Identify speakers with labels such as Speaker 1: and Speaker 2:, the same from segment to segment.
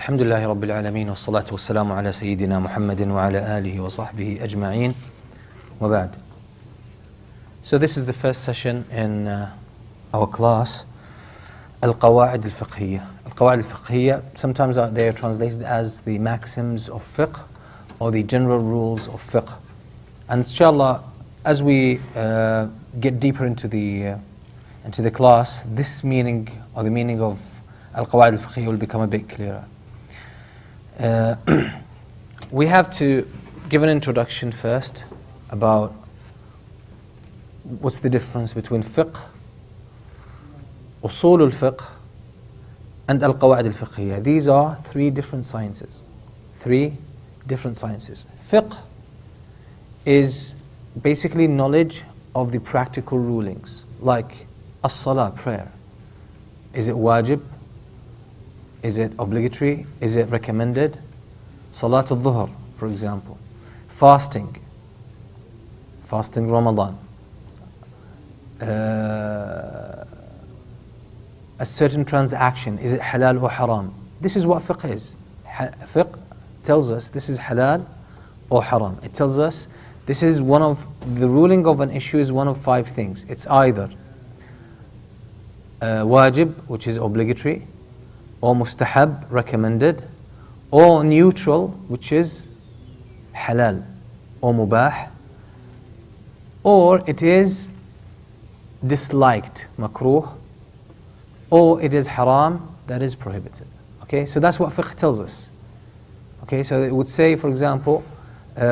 Speaker 1: الحمد لله رب العالمين والصلاة والسلام على سيدنا محمد وعلى آله وصحبه أجمعين وبعد. So this is the first session in our class, Al-Qawa'id Al-Fiqhiyya. Al-Qawa'id Al-Fiqhiyya, sometimes they are translated as the Maxims of Fiqh or the general rules of Fiqh. And inshallah, as we get deeper into the class, this meaning or the meaning of Al-Qawa'id Al-Fiqhiyya will become a bit clearer. We have to give an introduction first about what's the difference between fiqh, usul al-fiqh, and al-qawa'id al-fiqhiyya. These are three different sciences. Fiqh is basically knowledge of the practical rulings, like as-salah, prayer. Is it wajib? Is it obligatory? Is it recommended? Salat al-dhuhr, for example. Fasting Ramadan. A certain transaction, is it halal or haram? This is what fiqh is. Fiqh tells us this is halal or haram. It tells us this is one of the ruling of an issue is one of five things. It's either wajib, which is obligatory, or mustahab, recommended, or neutral, which is halal or mubah, or it is disliked, makruh, or it is haram, that is prohibited. Okay, so that's what fiqh tells us. Okay, so it would say, for example,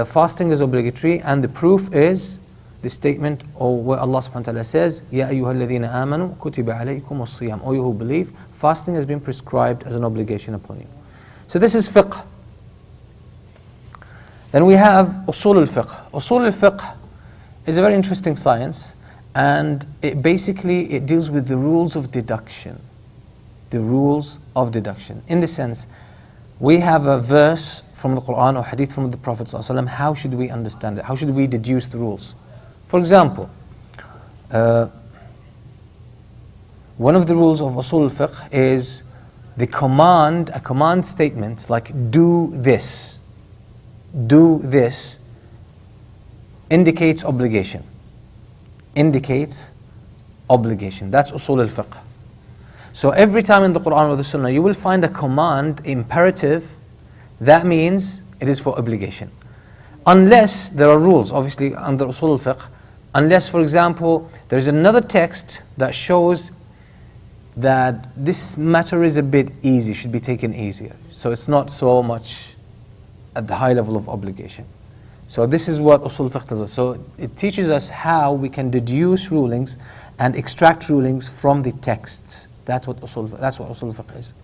Speaker 1: fasting is obligatory, and the proof is the statement or where Allah subhanahu wa ta'ala says, Ya ayyuha alladhina amanu kutiba alaykum as-siyam. O you who believe, fasting has been prescribed as an obligation upon you. So this is fiqh. Then we have usul al-fiqh. Usul al-fiqh is a very interesting science, and it deals with the rules of deduction. The rules of deduction. In the sense, we have a verse from the Qur'an or hadith from the Prophet ﷺ. How should we understand it? How should we deduce the rules? For example, one of the rules of usul al-fiqh is a command statement like do this, indicates obligation. That's usul al-fiqh. So every time in the Qur'an or the Sunnah you will find a command, imperative, that means it is for obligation. Unless there are rules, obviously under usul al-fiqh, unless, for example, there is another text that shows that this matter is a bit easy, should be taken easier. So it's not so much at the high level of obligation. So this is what usul fiqh tells us. So it teaches us how we can deduce rulings and extract rulings from the texts. That's what usul fiqh is.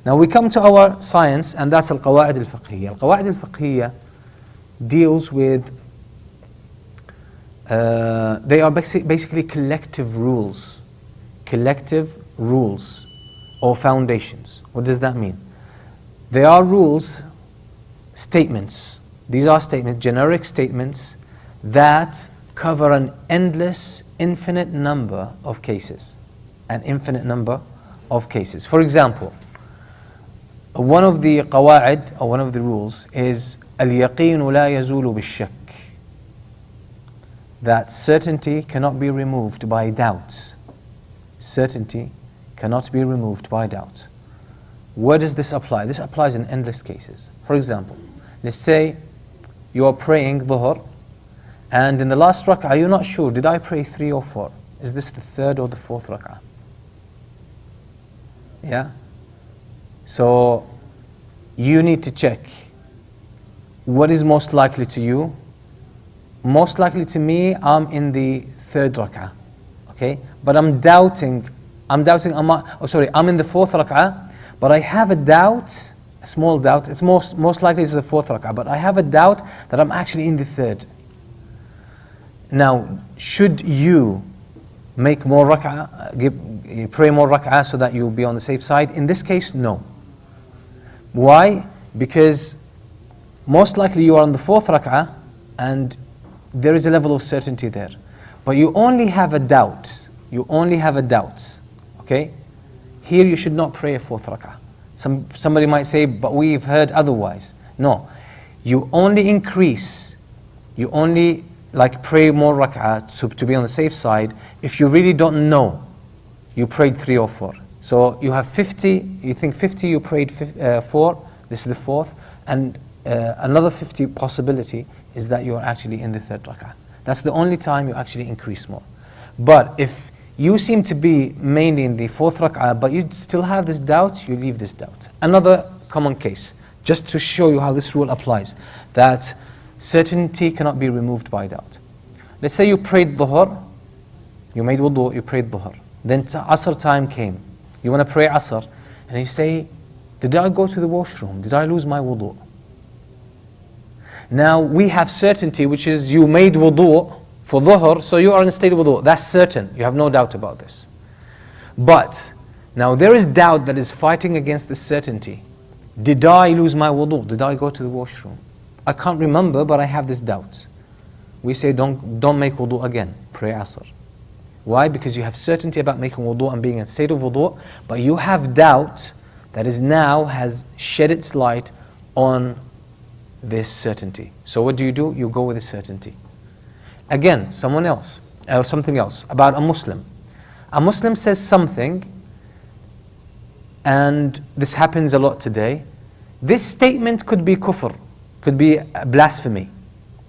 Speaker 1: Now we come to our science, and that's al-qawa'id al-fiqhiyya. Al-qawa'id al-fiqhiyya deals with they are basically collective rules or foundations. What does that mean? They are rules, statements. These are statements, generic statements that cover an infinite number of cases. For example, one of the qawa'id or one of the rules is al-yaqeen la yazulu bil-shakk. That certainty cannot be removed by doubt. Certainty cannot be removed by doubt. Where does this apply? This applies in endless cases. For example, let's say you are praying dhuhr, and in the last rak'ah you're not sure, did I pray 3 or 4? Is this the 3rd or the 4th rak'ah? Yeah? So you need to check what is most likely to you. Most likely to me, I'm in the 3rd rak'ah, okay? But I'm in the 4th rak'ah, but I have a doubt, a small doubt, it's most likely it's the 4th rak'ah, but I have a doubt that I'm actually in the 3rd. Now, should you make more rak'ah, pray more rak'ah so that you'll be on the safe side? In this case, no. Why? Because most likely you are on the 4th rak'ah, and there is a level of certainty there. But you only have a doubt. Okay? Here you should not pray a 4th rak'ah. Somebody might say, but we've heard otherwise. No, you only increase, you only like pray more rak'ah to be on the safe side if you really don't know you prayed 3 or 4. So you have 50, you think 50 you prayed 4, this is the 4th, and another 50 possibility is that you are actually in the 3rd rak'ah. That's the only time you actually increase more. But if you seem to be mainly in the 4th rak'ah, but you still have this doubt, you leave this doubt. Another common case, just to show you how this rule applies, that certainty cannot be removed by doubt. Let's say you prayed dhuhr, you made wudu, you prayed dhuhr. Then Asr time came. You want to pray Asr, and you say, did I go to the washroom? Did I lose my wudu? Now we have certainty, which is you made wudu for dhuhr, so you are in a state of wudu. That's certain. You have no doubt about this. But now there is doubt that is fighting against the certainty. Did I lose my wudu? Did I go to the washroom? I can't remember, but I have this doubt. We say don't make wudu again. Pray Asr. Why? Because you have certainty about making wudu and being in a state of wudu, but you have doubt that is now has shed its light on this certainty. So what do? You go with the certainty. Again, someone else, or something else, about a Muslim. A Muslim says something, and this happens a lot today. This statement could be kufr, could be blasphemy.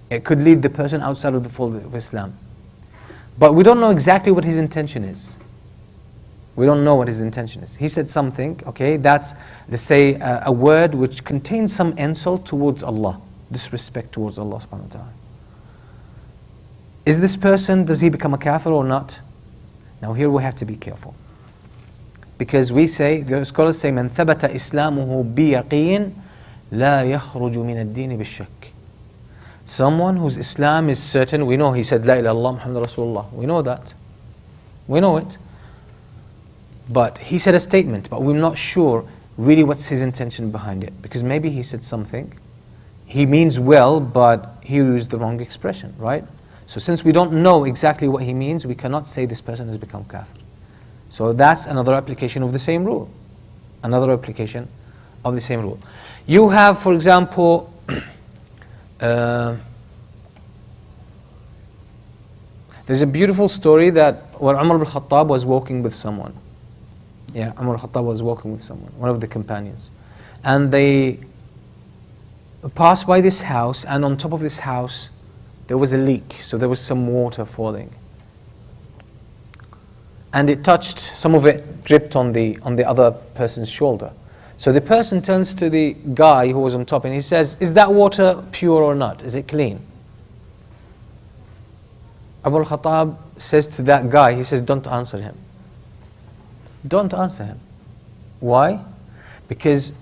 Speaker 1: It could lead the person outside of the fold of Islam. But we don't know exactly what his intention is. We don't know what his intention is. He said something, okay, that's, let's say, a word which contains some insult towards Allah, disrespect towards Allah subhanahu wa ta'ala. Is this person, does he become a kafir or not? Now here we have to be careful. Because we say, the scholars say, من ثبت إسلامه بيقين لا يخرج من الدين بالشك. Someone whose Islam is certain, we know he said, La ilaha illallah Muhammad Rasulullah. We know that. We know it. But he said a statement, but we're not sure really what's his intention behind it. Because maybe he said something, he means well, but he used the wrong expression, right? So since we don't know exactly what he means, we cannot say this person has become kafir. So that's another application of the same rule. Another application of the same rule. You have, for example, there's a beautiful story that where Umar ibn Khattab was walking with someone. Yeah, Umar ibn Khattab was walking with someone, one of the companions. And they passed by this house, and on top of this house, there was a leak. So there was some water falling. And it touched, some of it dripped on the other person's shoulder. So the person turns to the guy who was on top and he says, is that water pure or not? Is it clean? Abu al-Khattab says to that guy, he says, don't answer him. Don't answer him. Why? Because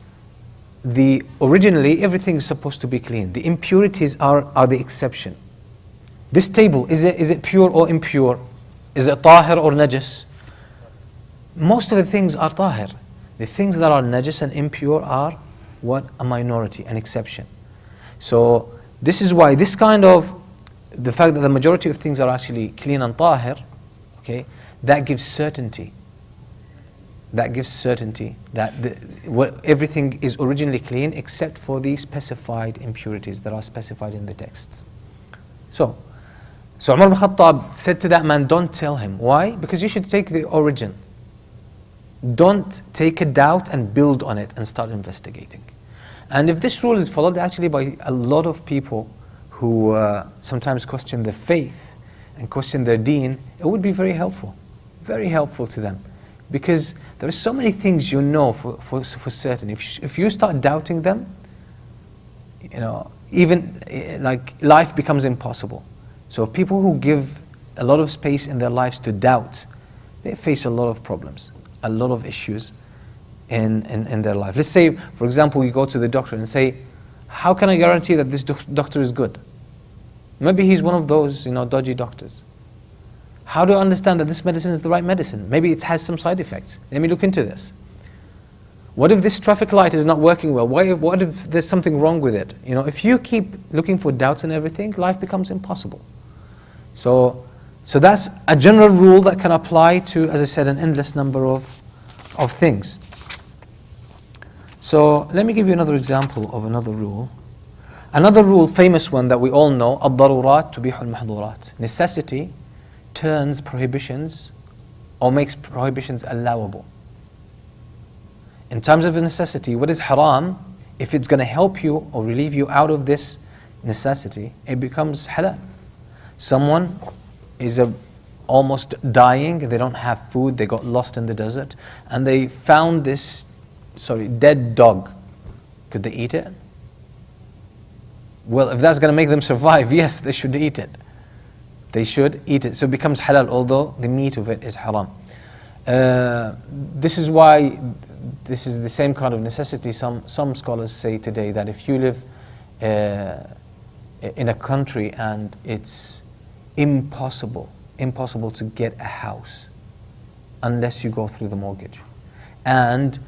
Speaker 1: originally everything is supposed to be clean. The impurities are the exception. This table, is it pure or impure? Is it tahir or najis? Most of the things are tahir. The things that are najis and impure are what? A minority, an exception. So this is why this kind of, the fact that the majority of things are actually clean and tahir, okay, that gives certainty. That gives certainty that everything is originally clean except for the specified impurities that are specified in the texts. So Umar ibn Khattab said to that man, don't tell him. Why? Because you should take the origin. Don't take a doubt and build on it and start investigating. And if this rule is followed actually by a lot of people who sometimes question their faith and question their deen, it would be very helpful to them. Because there are so many things you know for certain. If you start doubting them, you know, even like life becomes impossible. So people who give a lot of space in their lives to doubt, they face a lot of problems, a lot of issues in their life. Let's say, for example, you go to the doctor and say, how can I guarantee that this doctor is good? Maybe he's one of those, you know, dodgy doctors. How do I understand that this medicine is the right medicine? Maybe it has some side effects. Let me look into this. What if this traffic light is not working well? What if there's something wrong with it? You know, if you keep looking for doubts in everything, life becomes impossible. So that's a general rule that can apply to, as I said, an endless number of things. So let me give you another example of another rule. Another rule, famous one that we all know, الضرورات تبيح المحظورات. Necessity turns prohibitions or makes prohibitions allowable. In terms of necessity, what is haram, if it's going to help you or relieve you out of this necessity, it becomes halal. Someone is almost dying, they don't have food, they got lost in the desert, and they found this dead dog. Could they eat it? Well, if that's going to make them survive, yes, they should eat it. They should eat it. So it becomes halal, although the meat of it is haram. This is why this is the same kind of necessity. Some scholars say today that if you live in a country and it's impossible to get a house unless you go through the mortgage, and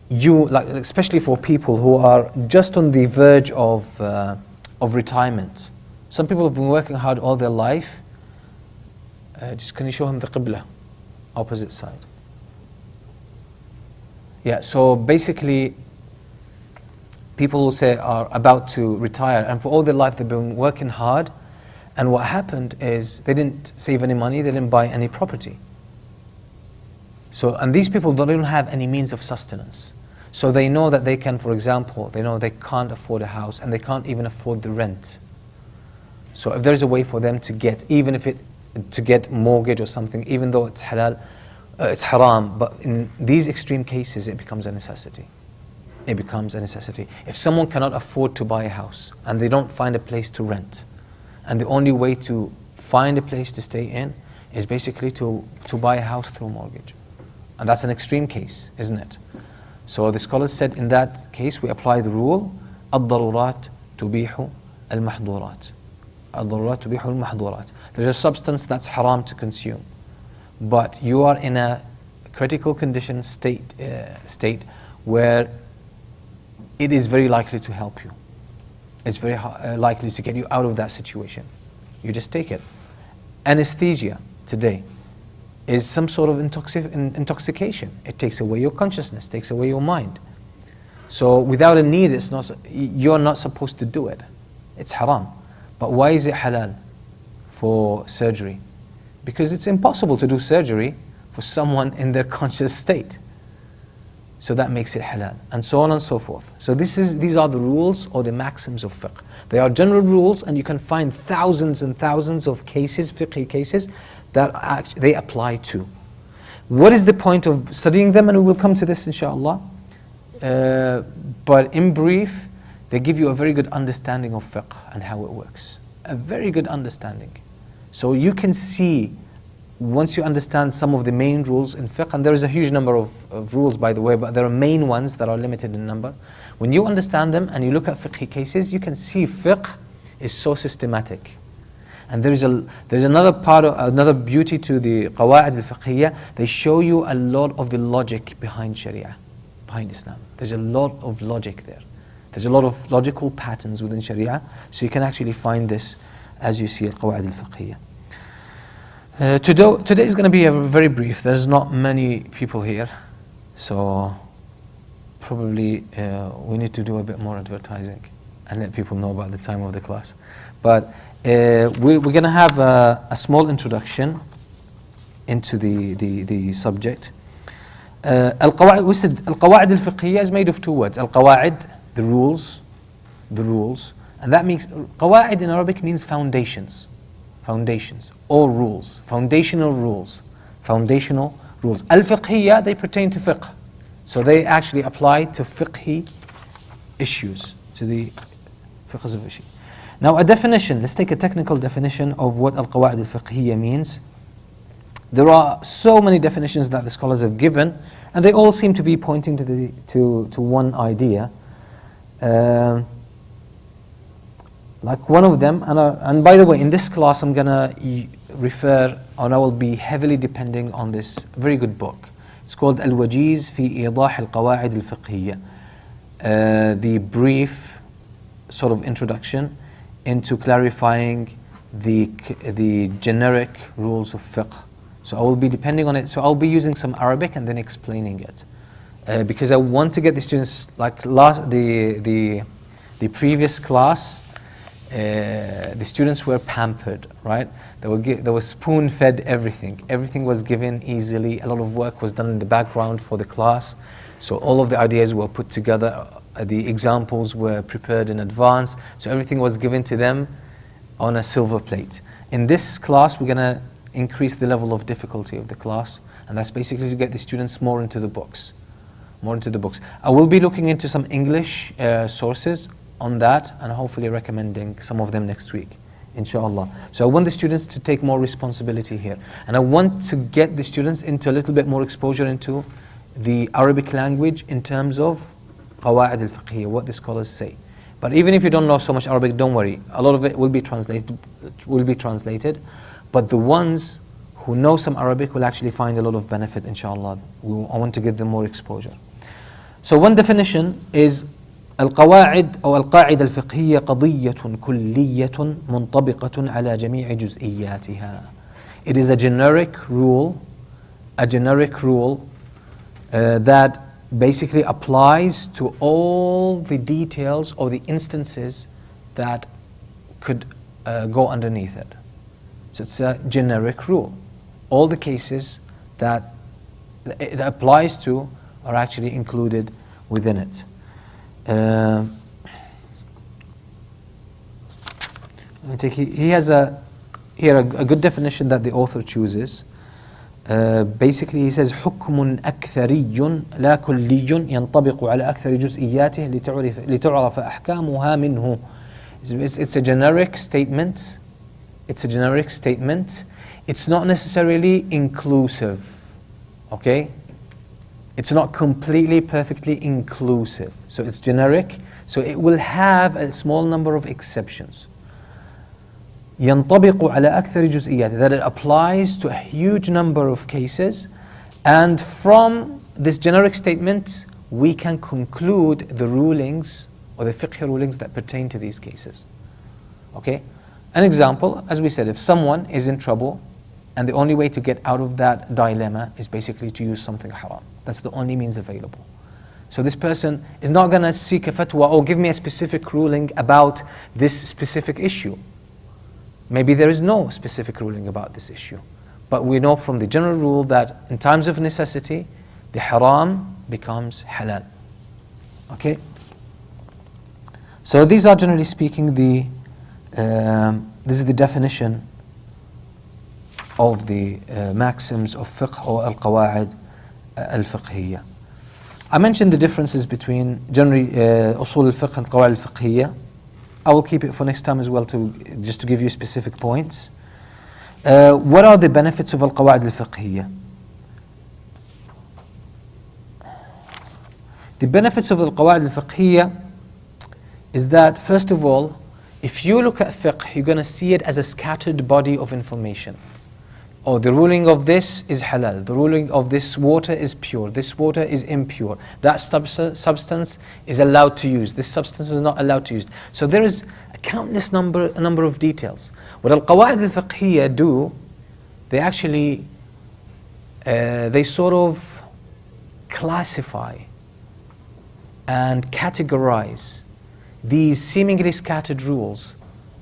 Speaker 1: you, like, especially for people who are just on the verge of retirement. Some people have been working hard all their life. Just can you show him the Qibla, opposite side? Yeah, so basically people who say are about to retire, and for all their life they've been working hard, and what happened is they didn't save any money, they didn't buy any property. So, and these people don't even have any means of sustenance. So they know that they can, for example, they know they can't afford a house and they can't even afford the rent. So if there's a way for them to get, even if to get mortgage or something, even though it's halal, it's haram, but in these extreme cases it becomes a necessity. It becomes a necessity. If someone cannot afford to buy a house and they don't find a place to rent, and the only way to find a place to stay in is basically to buy a house through mortgage. And that's an extreme case, isn't it? So the scholars said in that case we apply the rule الضرورات تبيح المحظورات. الضرورات تبيح المحظورات. There's a substance that's haram to consume, but you are in a critical condition state where it is very likely to help you. It's very likely to get you out of that situation. You just take it. Anesthesia today is some sort of intoxication. It takes away your consciousness, takes away your mind. So without a need, you're not supposed to do it. It's haram. But why is it halal for surgery? Because it's impossible to do surgery for someone in their conscious state. So that makes it halal, and so on and so forth. So these are the rules or the maxims of fiqh. They are general rules, and you can find thousands and thousands of cases, fiqh cases, that they apply to. What is the point of studying them? And we will come to this inshallah. But in brief, they give you a very good understanding of fiqh and how it works. A very good understanding. So you can see, once you understand some of the main rules in fiqh, and there is a huge number of rules by the way, but there are main ones that are limited in number. When you understand them and you look at fiqh cases, you can see fiqh is so systematic. And there's another beauty to the qawa'id al-fiqhiyya. They show you a lot of the logic behind Sharia, behind Islam. There's a lot of logic there. There's a lot of logical patterns within Sharia, so you can actually find this as you see al-qawa'id al-fiqhiyya. Today is going to be very brief. There's not many people here, so probably we need to do a bit more advertising and let people know about the time of the class. But we're going to have a small introduction into the subject. Al-Qawa'id, we said Al-Qawa'id al-Fiqhiyya is made of two words. Al-Qawa'id, the rules, and that means, Qawa'id in Arabic means foundations, or rules, foundational rules. Al-Fiqhiyya, they pertain to fiqh, so they actually apply to fiqhi issues, to the fiqhs of issue. Now a definition, let's take a technical definition of what Al-Qawa'id al-Fiqhiyya means. There are so many definitions that the scholars have given, and they all seem to be pointing to one idea. Like one of them, and by the way, in this class I'm going to refer, and I will be heavily depending on this very good book. It's called Al-Wajiz fi Idah al-Qawa'id al-Fiqhiyya. The brief sort of introduction into clarifying the generic rules of fiqh. So I will be depending on it. So I'll be using some Arabic and then explaining it. because I want to get the students, like the previous class, the students were pampered, right? They were spoon-fed everything. Everything was given easily. A lot of work was done in the background for the class. So all of the ideas were put together. The examples were prepared in advance. So everything was given to them on a silver plate. In this class, we're going to increase the level of difficulty of the class. And that's basically to get the students more into the books. More into the books. I will be looking into some English sources on that, and hopefully recommending some of them next week, inshallah. So I want the students to take more responsibility here. And I want to get the students into a little bit more exposure into the Arabic language in terms of Qawa'id al-Fiqhiyya, what the scholars say. But even if you don't know so much Arabic, don't worry. A lot of it will be translated. But the ones who know some Arabic will actually find a lot of benefit, inshallah. I want to give them more exposure. So one definition is القواعد أو القاعدة الفقهية قضية كلية منطبقة على جميع جزئياتها. It is a generic rule that basically applies to all the details or the instances that could go underneath it. So it's a generic rule. All the cases that it applies to are actually included within it. He has a good definition that the author chooses. Basically he says حكم أكثري لا كلي ينطبق على أكثر جزئياته لتعرف أحكامها منه. It's a generic statement. It's not necessarily inclusive. Okay? It's not completely, perfectly inclusive. So it's generic. So it will have a small number of exceptions. ينطبق على أكثر جزئياته, that it applies to a huge number of cases. And from this generic statement, we can conclude the rulings or the fiqh rulings that pertain to these cases. Okay? An example, as we said, if someone is in trouble and the only way to get out of that dilemma is basically to use something haram. That's the only means available. So this person is not going to seek a fatwa or give me a specific ruling about this specific issue. Maybe there is no specific ruling about this issue. But we know from the general rule that in times of necessity, the haram becomes halal. Okay? So these are generally speaking this is the definition of the maxims of fiqh or al-qawa'id al-fiqhiyya. I mentioned the differences between generally usul al-fiqh and qawa'id al-fiqhiyya. I will keep it for next time as well, just to give you specific points. What are the benefits of al-qawa'id al-fiqhiyya? The benefits of al-qawa'id al-fiqhiyya is that, first of all, if you look at fiqh, you're going to see it as a scattered body of information. Oh, the ruling of this is halal, the ruling of this water is pure, this water is impure, that substance is allowed to use, this substance is not allowed to use. So there is a countless number of details. What al-qawa'id al-fiqhiyya do, they actually, they sort of classify and categorize these seemingly scattered rules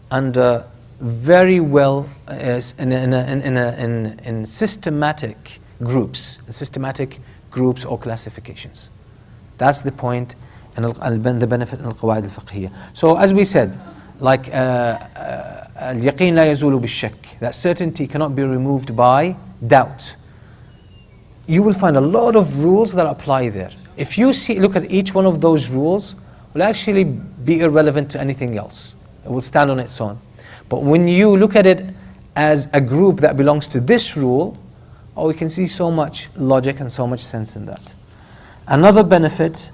Speaker 1: under very well in systematic groups or classifications. That's the point and the benefit in al-qawa'id al-fiqhiyya. So as we said, like al-yaqeen la yazulu bil-shakk, that certainty cannot be removed by doubt. You will find a lot of rules that apply there. If you look at each one of those rules, will actually be irrelevant to anything else. It will stand on its own. But when you look at it as a group that belongs to this rule, we can see so much logic and so much sense in that. Another benefit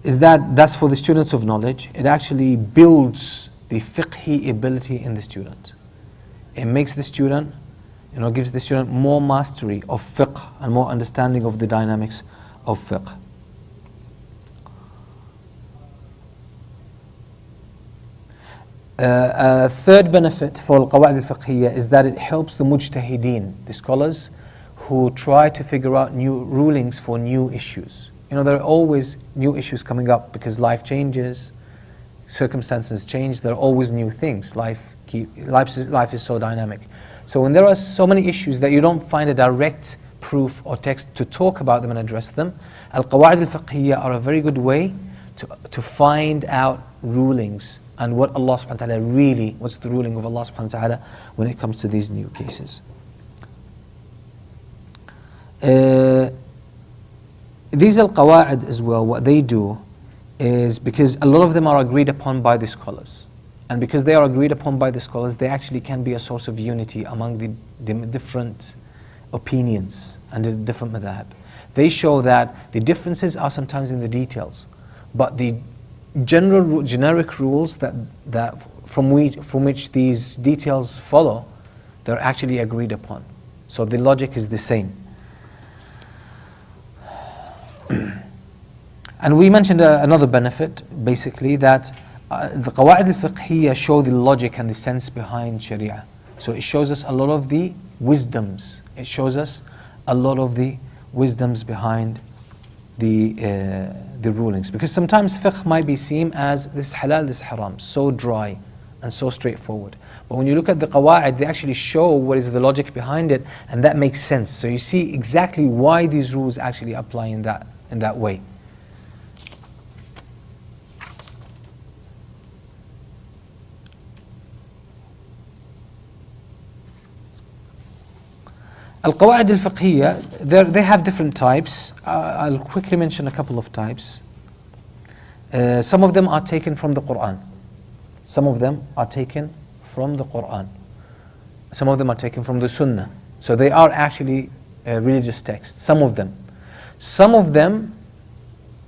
Speaker 1: is that's for the students of knowledge. It actually builds the fiqhi ability in the student. It makes the student, gives the student more mastery of fiqh and more understanding of the dynamics of fiqh. A third benefit for al-qawa'id al-fiqhiyya is that it helps the mujtahideen, the scholars who try to figure out new rulings for new issues. You know, there are always new issues coming up because life changes, circumstances change, there are always new things. Life is so dynamic. So when there are so many issues that you don't find a direct proof or text to talk about them and address them, al-Qawa'id al-Fiqhiyya are a very good way to find out rulings and what Allah subhanahu wa ta'ala really, what's the ruling of Allah subhanahu wa ta'ala when it comes to these new cases. These al-Qawa'id as well, what they do is, because a lot of them are agreed upon by the scholars, and because they are agreed upon by the scholars, they actually can be a source of unity among the different opinions and the different madhab. They show that the differences are sometimes in the details, but the generic rules from which these details follow, they're actually agreed upon. So the logic is the same. And we mentioned another benefit, basically, that the Qawa'id al-Fiqhiyya show the logic and the sense behind Sharia. So it shows us a lot of the wisdoms. It shows us a lot of the wisdoms behind the rulings. Because sometimes fiqh might be seen as this is halal, this is haram, so dry and so straightforward. But when you look at the Qawa'id, they actually show what is the logic behind it, and that makes sense. So you see exactly why these rules actually apply in that way. Al-Qawa'id al-Fiqhiyya, they have different types. I'll quickly mention a couple of types. Some of them are taken from the Qur'an. Some of them are taken from the Qur'an. Some of them are taken from the Sunnah. So they are actually religious texts, some of them. Some of them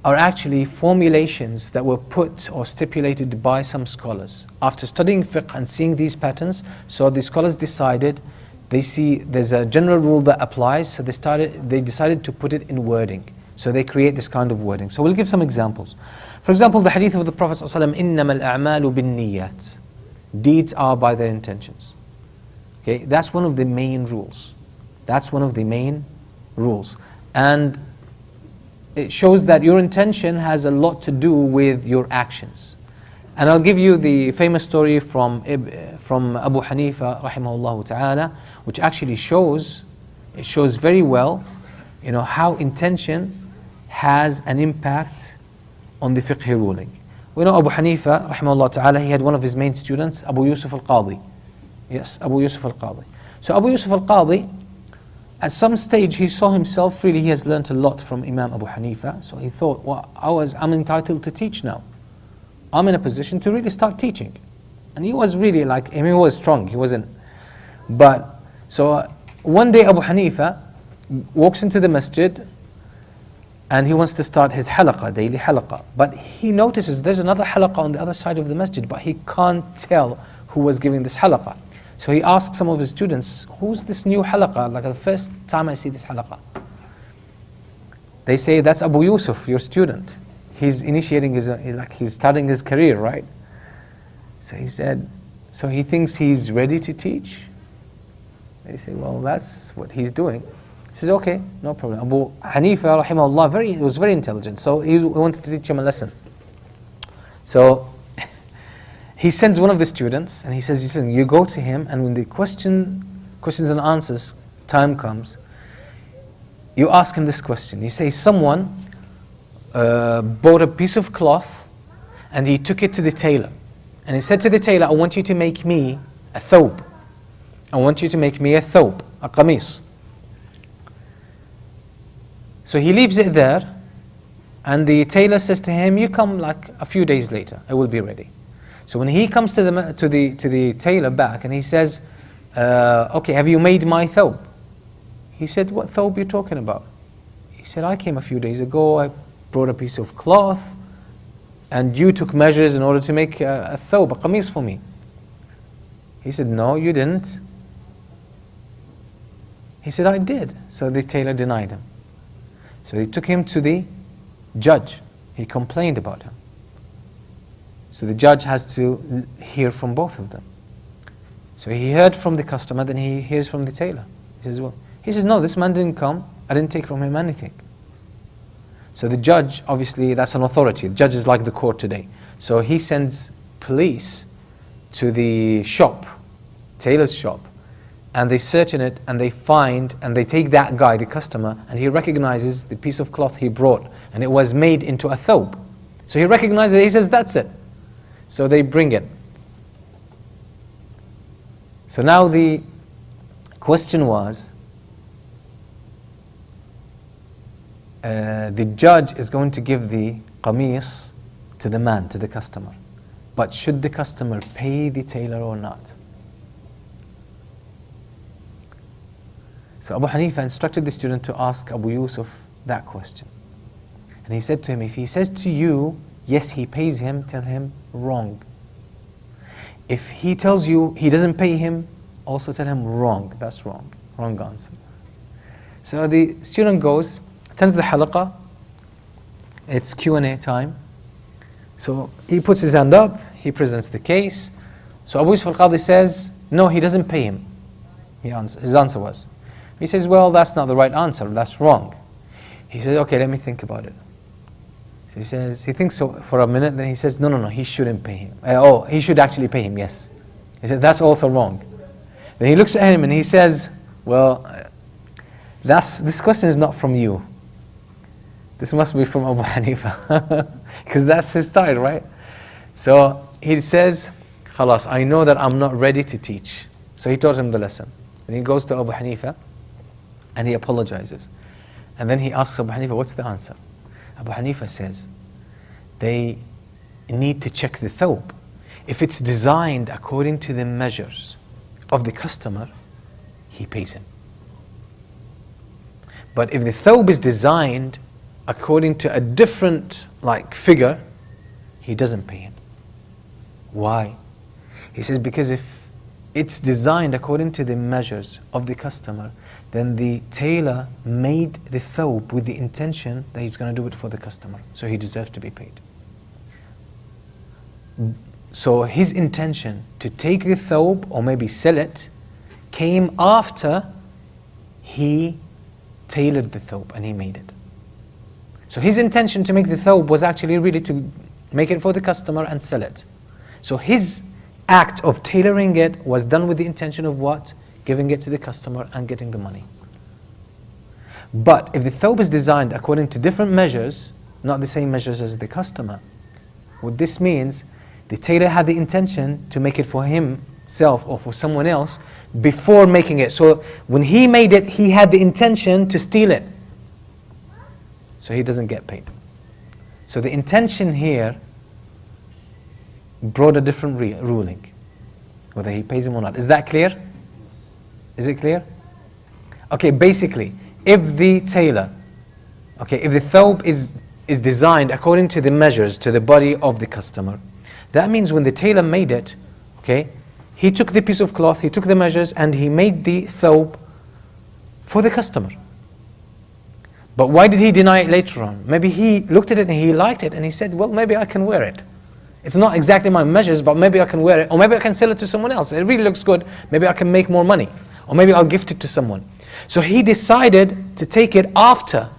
Speaker 1: are actually formulations that were put or stipulated by some scholars. After studying fiqh and seeing these patterns, so the scholars decided, they see there's a general rule that applies, so they decided to put it in wording. So they create this kind of wording. So we'll give some examples. For example, the hadith of the Prophet ﷺ, إِنَّمَا الْأَعْمَالُ بِالنِّيَّاتِ. Deeds are by their intentions. Okay, that's one of the main rules. That's one of the main rules. And it shows that your intention has a lot to do with your actions. And I'll give you the famous story from Abu Hanifa rahimahullah ta'ala, which actually shows very well, you know, how intention has an impact on the fiqh ruling. We know Abu Hanifa rahimahullah ta'ala, he had one of his main students, Abu Yusuf al-Qadi. Yes, Abu Yusuf al-Qadi. So Abu Yusuf al-Qadi, at some stage he saw himself, really he has learnt a lot from Imam Abu Hanifa, so he thought, well, I'm entitled to teach now. I'm in a position to really start teaching. And he was really he was strong, he wasn't. But, so one day Abu Hanifa walks into the masjid and he wants to start his halaqah, daily halaqah. But he notices there's another halaqah on the other side of the masjid, but he can't tell who was giving this halaqah. So he asks some of his students, who's this new halaqah? Like the first time I see this halaqah. They say, that's Abu Yusuf, your student. He's initiating he's starting his career, right? So he said, so he thinks he's ready to teach? They say, well, that's what he's doing. He says, okay, no problem. Abu Hanifa, rahimahullah, was very intelligent, so he wants to teach him a lesson. So he sends one of the students, and he says, listen, you go to him, and when the questions and answers time comes, you ask him this question. You say, someone bought a piece of cloth and he took it to the tailor, and he said to the tailor, I want you to make me a thawb. I want you to make me a thawb, a qamis. So he leaves it there, and the tailor says to him, you come like a few days later, it will be ready. So when he comes to the tailor back, and he says, okay, have you made my thawb? He said, what thawb are you talking about? He said, I came a few days ago, I brought a piece of cloth, and you took measures in order to make a thawb, a qamis for me. He said, no, you didn't. He said, I did. So the tailor denied him. So he took him to the judge. He complained about him. So the judge has to hear from both of them. So he heard from the customer, then he hears from the tailor. He says, well, He says, no, this man didn't come. I didn't take from him anything. So the judge, obviously, that's an authority. The judge is like the court today. So he sends police to the shop, tailor's shop, and they search in it and they find and they take that guy, the customer, and he recognizes the piece of cloth he brought and it was made into a thawb. So he recognizes it, he says, that's it. So they bring it. So now the question was, the judge is going to give the qamis to the man, to the customer. But should the customer pay the tailor or not? So Abu Hanifa instructed the student to ask Abu Yusuf that question. And he said to him, if he says to you, yes, he pays him, tell him, wrong. If he tells you he doesn't pay him, also tell him, wrong. That's wrong. Wrong answer. So the student goes, attends the halaqah. It's Q&A time. So he puts his hand up, he presents the case. So Abu Yusuf al-Qadi says, no, he doesn't pay him. His answer was. He says, well, that's not the right answer, that's wrong. He says, okay, let me think about it. So he thinks so for a minute, then he says, no, he shouldn't pay him. He should actually pay him, yes. He said, that's also wrong. Then he looks at him and he says, well, this question is not from you. This must be from Abu Hanifa, because that's his style, right? So he says, Khalas, I know that I'm not ready to teach. So he taught him the lesson. Then he goes to Abu Hanifa and he apologizes. And then he asks Abu Hanifa, what's the answer? Abu Hanifa says, they need to check the thawb. If it's designed according to the measures of the customer, he pays him. But if the thawb is designed according to a different figure, he doesn't pay him. Why? He says, because if it's designed according to the measures of the customer, then the tailor made the thawb with the intention that he's going to do it for the customer, so he deserves to be paid. So his intention to take the thawb or maybe sell it came after he tailored the thawb and he made it. So his intention to make the thawb was actually really to make it for the customer and sell it. So his act of tailoring it was done with the intention of what? Giving it to the customer and getting the money. But if the thawb is designed according to different measures, not the same measures as the customer, what this means, the tailor had the intention to make it for himself or for someone else before making it. So when he made it, he had the intention to steal it. So he doesn't get paid. So the intention here brought a different ruling, whether he pays him or not. Is that clear? Is it clear? Okay, basically, if the tailor, if the thawb is designed according to the measures, to the body of the customer, that means when the tailor made it, he took the piece of cloth, he took the measures, and he made the thawb for the customer. But why did he deny it later on? Maybe he looked at it and he liked it and he said, well, maybe I can wear it. It's not exactly my measures, but maybe I can wear it. Or maybe I can sell it to someone else. It really looks good. Maybe I can make more money. Or maybe I'll gift it to someone. So he decided to take it after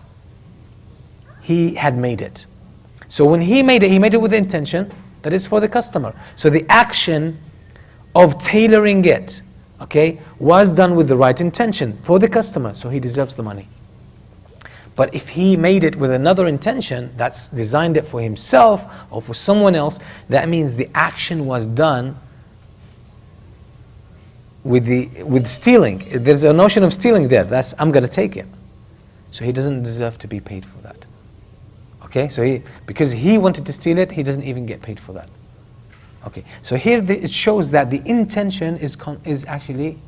Speaker 1: he had made it. So when he made it with the intention that it's for the customer. So the action of tailoring it, was done with the right intention for the customer. So he deserves the money. But if he made it with another intention, that's designed it for himself or for someone else, that means the action was done with stealing. There's a notion of stealing there. That's, I'm going to take it. So he doesn't deserve to be paid for that. So because he wanted to steal it, he doesn't even get paid for that. So here it shows that the intention is actually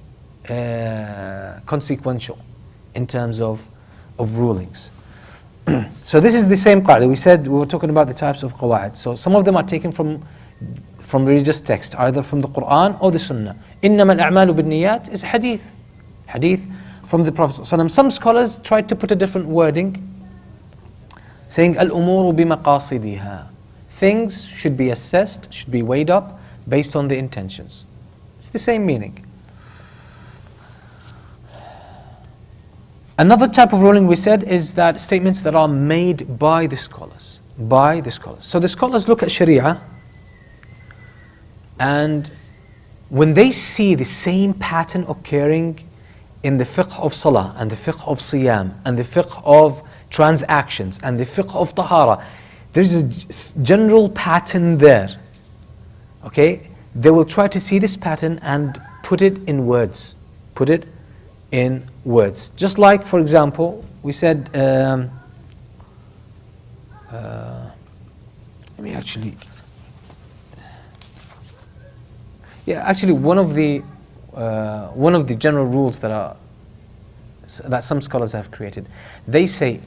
Speaker 1: consequential in terms of rulings. So this is the same qaida. We were talking about the types of qawaid. So some of them are taken from religious text, either from the Qur'an or the Sunnah. إِنَّمَا الْأَعْمَالُ بِالنِّيَّاتِ is hadith from the Prophet ﷺ. Some scholars tried to put a different wording, saying الْأُمُورُ بِمَقَاصِدِهَا. Things should be assessed, should be weighed up based on the intentions. It's the same meaning. Another type of ruling we said is that statements that are made by the scholars. By the scholars. So the scholars look at Sharia, and when they see the same pattern occurring in the fiqh of salah, and the fiqh of siyam, and the fiqh of transactions, and the fiqh of tahara, there's a general pattern there. Okay? They will try to see this pattern and put it in words. Put it in words. Just like, for example, we said, let me actually, one of the general rules that some scholars have created, they say,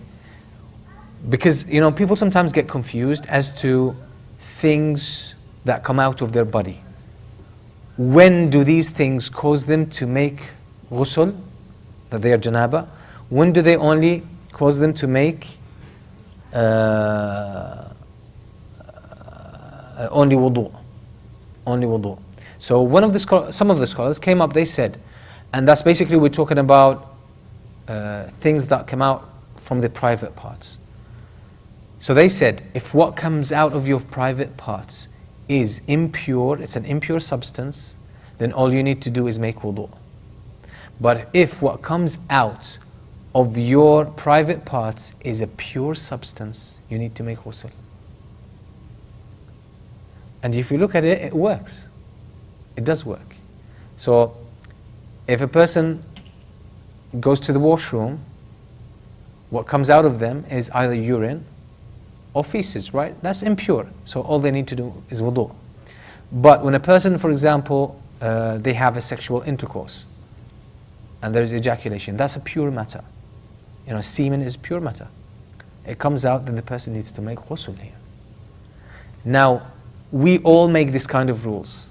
Speaker 1: because people sometimes get confused as to things that come out of their body. When do these things cause them to make ghusl, that they are janaba? When do they only cause them to make only wudu? Only wudu. So some of the scholars came up, they said, and that's basically we're talking about things that come out from the private parts. So they said, if what comes out of your private parts is impure, it's an impure substance, then all you need to do is make wudu. But if what comes out of your private parts is a pure substance, you need to make ghusl. And if you look at it, it works. It does work. So if a person goes to the washroom, what comes out of them is either urine or feces, right? That's impure. So all they need to do is wudu. But when a person, for example, they have a sexual intercourse and there is ejaculation, that's a pure matter. Semen is pure matter. It comes out, then the person needs to make ghusl here. Now, we all make this kind of rules.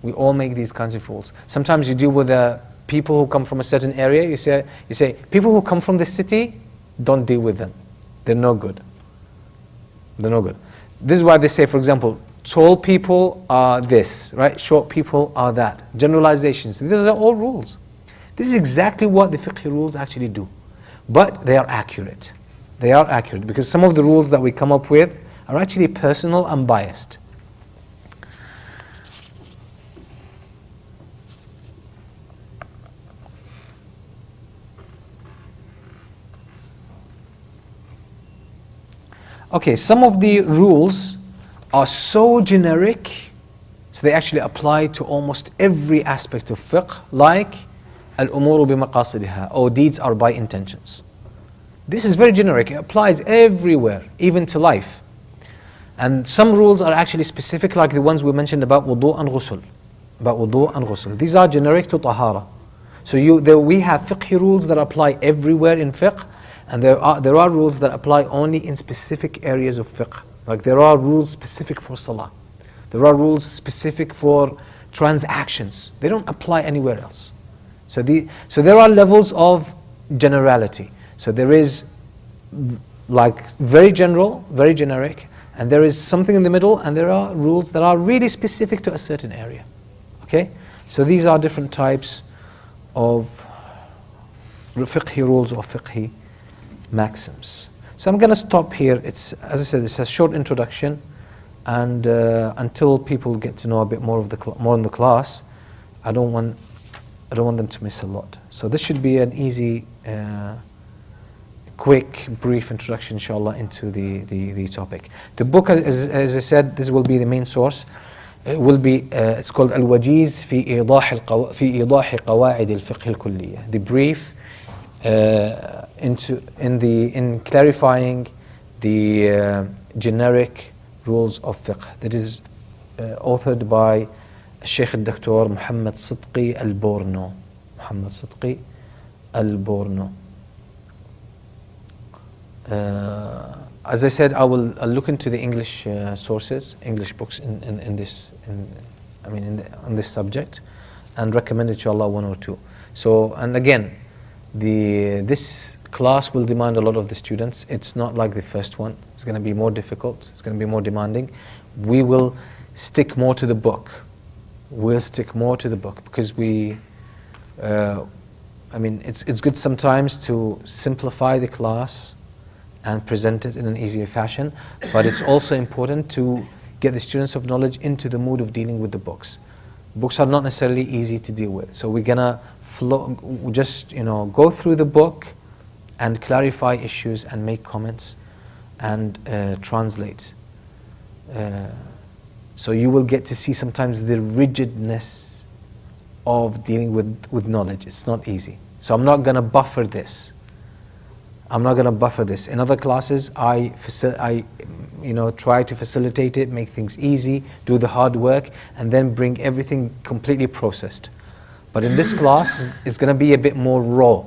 Speaker 1: We all make these kinds of rules. Sometimes you deal with people who come from a certain area. You say, people who come from the city, don't deal with them. They're no good. They're no good. This is why they say, for example, tall people are this, right? Short people are that. Generalizations. These are all rules. This is exactly what the fiqh rules actually do. But they are accurate. They are accurate because some of the rules that we come up with are actually personal and biased. Okay, some of the rules are so generic, so they actually apply to almost every aspect of fiqh, like al-umuru bi-maqasidiha, or deeds are by intentions. This is very generic, it applies everywhere, even to life. And some rules are actually specific, like the ones we mentioned about wudu and ghusl. About wudu and ghusl. These are generic to tahara. So we have fiqh rules that apply everywhere in fiqh, and there are rules that apply only in specific areas of fiqh. Like there are rules specific for salah. There are rules specific for transactions. They don't apply anywhere else. So there are levels of generality. So there is like very general, very generic, and there is something in the middle, and there are rules that are really specific to a certain area. Okay? So these are different types of fiqh rules or fiqh maxims. So I'm going to stop here. It's, as I said, it's a short introduction, and until people get to know a bit more of more in the class, I don't want them to miss a lot. So this should be an easy, quick, brief introduction, inshallah, into the topic. The book, as I said, this will be the main source. It will be. It's called Al-Wajiz fi إيضاح قواعد الفقه الكلية. The brief. In clarifying the generic rules of fiqh. That is authored by Sheikh al-Dr. Muhammad Sidqi al-Borno. Muhammad Sidqi al-Borno. As I said, I'll look into the English sources, English books on this subject, and recommend inshallah one or two. So, and again, this class will demand a lot of the students. It's not like the first one. It's going to be more difficult. It's going to be more demanding. We will stick more to the book. We'll stick more to the book because it's good sometimes to simplify the class and present it in an easier fashion, but it's also important to get the students of knowledge into the mood of dealing with the books. Books are not necessarily easy to deal with, so we're gonna just go through the book and clarify issues and make comments and translate. So you will get to see sometimes the rigidness of dealing with knowledge. It's not easy. So I'm not gonna buffer this. In other classes, I try to facilitate it, make things easy, do the hard work, and then bring everything completely processed. But in this class, it's going to be a bit more raw.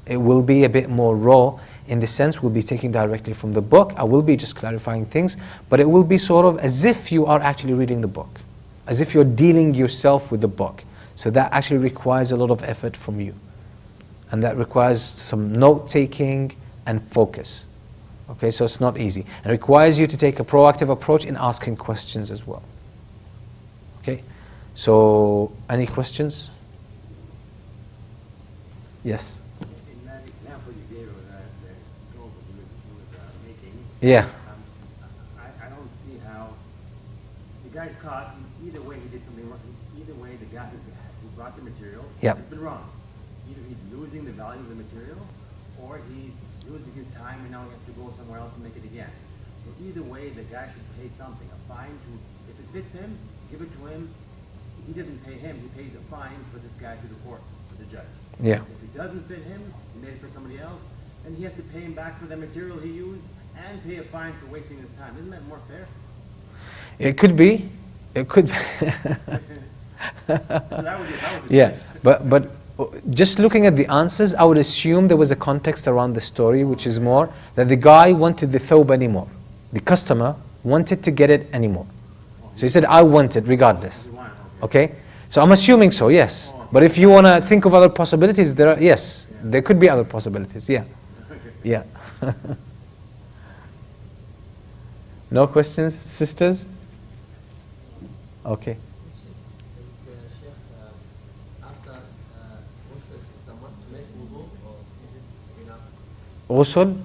Speaker 1: It will be a bit more raw in the sense we'll be taking directly from the book. I will be just clarifying things, but it will be sort of as if you are actually reading the book, as if you're dealing yourself with the book. So that actually requires a lot of effort from you. And that requires some note-taking and focus. Okay, so it's not easy. And it requires you to take a proactive approach in asking questions as well. Okay, so any questions? Yes?
Speaker 2: In that example you gave of the goal that you was making,
Speaker 1: Yeah.
Speaker 2: I don't see how the guy's caught. Either way, he did something wrong. Either way, the guy who brought the material
Speaker 1: Yep.
Speaker 2: has been wrong. Either he's losing the value of the material, or he's losing his time and now he has to go somewhere else and make it again. So either way, the guy should pay something, a fine to, if it fits him, give it to him. He doesn't pay him, he pays a fine for this guy to the court, to the judge.
Speaker 1: Yeah.
Speaker 2: If it doesn't fit him, he made it for somebody else, then he has to pay him back for the material he used and pay a fine for wasting his time. Isn't that more fair?
Speaker 1: It could be. It could be.
Speaker 2: So that was the
Speaker 1: Yeah,
Speaker 2: choice.
Speaker 1: but just looking at the answers, I would assume there was a context around the story, which is more that the guy wanted the thobe anymore. The customer wanted to get it anymore. So he said, I want it regardless. Okay? So I'm assuming so, yes. But if you want to think of other possibilities, there could be other possibilities, yeah. Yeah. No questions, sisters? Okay. Ghusl?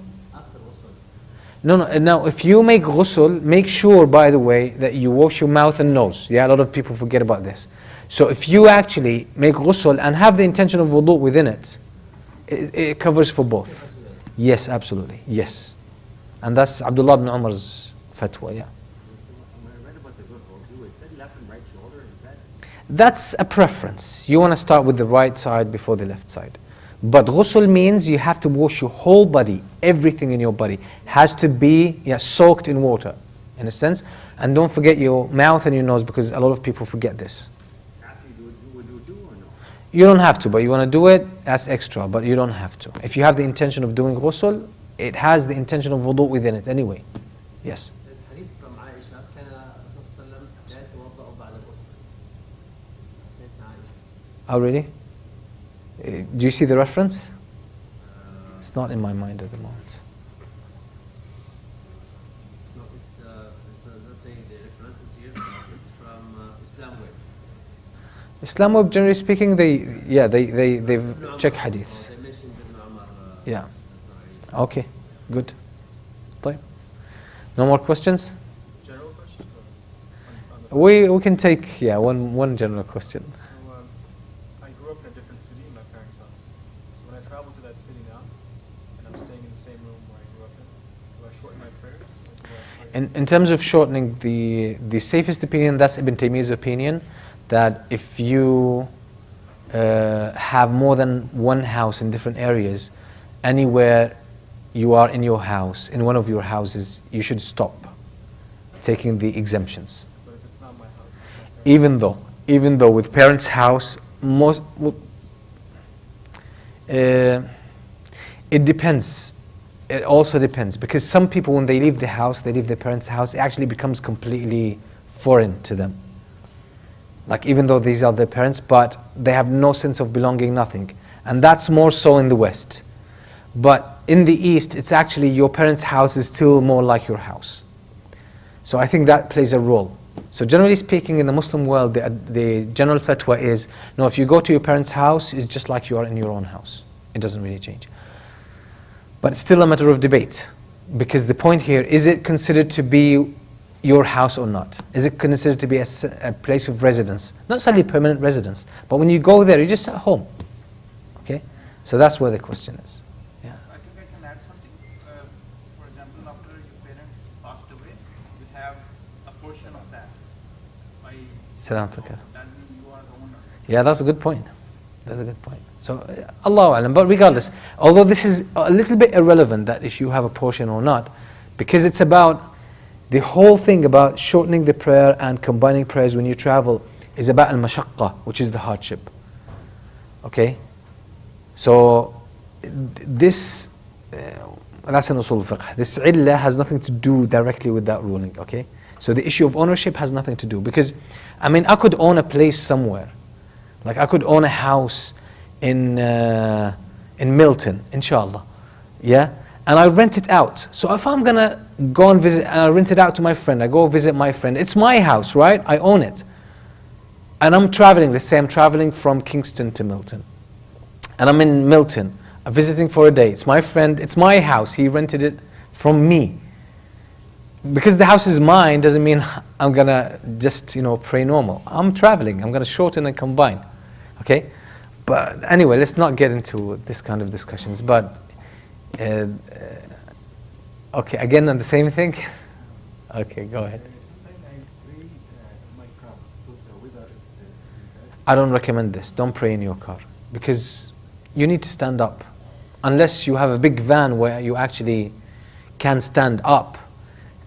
Speaker 1: No. Now, if you make ghusl, make sure, by the way, that you wash your mouth and nose. Yeah, a lot of people forget about this. So if you actually make ghusl and have the intention of wudu within it, it covers for both. Yes, absolutely. Yes. And that's Abdullah ibn Umar's fatwa, yeah.
Speaker 2: When I read about the ghusl too, it said left and right shoulder. Is that?
Speaker 1: That's a preference. You want to start with the right side before the left side. But ghusl means you have to wash your whole body, everything in your body has to be soaked in water, in a sense. And don't forget your mouth and your nose, because a lot of people forget this.
Speaker 2: After you do it too or no?
Speaker 1: You don't have to, but you want to do it, that's extra, but you don't have to. If you have the intention of doing ghusl, it has the intention of wudu within it anyway. Yes.
Speaker 3: There's a hadith from Aisha, كان الرسول صلى الله عليه وسلم لا يتوضأ بعد الغسل. سيدنا عائشة.
Speaker 1: Oh, really? Do you see the reference? It's not in my mind at the moment.
Speaker 3: No, it's not saying the references here. It's from Islam Web.
Speaker 1: Islam Web, generally speaking, they've checked hadiths.
Speaker 3: They mentioned Ibn Umar.
Speaker 1: Yeah. Okay, good. طيب. No more questions?
Speaker 4: General questions? Or
Speaker 1: We can take one general question.
Speaker 4: So, I grew up in a different city in my parents' house. So when I travel to that city now, and I'm staying in the same room where I grew up in, do I shorten my prayers? Or do I pray?
Speaker 1: In terms of shortening, the safest opinion, that's Ibn Taymiyyah's opinion, that if you have more than one house in different areas, anywhere you are in your house, in one of your houses, you should stop taking the exemptions.
Speaker 4: But if it's not my house, it's my parents'
Speaker 1: Even though with parents' house, it depends. It also depends, because some people, when they leave the house, they leave their parents' house, it actually becomes completely foreign to them. Like, even though these are their parents, but they have no sense of belonging, nothing. And that's more so in the West. But in the East, it's actually your parents' house is still more like your house. So I think that plays a role. So generally speaking, in the Muslim world, the general fatwa is, no, if you go to your parents' house, it's just like you are in your own house. It doesn't really change. But it's still a matter of debate, because the point here, is it considered to be your house or not? Is it considered to be a place of residence? Not necessarily permanent residence, but when you go there, you're just at home. Okay? So that's where the question is. Yeah.
Speaker 5: I think I can add something. For example, after your parents passed away, you have a portion of that.
Speaker 1: Salam
Speaker 5: So
Speaker 1: alaikum.
Speaker 5: that means you are the owner.
Speaker 1: Yeah, that's a good point. That's a good point. So, Allahu Alam. But regardless, although this is a little bit irrelevant that if you have a portion or not, because it's about the whole thing about shortening the prayer and combining prayers when you travel is about al-mashaqqa, which is the hardship. Okay? So, this, that's an usul fiqh. This illah has nothing to do directly with that ruling. Okay? So the issue of ownership has nothing to do, because, I mean, I could own a place somewhere. Like I could own a house in Milton, inshallah. Yeah? And I rent it out. So if I'm gonna go and visit, and I rent it out to my friend, I go visit my friend, it's my house, right? I own it. And I'm traveling, let's say I'm traveling from Kingston to Milton. And I'm in Milton, I'm visiting for a day. It's my friend, it's my house, he rented it from me. Because the house is mine doesn't mean I'm gonna just, pray normal. I'm traveling, I'm gonna shorten and combine. Okay? But anyway, let's not get into this kind of discussions. But, okay, again on the same thing? Okay, go ahead.
Speaker 6: Sometimes I pray in my car because the weather is bad.
Speaker 1: I don't recommend this. Don't pray in your car. Because you need to stand up. Unless you have a big van where you actually can stand up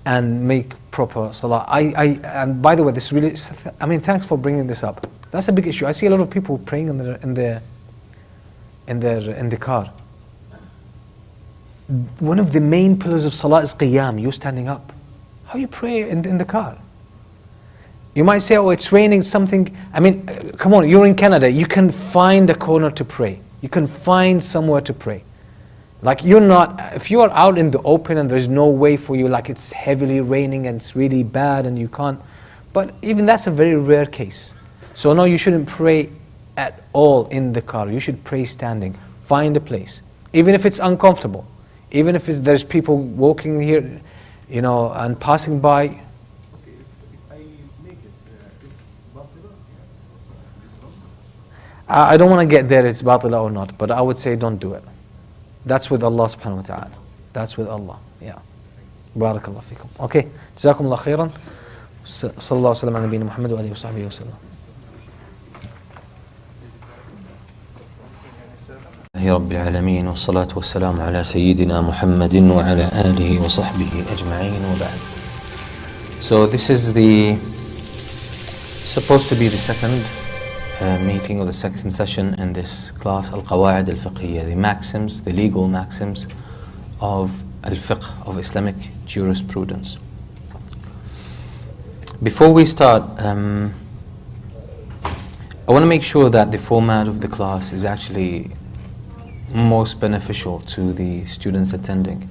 Speaker 1: and make proper salah. And by the way, this really, thanks for bringing this up. That's a big issue. I see a lot of people praying in the car. One of the main pillars of salah is qiyam, you standing up. How you pray in the car? You might say, oh, it's raining, something. Come on, you're in Canada. You can find a corner to pray. You can find somewhere to pray. Like if you are out in the open and there's no way for you, like it's heavily raining and it's really bad and you can't. But even that's a very rare case. So no, you shouldn't pray at all in the car. You should pray standing. Find a place. Even if it's uncomfortable. Even if there's people walking here, and passing by.
Speaker 6: Okay, if I make it, is batila?
Speaker 1: I don't want to get there, it's batila or not, but I would say don't do it. That's with Allah subhanahu wa ta'ala. That's with Allah. Yeah. Barakallah fikum. Okay. Jazakum Allah khairan. Sallallahu sallam ala nabiyina Muhammad wa alihi wa sahbihi wa sallam. رب العالمين والصلاة والسلام على سيدنا محمد وعلى آله وصحبه أجمعين وبعد. So this is supposed to be the second meeting or the second session in this class, Al-Qawa'id Al-Fiqhiyya, the maxims, the legal maxims of Al-Fiqh, of Islamic jurisprudence. Before we start, I want to make sure that the format of the class is actually most beneficial to the students attending.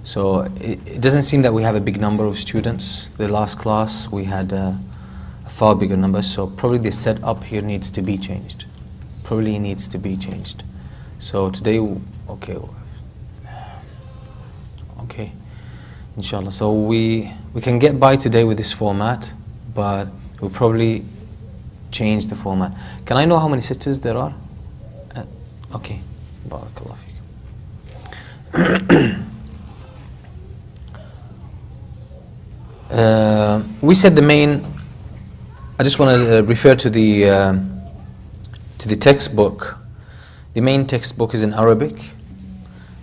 Speaker 1: So it doesn't seem that we have a big number of students. The last class we had a far bigger number, so probably the setup here needs to be changed. Probably needs to be changed. So today, okay, inshallah. So we can get by today with this format, but we'll probably change the format. Can I know how many sisters there are? Okay. Barakallah fikum. We said the main. I just want to refer to the textbook. The main textbook is in Arabic,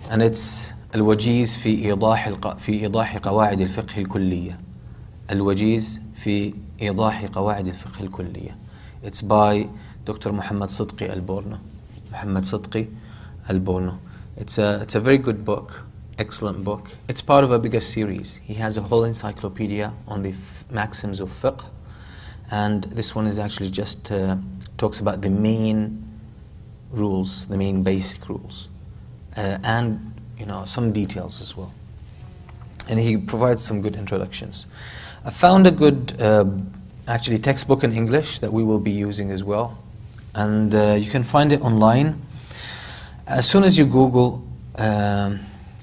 Speaker 1: and it's الوجيز في إيضاح قواعد الفقه الكلية. الوجيز في إيضاح قواعد الفقه الكلية. It's by Dr. Muhammad Sidqi Al-Borno. Muhammad Sidqi Al-Borno. It's a very good book, excellent book. It's part of a bigger series. He has a whole encyclopedia on the maxims of fiqh, and this one is actually just talks about the main rules, the main basic rules, and some details as well. And he provides some good introductions. I found a good actually textbook in English that we will be using as well. And you can find it online. As soon as you Google the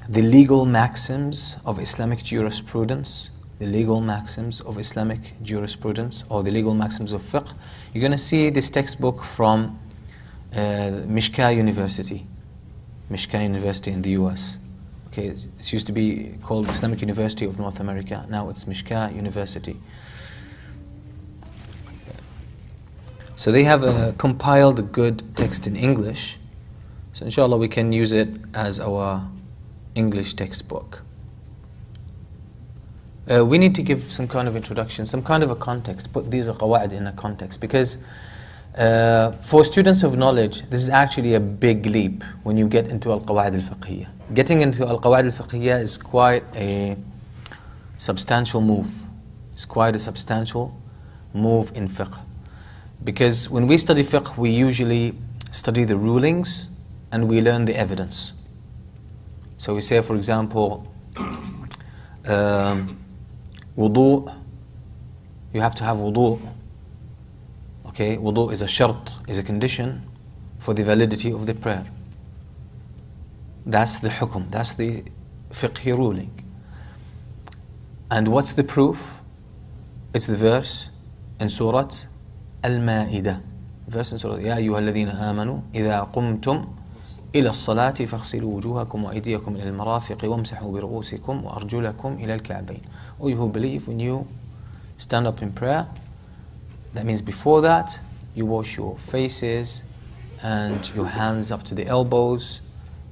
Speaker 1: legal maxims of Islamic jurisprudence, the legal maxims of Islamic jurisprudence, or the legal maxims of fiqh, you're going to see this textbook from Mishka University in the US. Okay, it used to be called Islamic University of North America. Now it's Mishka University. So they have compiled a good text in English. So inshallah we can use it as our English textbook. We need to give some kind of introduction, some kind of a context, put these qawa'id in a context, because for students of knowledge, this is actually a big leap when you get into al-qawa'id al-fiqhiyya. Getting into al-qawa'id al-fiqhiyya is quite a substantial move. It's quite a substantial move in fiqh. Because when we study fiqh, we usually study the rulings and we learn the evidence. So we say, for example, wudu, you have to have wudu. Okay, wudu is a shart, is a condition for the validity of the prayer. That's the hukum, that's the fiqhi ruling. And what's the proof? It's the verse in Surah Al-Ma'idah. Verse in Surah, يا أيها الذين آمنوا إذا قمتم إلى الصلاة فاغسلوا وجوهكم وأيديكم إلى المرافق وامسحوا برؤوسكم وأرجلكم إلى الكعبين. All you who believe, when you stand up in prayer, that means before that, you wash your faces and your hands up to the elbows,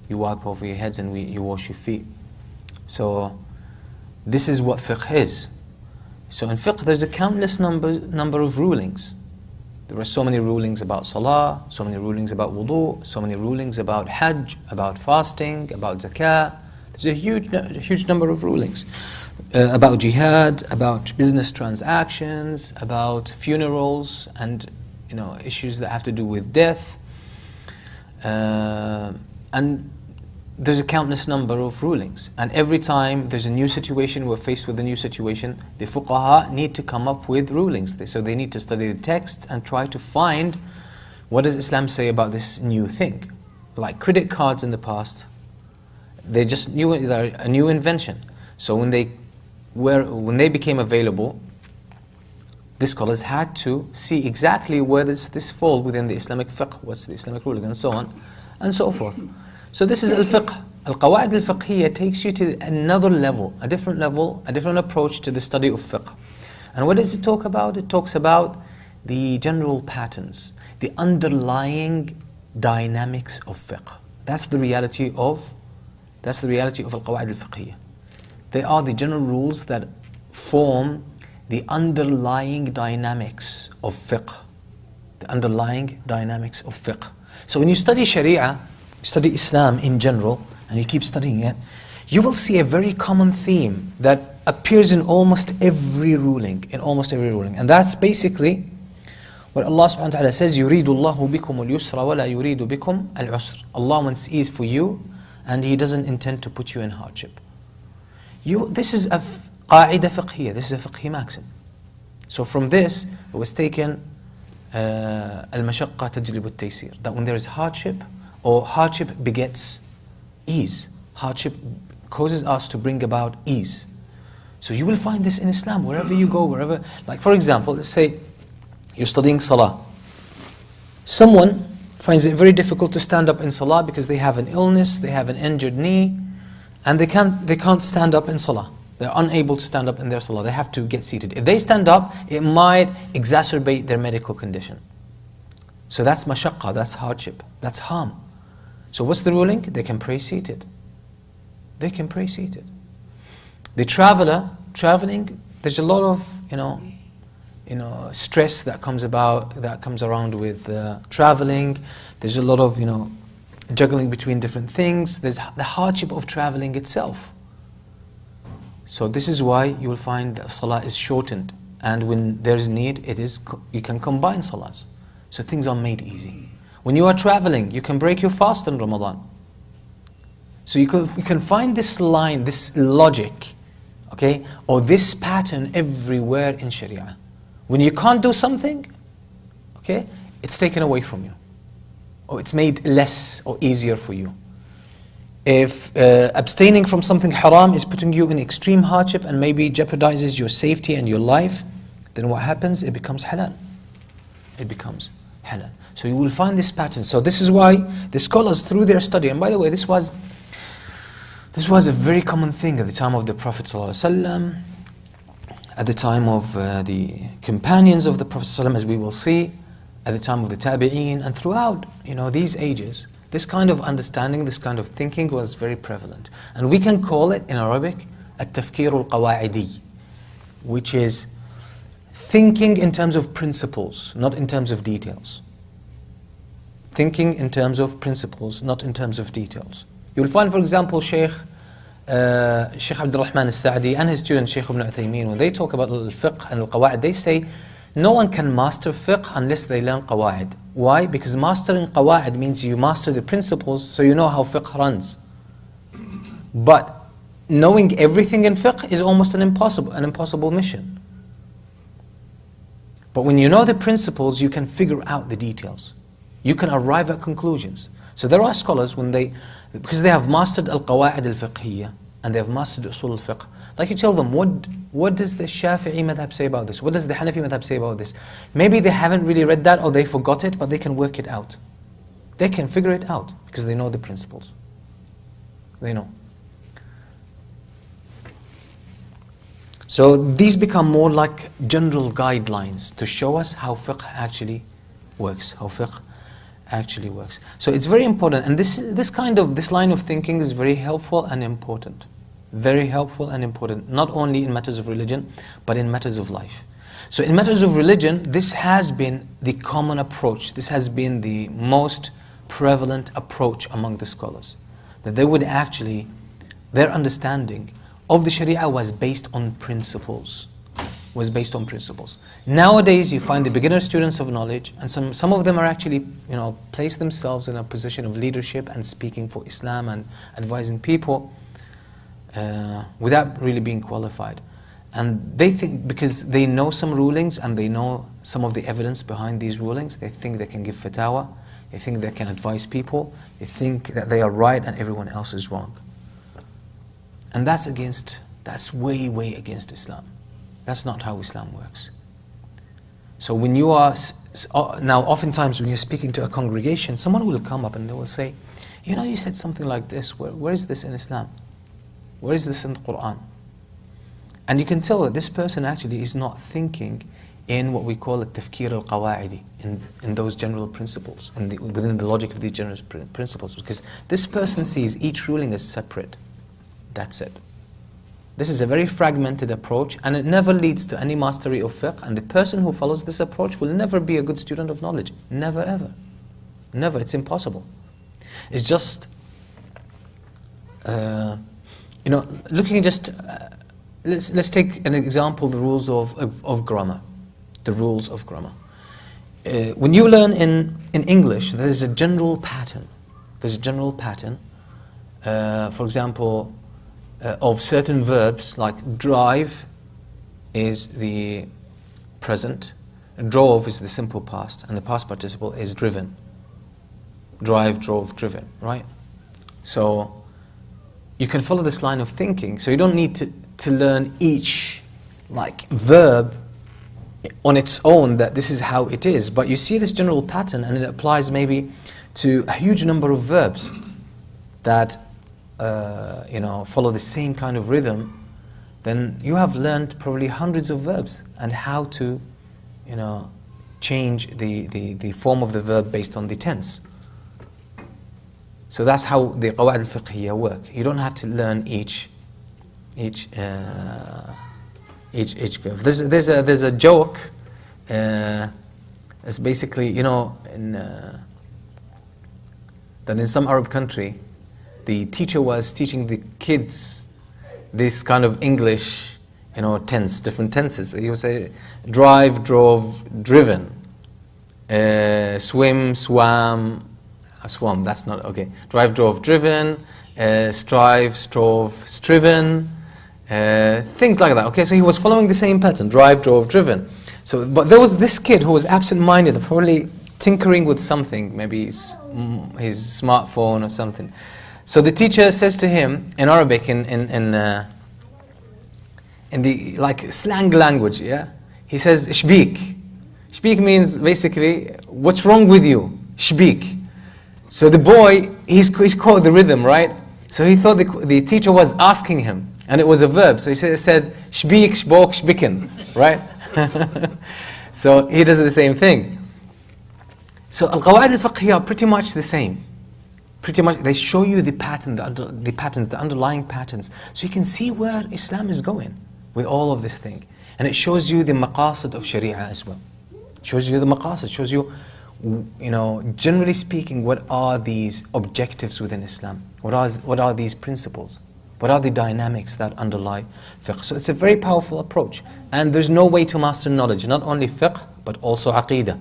Speaker 1: you wipe over your heads and you wash your feet. So this is what fiqh is. So in fiqh there's a countless number of rulings. There are so many rulings about salah, so many rulings about wudu, so many rulings about hajj, about fasting, about zakah. There's a huge number of rulings. About jihad, about business transactions, about funerals, and issues that have to do with death. And there's a countless number of rulings. And every time there's a new situation, we're faced with a new situation, the fuqaha need to come up with rulings. So they need to study the text and try to find what does Islam say about this new thing. Like credit cards in the past, they're a new invention. So when they became available, the scholars had to see exactly where does this fall within the Islamic fiqh, what's the Islamic ruling, and so on and so forth. So this is al-fiqh. Al-qawa'id al-fiqhiyya takes you to another level, a different approach to the study of fiqh. And what does it talk about? It talks about the general patterns, the underlying dynamics of fiqh. That's the reality of al-qawa'id al-fiqhiyya. They are the general rules that form the underlying dynamics of fiqh. The underlying dynamics of fiqh. So when you study Sharia, study Islam in general, and you keep studying it, you will see a very common theme that appears in almost every ruling, and that's basically what Allah subhanahu wa ta'ala says, يُرِيدُ اللَّهُ بِكُمُ الْيُسْرَ وَلَا يُرِيدُ بِكُمْ الْعُسْرَ. Allah wants ease for you, and He doesn't intend to put you in hardship. This is a qa'idah fiqhiyya, this is a fiqhi maxim. So from this, it was taken al-mashaqqa tajlibu al-taysir, that when there is hardship, or hardship begets ease. Hardship causes us to bring about ease. So you will find this in Islam, wherever you go, like for example, let's say you're studying salah. Someone finds it very difficult to stand up in salah because they have an illness, they have an injured knee, and they can't stand up in salah. They're unable to stand up in their salah. They have to get seated. If they stand up, it might exacerbate their medical condition. So that's mashaqqa, that's hardship, that's harm. So what's the ruling? They can pray seated. They can pray seated. The traveling, there's a lot of stress that comes around with traveling. There's a lot of juggling between different things. There's the hardship of traveling itself. So this is why you will find that salah is shortened, and when there is need, you can combine salahs. So things are made easy. When you are traveling, you can break your fast in Ramadan. So you can find this line, this logic, okay, or this pattern everywhere in Sharia. When you can't do something, okay, it's taken away from you, or it's made less or easier for you. If abstaining from something haram is putting you in extreme hardship and maybe jeopardizes your safety and your life, then what happens? It becomes halal. It becomes halal. So you will find this pattern. So this is why the scholars, through their study, and by the way, this was a very common thing at the time of the Prophet ﷺ, at the time of the companions of the Prophet ﷺ, as we will see, at the time of the Tabi'een, and throughout, these ages, this kind of understanding, this kind of thinking was very prevalent. And we can call it in Arabic, at-tafkir al-qawa'idi, which is thinking in terms of principles, not in terms of details. Thinking in terms of principles, not in terms of details. You will find, for example, Sheikh Abdul Rahman al-Sa'di and his student Sheikh Ibn Uthaymeen, when they talk about al-fiqh and al-qawa'id, they say no one can master fiqh unless they learn qawa'id. Why? Because mastering qawa'id means you master the principles, so you know how fiqh runs. But knowing everything in fiqh is almost an impossible mission. But when you know the principles, you can figure out the details. You can arrive at conclusions. So there are scholars, because they have mastered al-qawa'id al-fiqhiyya, and they have mastered usul al-fiqh, like you tell them, what does the Shafi'i madhab say about this? What does the Hanafi madhab say about this? Maybe they haven't really read that, or they forgot it, but they can work it out. They can figure it out, because they know the principles. They know. So these become more like general guidelines to show us how fiqh actually works, So it's very important, and this line of thinking is very helpful and important. Very helpful and important, not only in matters of religion, but in matters of life. So in matters of religion, this has been the common approach. This has been the most prevalent approach among the scholars. That they would actually, their understanding of the Sharia was based on principles. Nowadays, you find the beginner students of knowledge, and some of them are actually, place themselves in a position of leadership and speaking for Islam and advising people without really being qualified. And they think, because they know some rulings and they know some of the evidence behind these rulings, they think they can give fatwa, they think they can advise people, they think that they are right and everyone else is wrong. And that's way, way against Islam. That's not how Islam works. So when you are, now oftentimes when you're speaking to a congregation, someone will come up and they will say, you said something like this, where is this in Islam? Where is this in the Qur'an? And you can tell that this person actually is not thinking in what we call at-tafkir al-qawa'idi, in those general principles, within the logic of these general principles, because this person sees each ruling as separate. That's it. This is a very fragmented approach, and it never leads to any mastery of fiqh, and the person who follows this approach will never be a good student of knowledge. Never, ever. Never, it's impossible. It's just, looking just, let's take an example, the rules of grammar. The rules of grammar. When you learn in English, there's a general pattern. There's a general pattern, for example, of certain verbs, like drive is the present, drove is the simple past, and the past participle is driven. Drive, drove, driven, right? So you can follow this line of thinking, so you don't need to learn each verb on its own, that this is how it is, but you see this general pattern, and it applies maybe to a huge number of verbs that follow the same kind of rhythm. Then you have learned probably hundreds of verbs and how to change the form of the verb based on the tense. So that's how the qawa'id al-fiqhiyya work. You don't have to learn each verb. There's a joke. It's basically that in some Arab country, the teacher was teaching the kids this kind of English, different tenses. So he would say, drive, drove, driven, swim, swam, swam. That's not okay. Drive, drove, driven, strive, strove, striven. Things like that. Okay, so he was following the same pattern: drive, drove, driven. So, but there was this kid who was absent-minded, probably tinkering with something, maybe his smartphone or something. So the teacher says to him in Arabic, in the like slang language, yeah, he says shbik. Shbik means basically, what's wrong with you? Shbik. So the boy, he's caught the rhythm, right? So he thought the teacher was asking him, and it was a verb. So he said shbik, shbok, shbiken, right? So he does the same thing. So al-qawaid al-fiqhiyya are pretty much the same. Pretty much, they show you the pattern, the underlying patterns, so you can see where Islam is going with all of this thing. And it shows you the maqasid of Sharia as well. It shows you the maqasid, shows you, generally speaking, what are these objectives within Islam? What are these principles? What are the dynamics that underlie fiqh? So it's a very powerful approach. And there's no way to master knowledge, not only fiqh, but also aqeedah.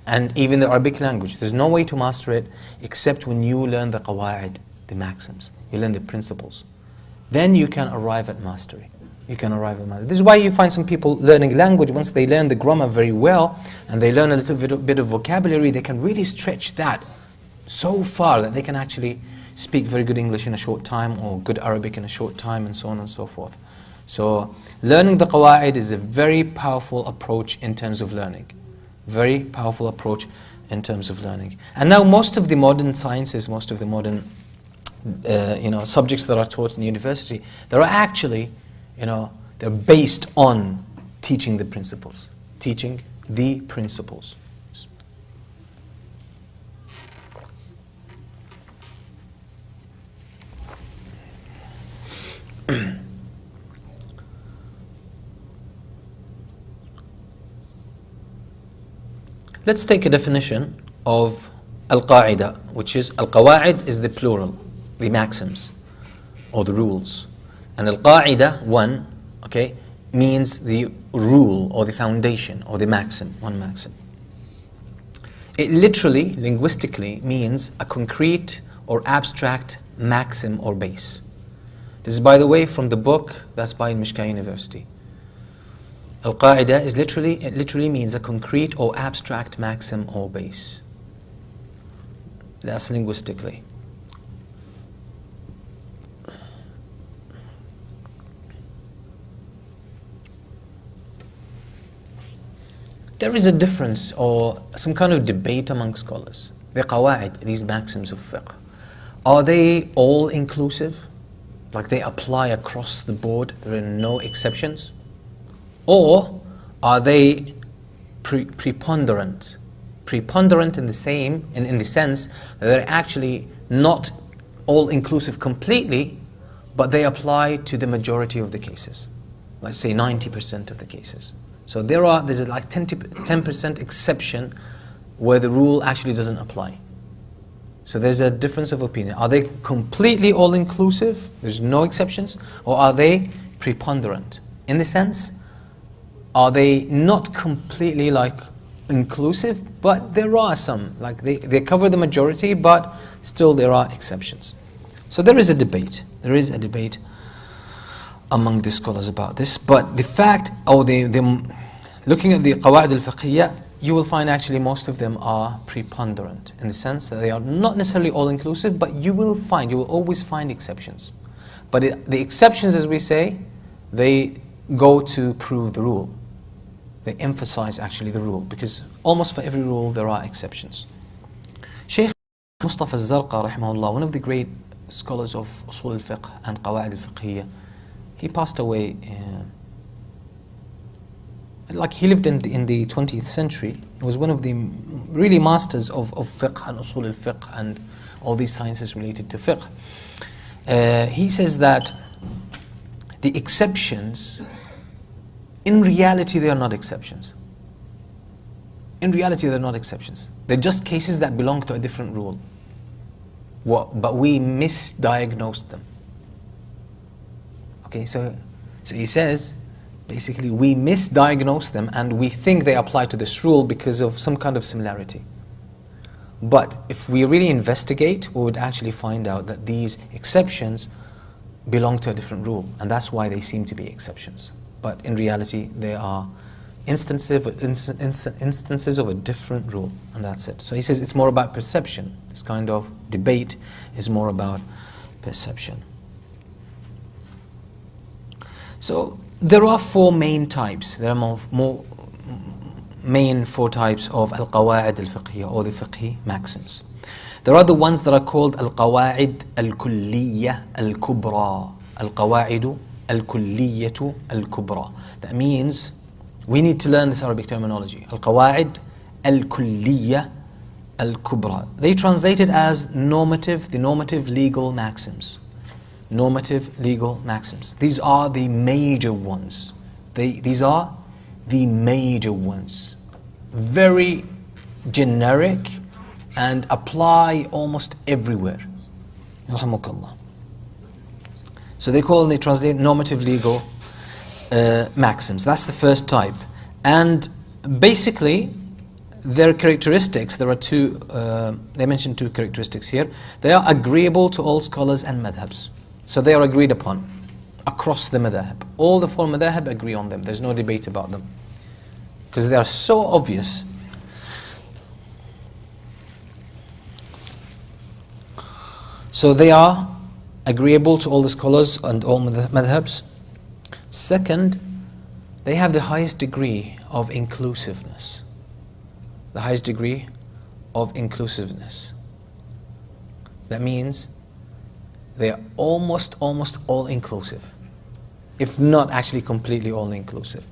Speaker 1: And even the Arabic language. There's no way to master it except when you learn the qawaid, the maxims. You learn the principles. Then you can arrive at mastery. This is why you find some people learning language, once they learn the grammar very well, and they learn a little bit of vocabulary, they can really stretch that so far that they can actually speak very good English in a short time, or good Arabic in a short time, and so on and so forth. So learning the qawaid is a very powerful approach in terms of learning. Very powerful approach in terms of learning. And now most of the modern sciences, most of the modern subjects that are taught in university, they're actually, they're based on teaching the principles. Teaching the principles. Let's take a definition of al-qaida, which is al-qawaid is the plural, the maxims or the rules. And al-qaida, one, okay, means the rule or the foundation or the maxim, one maxim. It literally, linguistically, means a concrete or abstract maxim or base. This is, by the way, from the book that's by Mishka University. Al-Qaida is it literally means a concrete or abstract maxim or base. That's linguistically. There is a difference or some kind of debate among scholars. The qawaid, these maxims of fiqh, are they all inclusive? Like they apply across the board, there are no exceptions? Or are they preponderant? Preponderant in the sense that they're actually not all inclusive completely, but they apply to the majority of the cases. Let's say 90% of the cases. So there's like 10% exception where the rule actually doesn't apply. So there's a difference of opinion. Are they completely all-inclusive, there's no exceptions, or are they preponderant? In the sense, are they not completely like inclusive, but there are some, like they cover the majority, but still there are exceptions. So there is a debate. There is a debate among the scholars about this, but the fact, looking at the qawaid al-fiqhiyya, you will find actually most of them are preponderant in the sense that they are not necessarily all-inclusive, but you will always find exceptions. But the exceptions, as we say, they go to prove the rule. They emphasize actually the rule, because almost for every rule there are exceptions. Shaykh Mustafa al-Zarqa, rahimahullah, one of the great scholars of usul al-fiqh and qawaid al-fiqhiyya, he passed away, he lived in the 20th century. He was one of the really masters of fiqh and usul al-fiqh and all these sciences related to fiqh. He says that the exceptions, in reality they are not exceptions. In reality they're not exceptions. They're just cases that belong to a different rule. But we misdiagnosed them. Okay, so he says, basically we misdiagnose them and we think they apply to this rule because of some kind of similarity. But if we really investigate, we would actually find out that these exceptions belong to a different rule, and that's why they seem to be exceptions. But in reality, they are instances of a different rule, and that's it. So he says it's more about perception. This kind of debate is more about perception. So there are four main types. There are more main four types of al-qawa'id al-fiqhiyya, or the fiqhi maxims. There are the ones that are called al-qawa'id al-kulliyya al-kubra. Al-qawa'id al-kulliyya al-kubra. That means we need to learn this Arabic terminology. Al-qawa'id al-kulliyya al-kubra. They translate it as normative, the normative legal maxims. Normative legal maxims. These are the major ones. These are the major ones. Very generic and apply almost everywhere. Rahmukallah. So they translate normative legal maxims. That's the first type. And basically, their characteristics, there are two, they mention two characteristics here. They are agreeable to all scholars and madhabs. So they are agreed upon across the madhab. All the four madhab agree on them. There's no debate about them. Because they are so obvious. So they are agreeable to all the scholars and all madhabs. Second, they have the highest degree of inclusiveness. The highest degree of inclusiveness. That means they are almost all inclusive, if not actually completely all inclusive.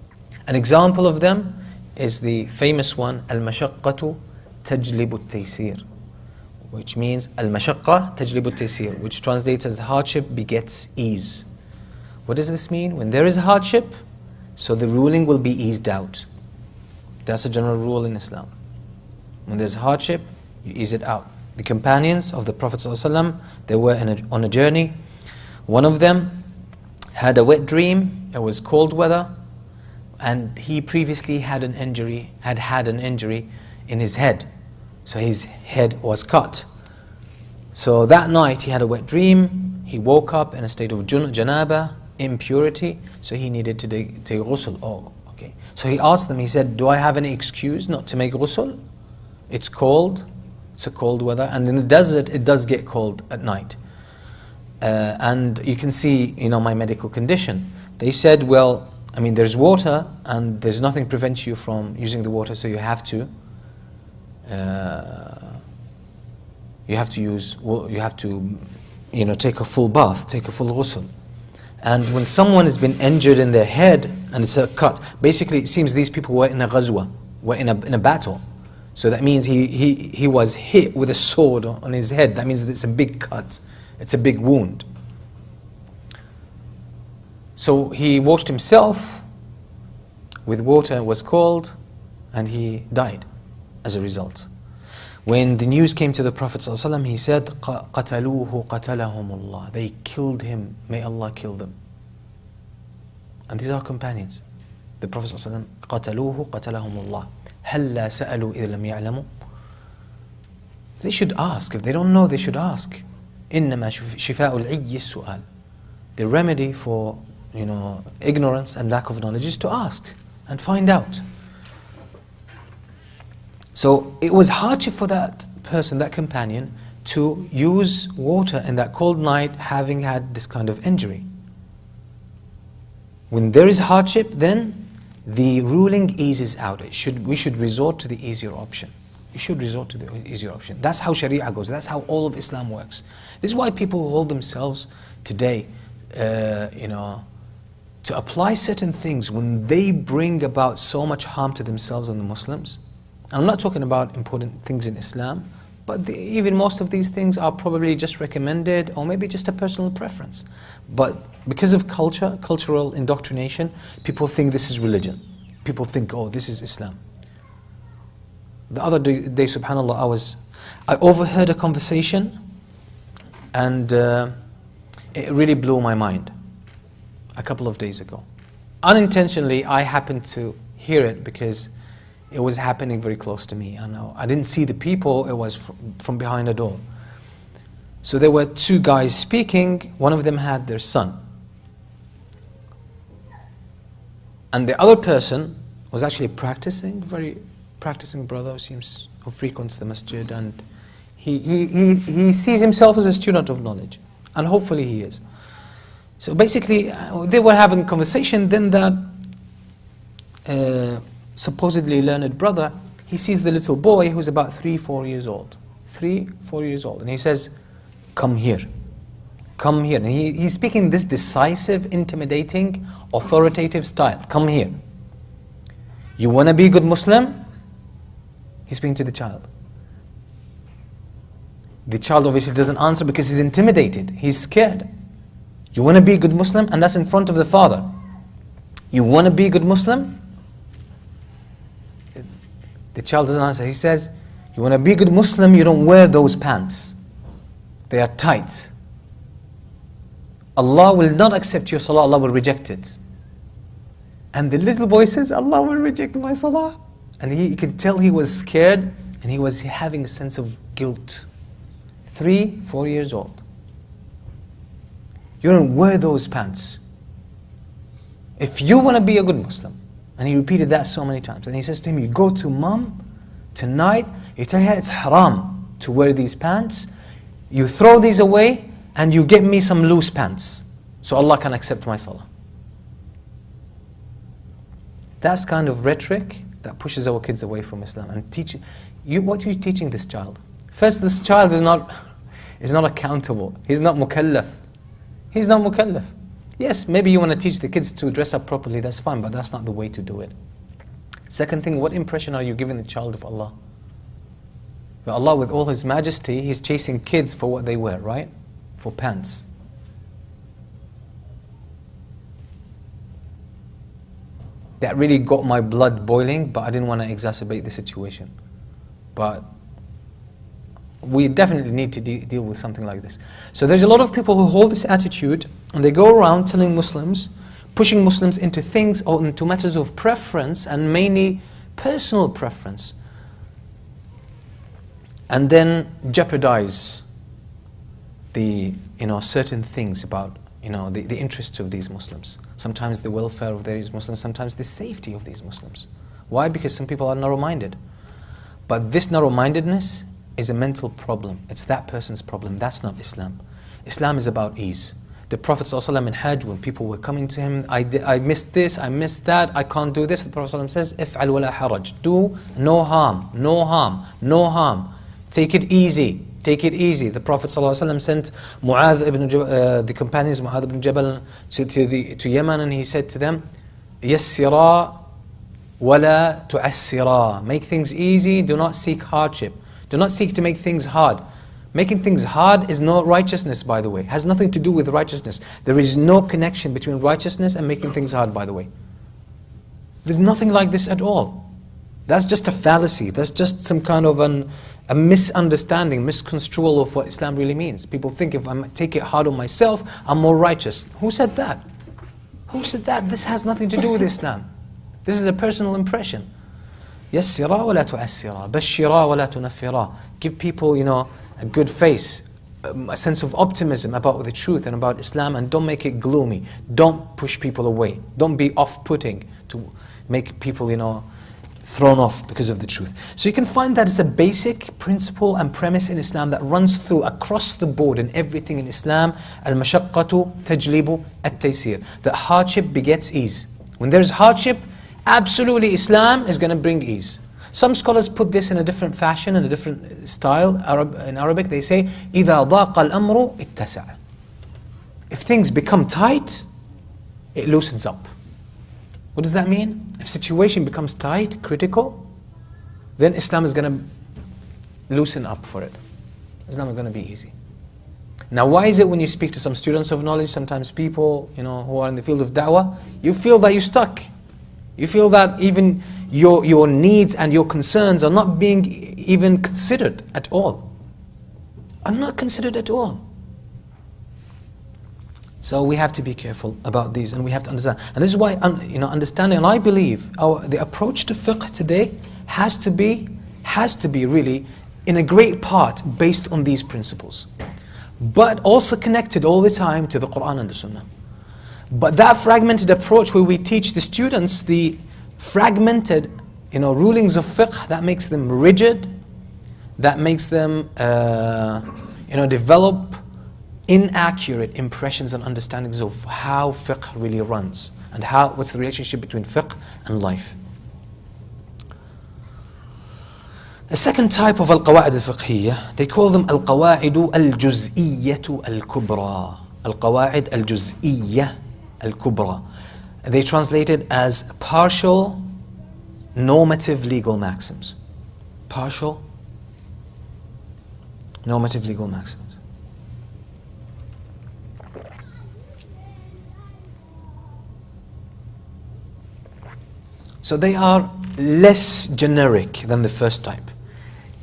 Speaker 1: An example of them is the famous one, al-mashaqqatu tajlibu at-taysir, which means al-mashaqqa tajlibu at-taysir, which translates as hardship begets ease. What does this mean? When there is hardship, so the ruling will be eased out. That's a general rule in Islam. When there's hardship, you ease it out. The companions of the Prophet ﷺ, they were on a journey. One of them had a wet dream. It was cold weather, and he previously had an injury in his head. So his head was cut. So that night he had a wet dream. He woke up in a state of janaba, impurity. So he needed to take ghusl. Oh, okay. So he asked them. He said, "Do I have any excuse not to make ghusl? It's cold. It's a cold weather, and in the desert it does get cold at night. And you can see, my medical condition." They said, "Well, I mean, there's water, and there's nothing prevents you from using the water, so you have to take a full bath, take a full ghusl." And when someone has been injured in their head and it's a cut, basically it seems these people were in a ghazwa, were in a battle. So that means he was hit with a sword on his head. That means that it's a big cut. It's a big wound. So he washed himself with water, it was cold, and he died as a result. When the news came to the Prophet ﷺ, he said, قَتَلُوهُ قَتَلَهُمُ اللَّهِ. They killed him, may Allah kill them. And these are companions. The Prophet ﷺ, قَتَلُوهُ قَتَلَهُمُ اللَّهِ. هَلَّا سَأَلُوا إِذْ لَمْ يَعْلَمُوا. They should ask. If they don't know, they should ask. إِنَّمَا شِفَاءُ الْعِيِّ السُّؤَالِ. The remedy for ignorance and lack of knowledge is to ask and find out. So it was hardship for that person, that companion, to use water in that cold night, having had this kind of injury. When there is hardship, then the ruling eases out. We should resort to the easier option. You should resort to the easier option. That's how Sharia goes. That's how all of Islam works. This is why people who hold themselves today, to apply certain things when they bring about so much harm to themselves and the Muslims. And I'm not talking about important things in Islam, but even most of these things are probably just recommended or maybe just a personal preference. But because of cultural indoctrination, people think this is religion. People think, oh, this is Islam. The other day, subhanAllah, I overheard a conversation, and it really blew my mind a couple of days ago. Unintentionally, I happened to hear it because it was happening very close to me. I didn't see the people, it was from behind a door. So there were two guys speaking, one of them had their son. And the other person was actually practicing, very practicing brother who frequents the masjid, and he sees himself as a student of knowledge, and hopefully he is. So basically, they were having a conversation, then that supposedly learned brother, he sees the little boy who's about 3-4 years old. 3-4 years old. And he says, come here. Come here. And he's speaking this decisive, intimidating, authoritative style. Come here. You want to be a good Muslim? He's speaking to the child. The child obviously doesn't answer because he's intimidated. He's scared. You want to be a good Muslim? And that's in front of the father. You want to be a good Muslim? The child doesn't answer. He says, you want to be a good Muslim, you don't wear those pants. They are tight. Allah will not accept your salah, Allah will reject it. And the little boy says, Allah will reject my salah. And you can tell he was scared and he was having a sense of guilt. 3-4 years old. You don't wear those pants. If you want to be a good Muslim, and he repeated that so many times, and he says to him, you go to mom tonight, you tell her it's haram to wear these pants, you throw these away, and you get me some loose pants, so Allah can accept my salah. That's kind of rhetoric that pushes our kids away from Islam. And what are you teaching this child? First, this child is not accountable. He's not mukallaf. He's not mukallaf. Yes, maybe you want to teach the kids to dress up properly, that's fine, but that's not the way to do it. Second thing, what impression are you giving the child of Allah? Well, Allah, with all His majesty, He's chasing kids for what they wear, right? For pants. That really got my blood boiling, but I didn't want to exacerbate the situation. But we definitely need to deal with something like this. So there's a lot of people who hold this attitude, and they go around telling Muslims, pushing Muslims into things or into matters of preference, and mainly personal preference, and then jeopardize the certain things about the interests of these Muslims. Sometimes the welfare of these Muslims, sometimes the safety of these Muslims. Why? Because some people are narrow-minded. But this narrow-mindedness is a mental problem. It's that person's problem. That's not Islam. Islam is about ease. The Prophet ﷺ in Hajj, when people were coming to him, I missed this, I missed that, I can't do this. The Prophet ﷺ says, "If'al wala haraj." Do no harm, no harm, no harm. Take it easy. Take it easy. The Prophet ﷺ sent the companions Mu'adh ibn Jabal to Yemen, and he said to them, "Yassira wala tu'assira." Make things easy, do not seek hardship. Do not seek to make things hard. Making things hard is not righteousness, by the way. It has nothing to do with righteousness. There is no connection between righteousness and making things hard, by the way. There's nothing like this at all. That's just a fallacy. That's just some kind of a misunderstanding, misconstrual of what Islam really means. People think if I take it hard on myself, I'm more righteous. Who said that? Who said that? This has nothing to do with Islam. This is a personal impression. Yassira wa la tu'assira, bashira wa la tunaffira. Give people, a good face, a sense of optimism about the truth and about Islam, and don't make it gloomy. Don't push people away. Don't be off-putting to make people, thrown off because of the truth. So you can find that it's a basic principle and premise in Islam that runs through across the board in everything in Islam. Al-mashaqqatu tajlibu at-taysir. That hardship begets ease. When there's hardship, absolutely Islam is going to bring ease. Some scholars put this in a different fashion, in a different style. In Arabic they say, إِذَا ضَاقَ الْأَمْرُ اتَّسَعَ. If things become tight, it loosens up. What does that mean? If situation becomes tight, critical, then Islam is going to loosen up for it. Islam is going to be easy. Now, why is it when you speak to some students of knowledge, sometimes people who are in the field of da'wah, you feel that you're stuck. You feel that even your needs and your concerns are not being even considered at all. Are not considered at all. So we have to be careful about these, and we have to understand. And this is why, understanding, and I believe the approach to fiqh today has to be really, in a great part, based on these principles. But also connected all the time to the Qur'an and the Sunnah. But that fragmented approach where we teach the students the fragmented, rulings of fiqh that makes them rigid, that makes them, develop inaccurate impressions and understandings of how fiqh really runs and what's the relationship between fiqh and life. A second type of al-qawa'id al-fiqhiyya, they call them al-qawa'id al-juz'iyyah al-kubra. Al-qawa'id al-juz'iyyah al-kubra. They translate it as partial normative legal maxims. Partial normative legal maxims. So they are less generic than the first type.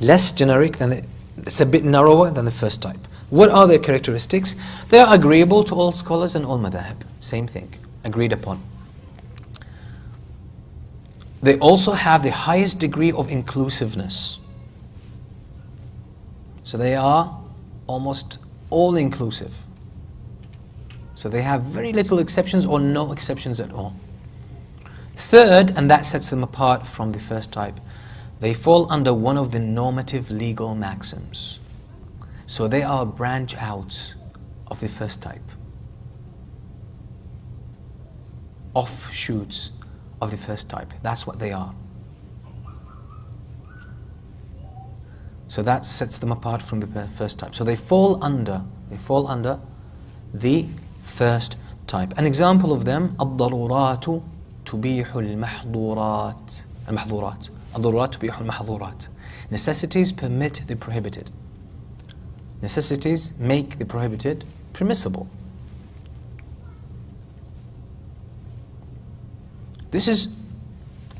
Speaker 1: Less generic it's a bit narrower than the first type. What are their characteristics? They are agreeable to all scholars and all madhahib. Same thing, agreed upon. They also have the highest degree of inclusiveness. So they are almost all inclusive. So they have very little exceptions or no exceptions at all. Third, and that sets them apart from the first type, they fall under one of the normative legal maxims. So they are branch outs of the first type. Offshoots of the first type. That's what they are. So that sets them apart from the first type. So they fall under the first type. An example of them, الضرورات تبيح المحظورات. الضرورات تبيح المحظورات. Necessities permit the prohibited. Necessities make the prohibited permissible. This is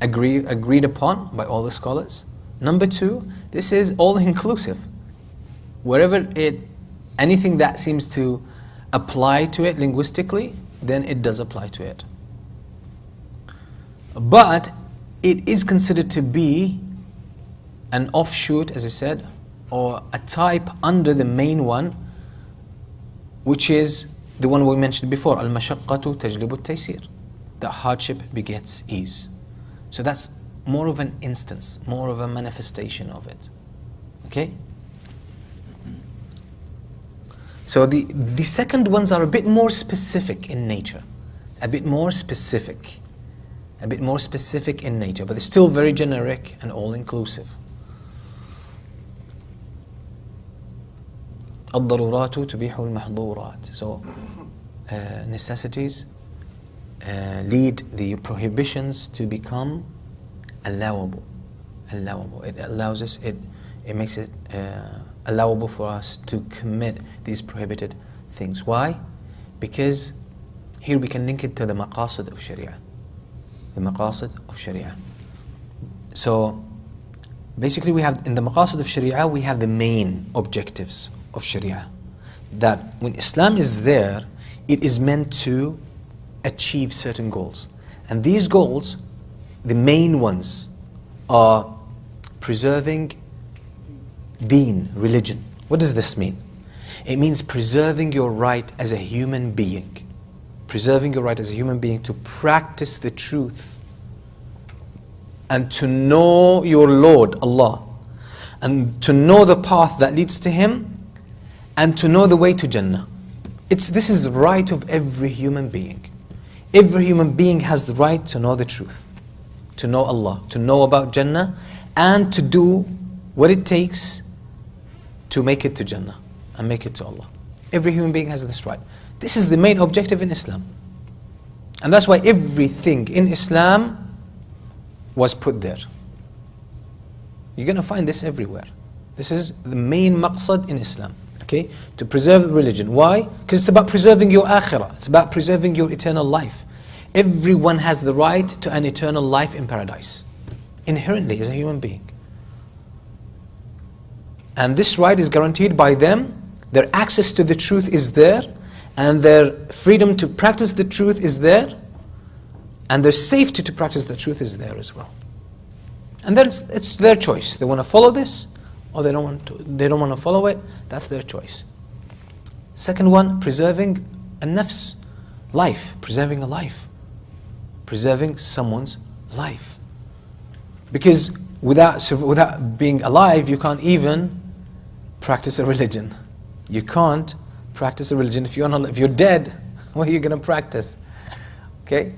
Speaker 1: agreed upon by all the scholars. Number two, this is all inclusive. Wherever anything that seems to apply to it linguistically, then it does apply to it. But it is considered to be an offshoot, as I said, or a type under the main one, which is the one we mentioned before, al-mashaqqatu tajlibu at-taysir. That hardship begets ease. So that's more of an instance, more of a manifestation of it. Okay? So the second ones are a bit more specific in nature. A bit more specific in nature, but they're still very generic and all-inclusive. الضرورات تبيح المحظورات. So necessities lead the prohibitions to become allowable. It allows us, it makes it allowable for us to commit these prohibited things. Why? Because here we can link it to the maqasid of Sharia. The maqasid of Sharia. So basically we have, in the maqasid of Sharia, we have the main objectives of Sharia. That when Islam is there, it is meant to achieve certain goals. And these goals, the main ones, are preserving deen, religion. What does this mean? It means preserving your right as a human being. Preserving your right as a human being to practice the truth and to know your Lord, Allah, and to know the path that leads to Him and to know the way to Jannah. This is the right of every human being. Every human being has the right to know the truth, to know Allah, to know about Jannah, and to do what it takes to make it to Jannah and make it to Allah. Every human being has this right. This is the main objective in Islam. And that's why everything in Islam was put there. You're going to find this everywhere. This is the main maqsad in Islam. Okay? To preserve religion. Why? Because it's about preserving your akhirah. It's about preserving your eternal life. Everyone has the right to an eternal life in paradise. Inherently, as a human being. And this right is guaranteed by them. Their access to the truth is there. And their freedom to practice the truth is there. And their safety to practice the truth is there as well. And then it's their choice. They want to follow this, or they don't want to follow it. That's their choice. Second one, preserving a nafs, life, preserving a life, preserving someone's Life. Because without being alive, you can't even practice a religion. You can't practice a religion if you're dead. What are you going to practice? Okay?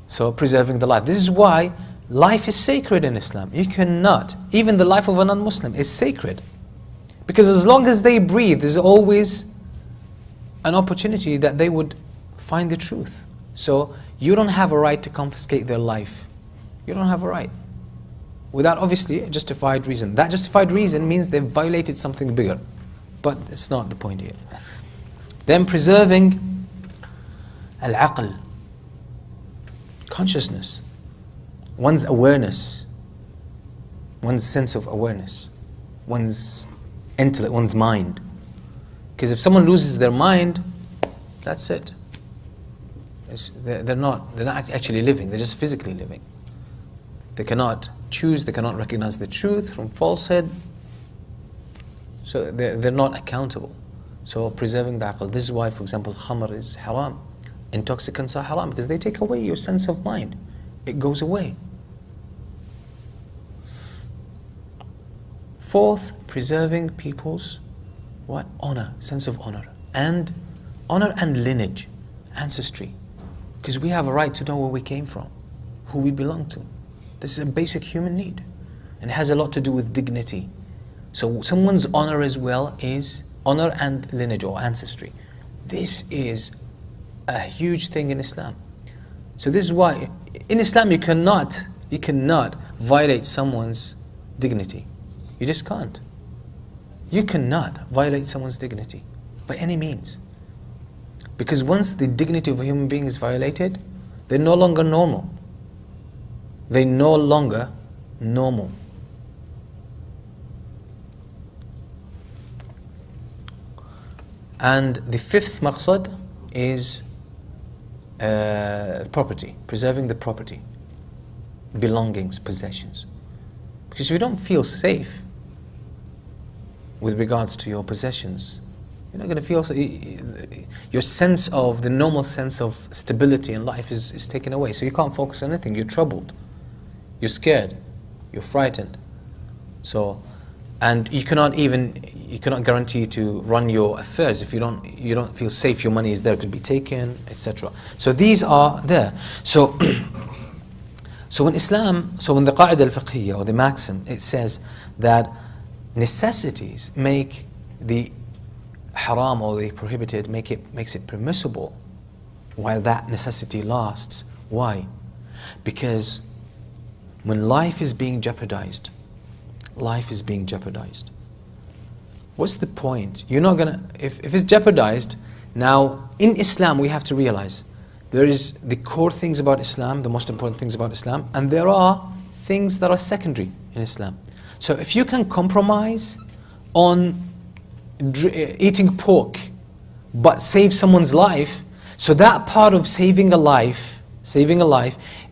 Speaker 1: So preserving the life. This is why life is sacred in Islam. You cannot, even the life of a non-Muslim is sacred. Because as long as they breathe, there's always an opportunity that they would find the truth. So you don't have a right to confiscate their life. You don't have a right. Without obviously a justified reason. That justified reason means they've violated something bigger. But it's not the point here. Then preserving al-aql, consciousness, one's awareness, one's sense of awareness, one's intellect, one's mind. Because if someone loses their mind, that's it. They're not actually living, they're just physically living. They cannot choose, they cannot recognize the truth from falsehood. So they're not accountable. So preserving the aql. This is why, for example, khamr is haram. Intoxicants are haram because they take away your sense of mind. It goes away. Fourth, preserving people's what? Honor, sense of honor. And honor and lineage, ancestry. Because we have a right to know where we came from, who we belong to. This is a basic human need. And it has a lot to do with dignity. So someone's honor as well is honor and lineage or ancestry. This is a huge thing in Islam. So this is why in Islam you cannot violate someone's dignity. You just can't. You cannot violate someone's dignity by any means. Because once the dignity of a human being is violated, they're no longer normal. They're no longer normal. And the fifth maqsad is property, preserving the property, belongings, possessions. Because if you don't feel safe with regards to your possessions, you're not going to feel, your sense of, the normal sense of stability in life is taken away. So you can't focus on anything, you're troubled, you're scared, you're frightened. So, and you cannot guarantee to run your affairs if you don't feel safe. Your money is there, it could be taken, etc. So these are there. So when the Qa'idah al-Fiqhiyya or the maxim, it says that necessities make the haram or the prohibited, makes it permissible while that necessity lasts. Why? Because when life is being jeopardized, what's the point? You're not gonna, if it's jeopardized, now in Islam we have to realize there is the core things about Islam, the most important things about Islam, and there are things that are secondary in Islam. So if you can compromise on eating pork but save someone's life, so that part of saving a life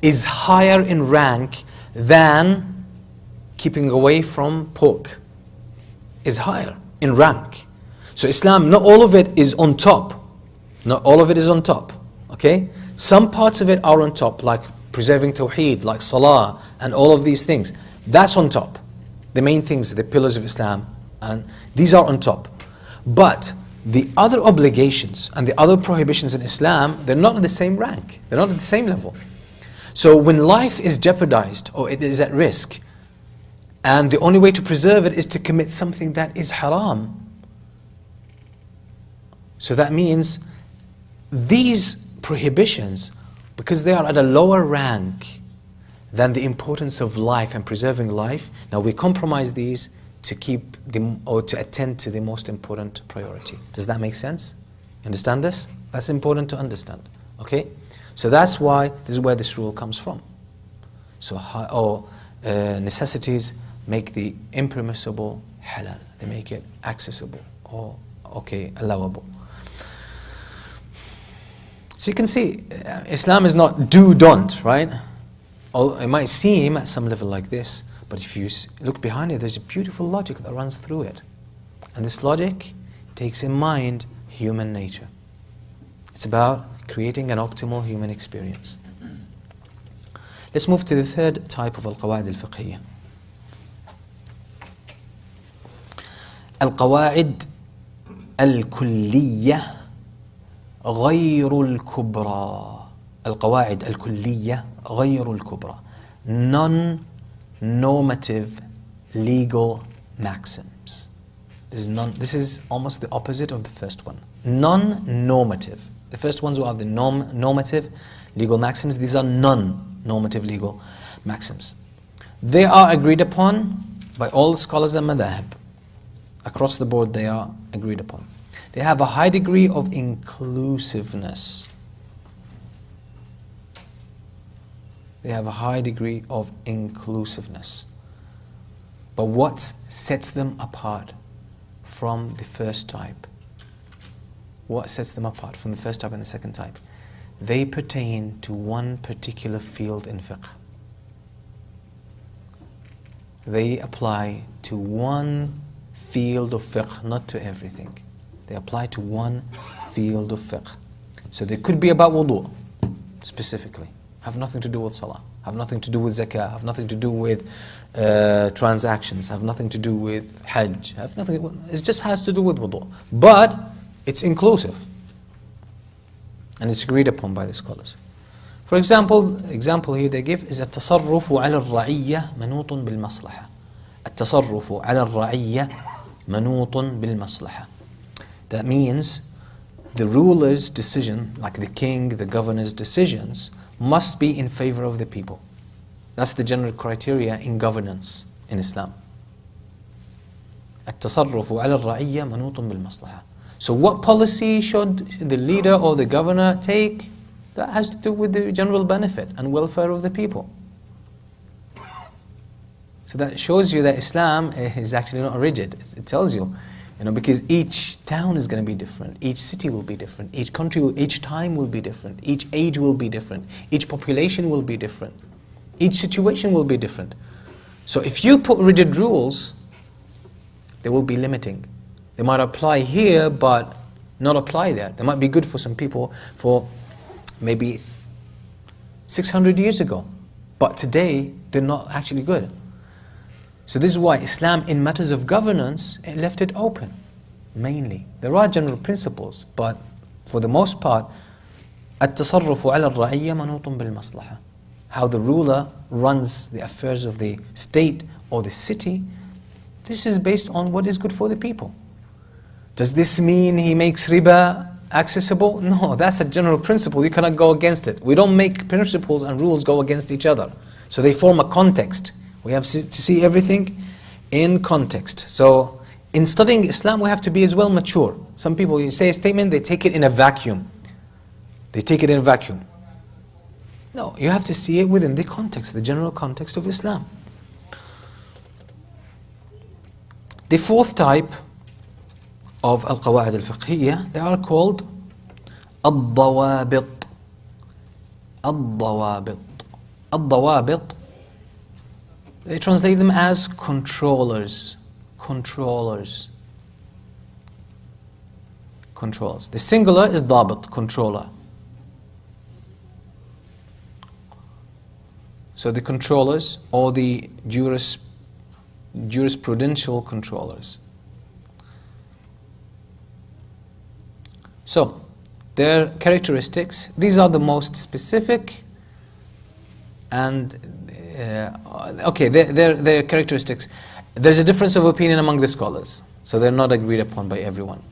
Speaker 1: is higher in rank than keeping away from pork, is higher in rank. So Islam, not all of it is on top. Not all of it is on top. Okay? Some parts of it are on top, like preserving Tawheed, like Salah, and all of these things. That's on top. The main things, the pillars of Islam, and these are on top. But the other obligations and the other prohibitions in Islam, they're not in the same rank. They're not at the same level. So when life is jeopardized or it is at risk, and the only way to preserve it is to commit something that is haram. So that means these prohibitions, because they are at a lower rank than the importance of life and preserving life, now we compromise these to keep or to attend to the most important priority. Does that make sense? You understand this? That's important to understand. Okay? So that's why this is where this rule comes from. So necessities make the impermissible halal. They make it accessible or allowable. So you can see, Islam is not do, don't, right? It might seem at some level like this, but if you look behind it, there's a beautiful logic that runs through it. And this logic takes in mind human nature. It's about creating an optimal human experience. Let's move to the third type of القواعد الفقهية. القواعد الكلية غير الكبرى. القواعد الكلية غير الكبرى. Non-normative legal maxims. This is almost the opposite of the first one. Non-normative. The first ones are the normative legal maxims. These are non-normative legal maxims. They are agreed upon by all scholars and madhab. Across the board they are agreed upon. They have a high degree of inclusiveness. They have a high degree of inclusiveness. But what sets them apart from the first type? What sets them apart from the first type and the second type? They pertain to one particular field in fiqh. They apply to one field of fiqh, not to everything. They apply to one field of fiqh. So they could be about wudu, specifically. Have nothing to do with salah, have nothing to do with zakah, have nothing to do with transactions, have nothing to do with hajj, have nothing, it just has to do with wudu. But it's inclusive. And it's agreed upon by the scholars. For example here they give is التصرف على الرعية منوط بالمصلحة. التصرف على الرعية منوط بالمصلحة. That means the ruler's decision, like the king, the governor's decisions, must be in favor of the people. That's the general criteria in governance in Islam. التصرف على الرعية منوط بالمصلحة. So what policy should the leader or the governor take? That has to do with the general benefit and welfare of the people. So that shows you that Islam is actually not rigid. It tells you, because each town is going to be different, each city will be different, each country, each time will be different, each age will be different, each population will be different, each situation will be different. So if you put rigid rules, they will be limiting. They might apply here, but not apply there. They might be good for some people for maybe 600 years ago, but today they're not actually good. So this is why Islam, in matters of governance, it left it open, mainly. There are general principles, but for the most part, التصرف على الرعية منوط بالمصلحة. How the ruler runs the affairs of the state or the city, this is based on what is good for the people. Does this mean he makes riba accessible? No, that's a general principle. You cannot go against it. We don't make principles and rules go against each other. So they form a context. We have to see everything in context. So in studying Islam, we have to be as well mature. Some people, you say a statement, they take it in a vacuum. They take it in a vacuum. No, you have to see it within the context, the general context of Islam. The fourth type of al-qawaid al-fiqhiyya, they are called al-dawabit. Al-dawabit. Al-dawabit, they translate them as controllers. Controllers. Controls. The singular is dabit, controller. So the controllers or the jurisprudential controllers. So their characteristics, these are the most specific and their characteristics. There's a difference of opinion among the scholars, so they're not agreed upon by everyone.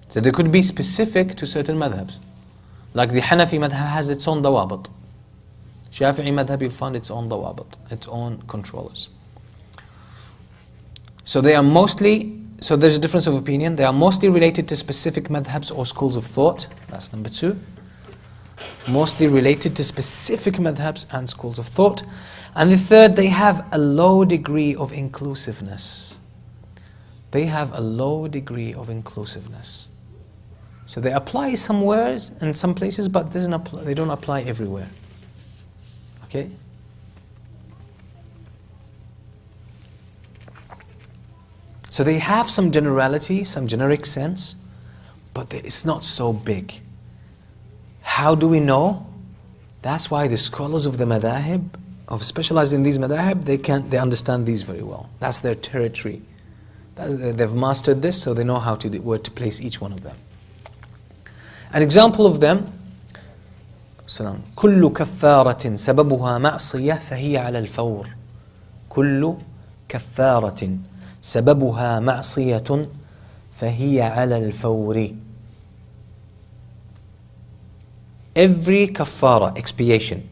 Speaker 1: So they could be specific to certain madhabs. Like the Hanafi madhab has its own dawabit. Shafi'i madhab, you'll find its own dawabit, its own controllers. So they are mostly, so there's a difference of opinion. They are mostly related to specific madhabs or schools of thought. That's number two. Mostly related to specific madhabs and schools of thought. And the third, they have a low degree of inclusiveness. They have a low degree of inclusiveness. So they apply somewhere in some places, but they don't apply everywhere. Okay? So they have some generality, some generic sense, but it's not so big. How do we know? That's why the scholars of the madahib, of specialized in these madahib, they understand these very well. That's their territory. They've mastered this, so they know where to place each one of them. An example of them, كل كفارة سببها معصية فهي على الفور. كل كفارة سببها معصية فهي على الفور. Every kafara, expiation,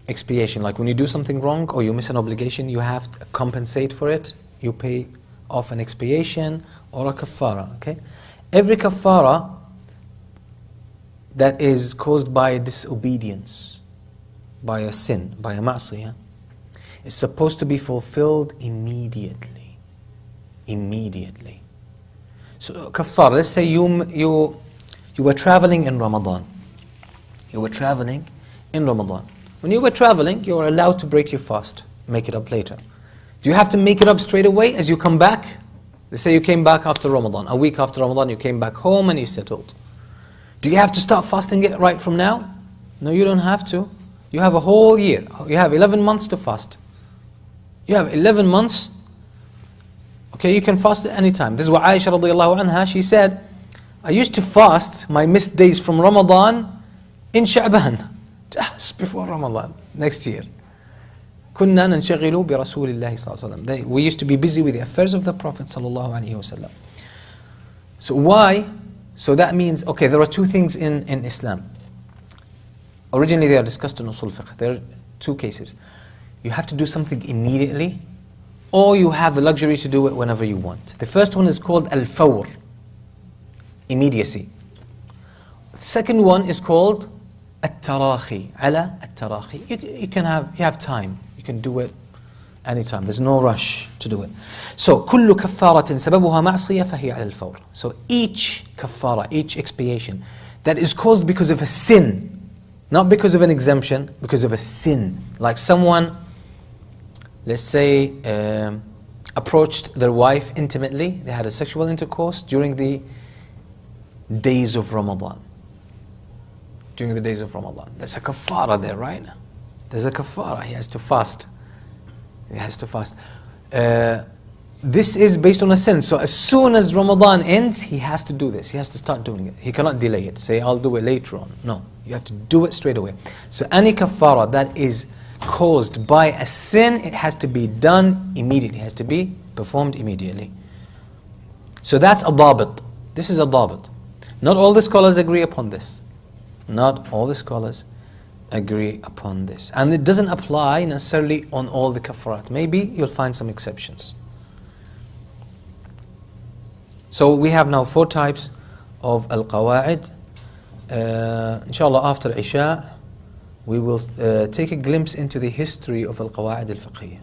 Speaker 1: expiation, like when you do something wrong or you miss an obligation, you have to compensate for it. You pay off an expiation or a kafara, okay? Every kafara that is caused by a disobedience, by a sin, by a ma'siyah, is supposed to be fulfilled immediately. Immediately. So kafara, let's say you were traveling in Ramadan. You were traveling in Ramadan. When you were traveling, you were allowed to break your fast, make it up later. Do you have to make it up straight away as you come back? Let's say you came back after Ramadan, a week after Ramadan, you came back home and you settled. Do you have to start fasting it right from now? No, you don't have to. You have a whole year. You have 11 months to fast. You have 11 months. Okay, you can fast at any time. This is what Aisha radiallahu anha, she said, I used to fast my missed days from Ramadan in Sha'ban, just before Ramadan, next year. كنا ننشغل برسول الله صلى الله عليه وسلم. We used to be busy with the affairs of the Prophet صلى الله عليه وسلم. So why? So that means, okay, there are two things in Islam. Originally they are discussed in Usul Fiqh. There are two cases. You have to do something immediately, or you have the luxury to do it whenever you want. The first one is called al-fawr, immediacy. The second one is called at-tarahi, ala at-tarahi. You have time. You can do it anytime. There's no rush to do it. So كل كفارة سببها معصية فهي على الفور. So each kafara, each expiation that is caused because of a sin, not because of an exemption, because of a sin. Like someone, let's say, approached their wife intimately, they had a sexual intercourse during the days of Ramadan. During the days of Ramadan. There's a kafara there, right? There's a kafara, he has to fast. He has to fast. This is based on a sin. So as soon as Ramadan ends, he has to do this. He has to start doing it. He cannot delay it. Say, I'll do it later on. No, you have to do it straight away. So any kafara that is caused by a sin, it has to be done immediately. It has to be performed immediately. So that's a dabit. This is a dabit. Not all the scholars agree upon this. Not all the scholars agree upon this. And it doesn't apply necessarily on all the kafarat. Maybe you'll find some exceptions. So we have now 4 types of al-qawa'id. Inshallah, after Isha, we will take a glimpse into the history of al-qawa'id al-fiqhiyya.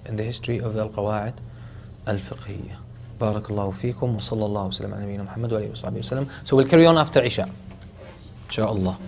Speaker 1: In the history of the al-qawa'id al-fiqhiyya. Barakallahu feekum wa sallallahu wa sallam ala nabiyyina Muhammad wa alihi wa sahbihi wa sallam. So we'll carry on after Isha. Inshallah.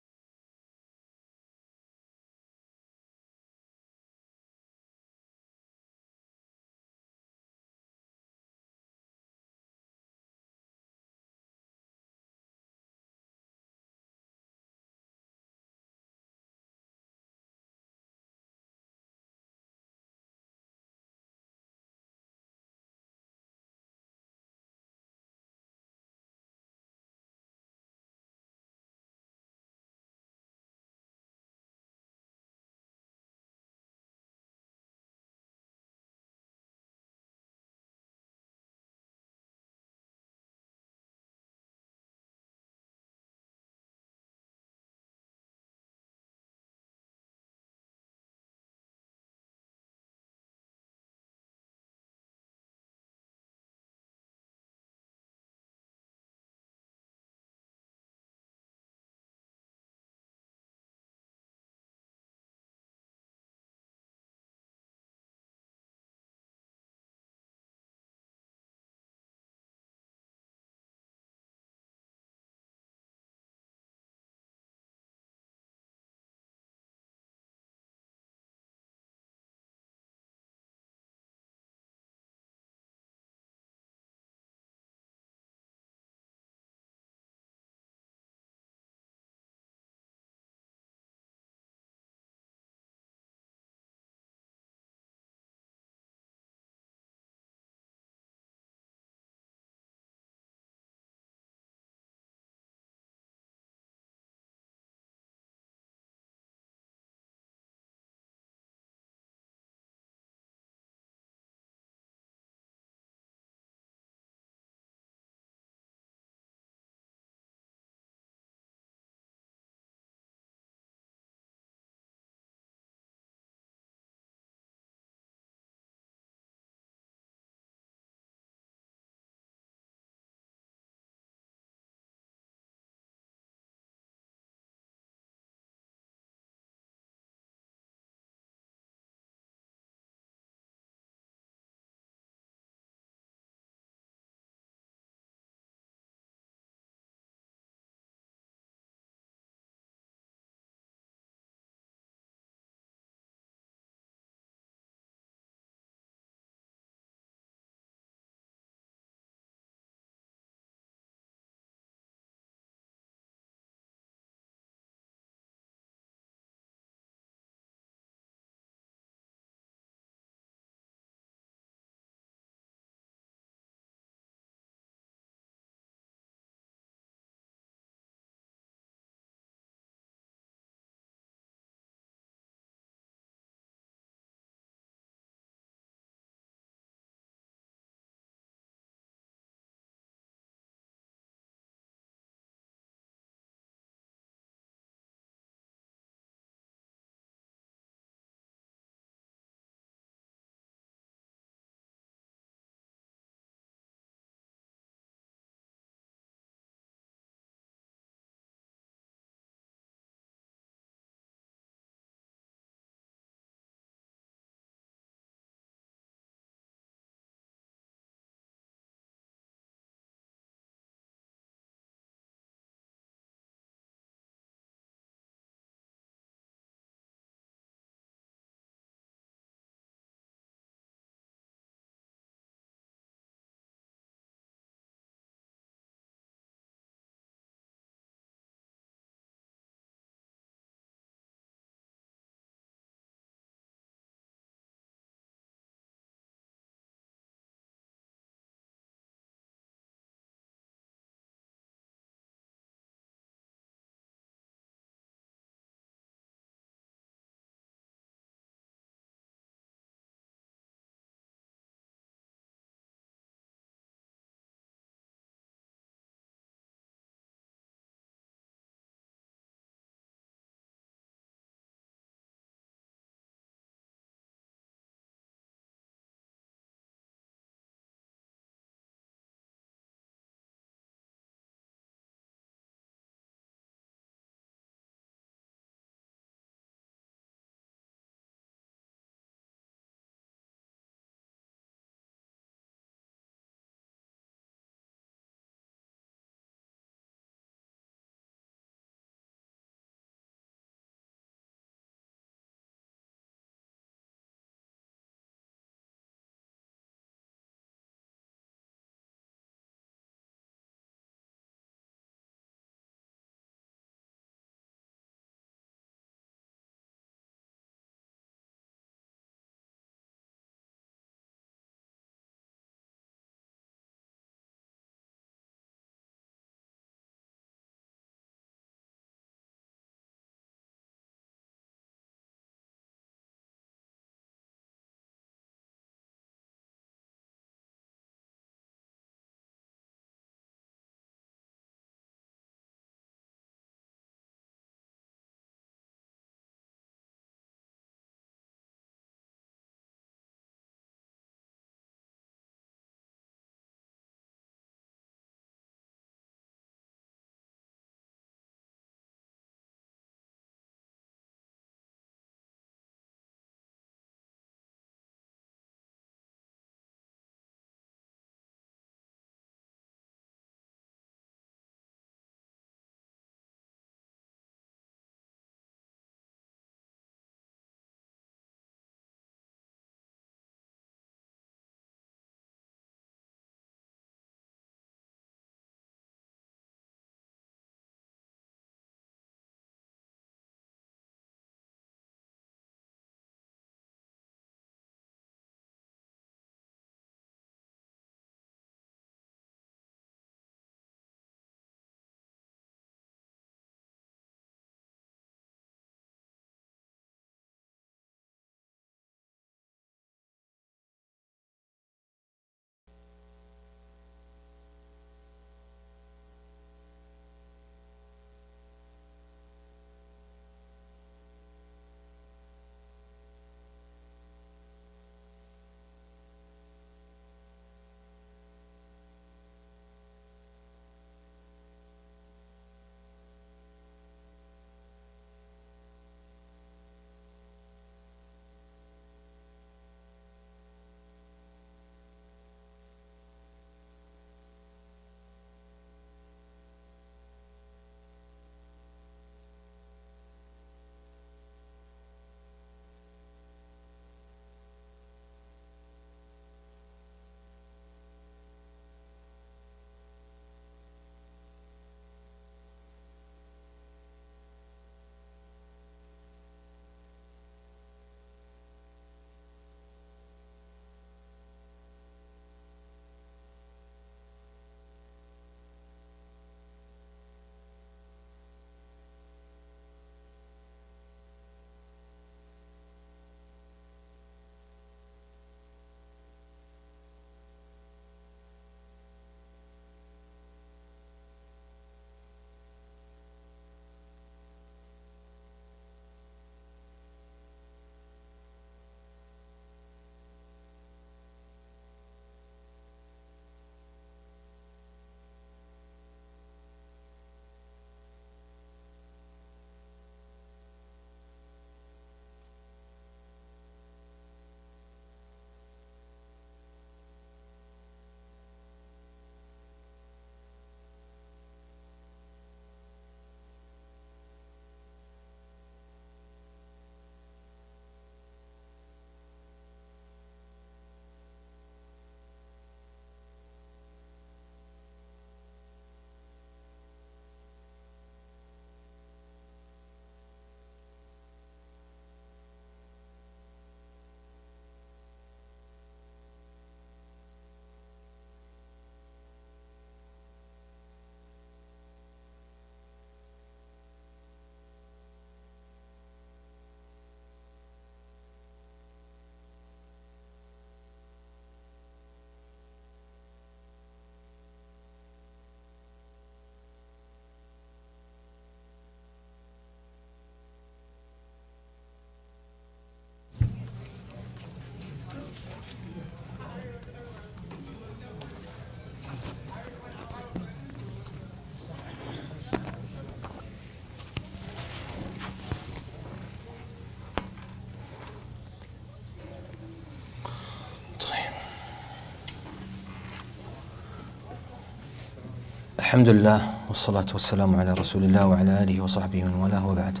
Speaker 1: Alhamdulillah, wassalatu wassalamu ala rasulillah wa ala alihi wa sahbihi wa wala wa ba'd.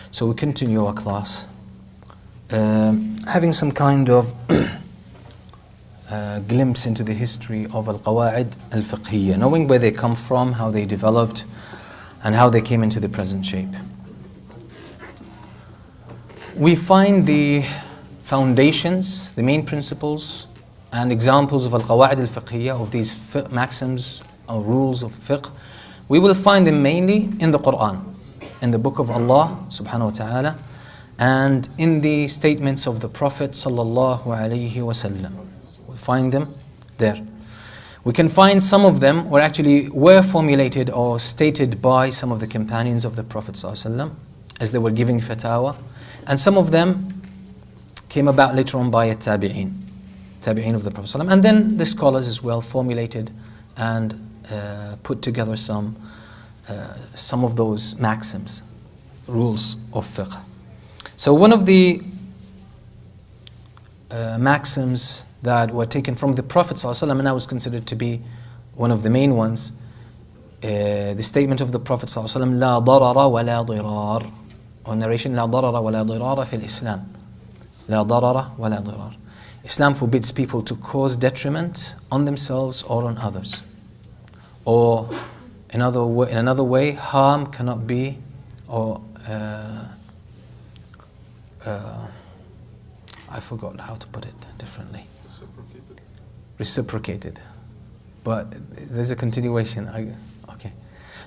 Speaker 1: So we continue our class, having some kind of glimpse into the history of al-Qawa'id al-Fiqhiyya, knowing where they come from, how they developed, and how they came into the present shape. We find the foundations, the main principles, and examples of al-Qawa'id al-Fiqhiyya, of these maxims or rules of fiqh. We will find them mainly in the Qur'an, in the book of Allah subhanahu wa ta'ala, and in the statements of the Prophet sallallahu alaihi wasallam. We'll find them there. We can find some of them were formulated or stated by some of the companions of the Prophet sallallahu alaihi wasallam as they were giving fatawa, and some of them came about later on by tabi'in of the Prophet sallallahu alaihi wasallam, and then the scholars as well formulated and put together some of those maxims, rules of fiqh. So one of the maxims that were taken from the Prophet ﷺ, and that was considered to be one of the main ones, the statement of the Prophet ﷺ, لا ضرر ولا ضرار, or narration, لا ضرر ولا ضرار في الإسلام, لا ضرر ولا ضرار. Islam forbids people to cause detriment on themselves or on others. Or in another way, harm cannot be, or I forgot how to put it differently. Reciprocated. But there's a continuation. Okay.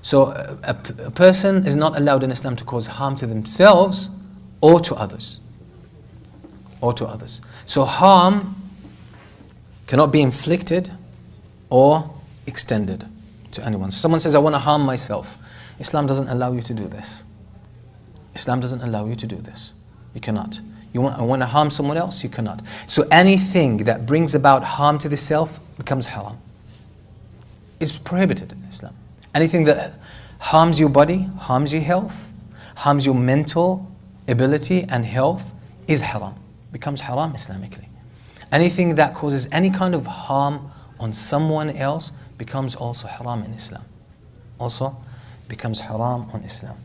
Speaker 1: So a person is not allowed in Islam to cause harm to themselves or to others. Or to others. So harm cannot be inflicted or extended to anyone. So someone says, I want to harm myself. Islam doesn't allow you to do this. Islam doesn't allow you to do this. You cannot. I want to harm someone else? You cannot. So anything that brings about harm to the self becomes haram. It's prohibited in Islam. Anything that harms your body, harms your health, harms your mental ability and health is haram. Becomes haram Islamically. Anything that causes any kind of harm on someone else becomes also haram in Islam. Also becomes haram on Islam.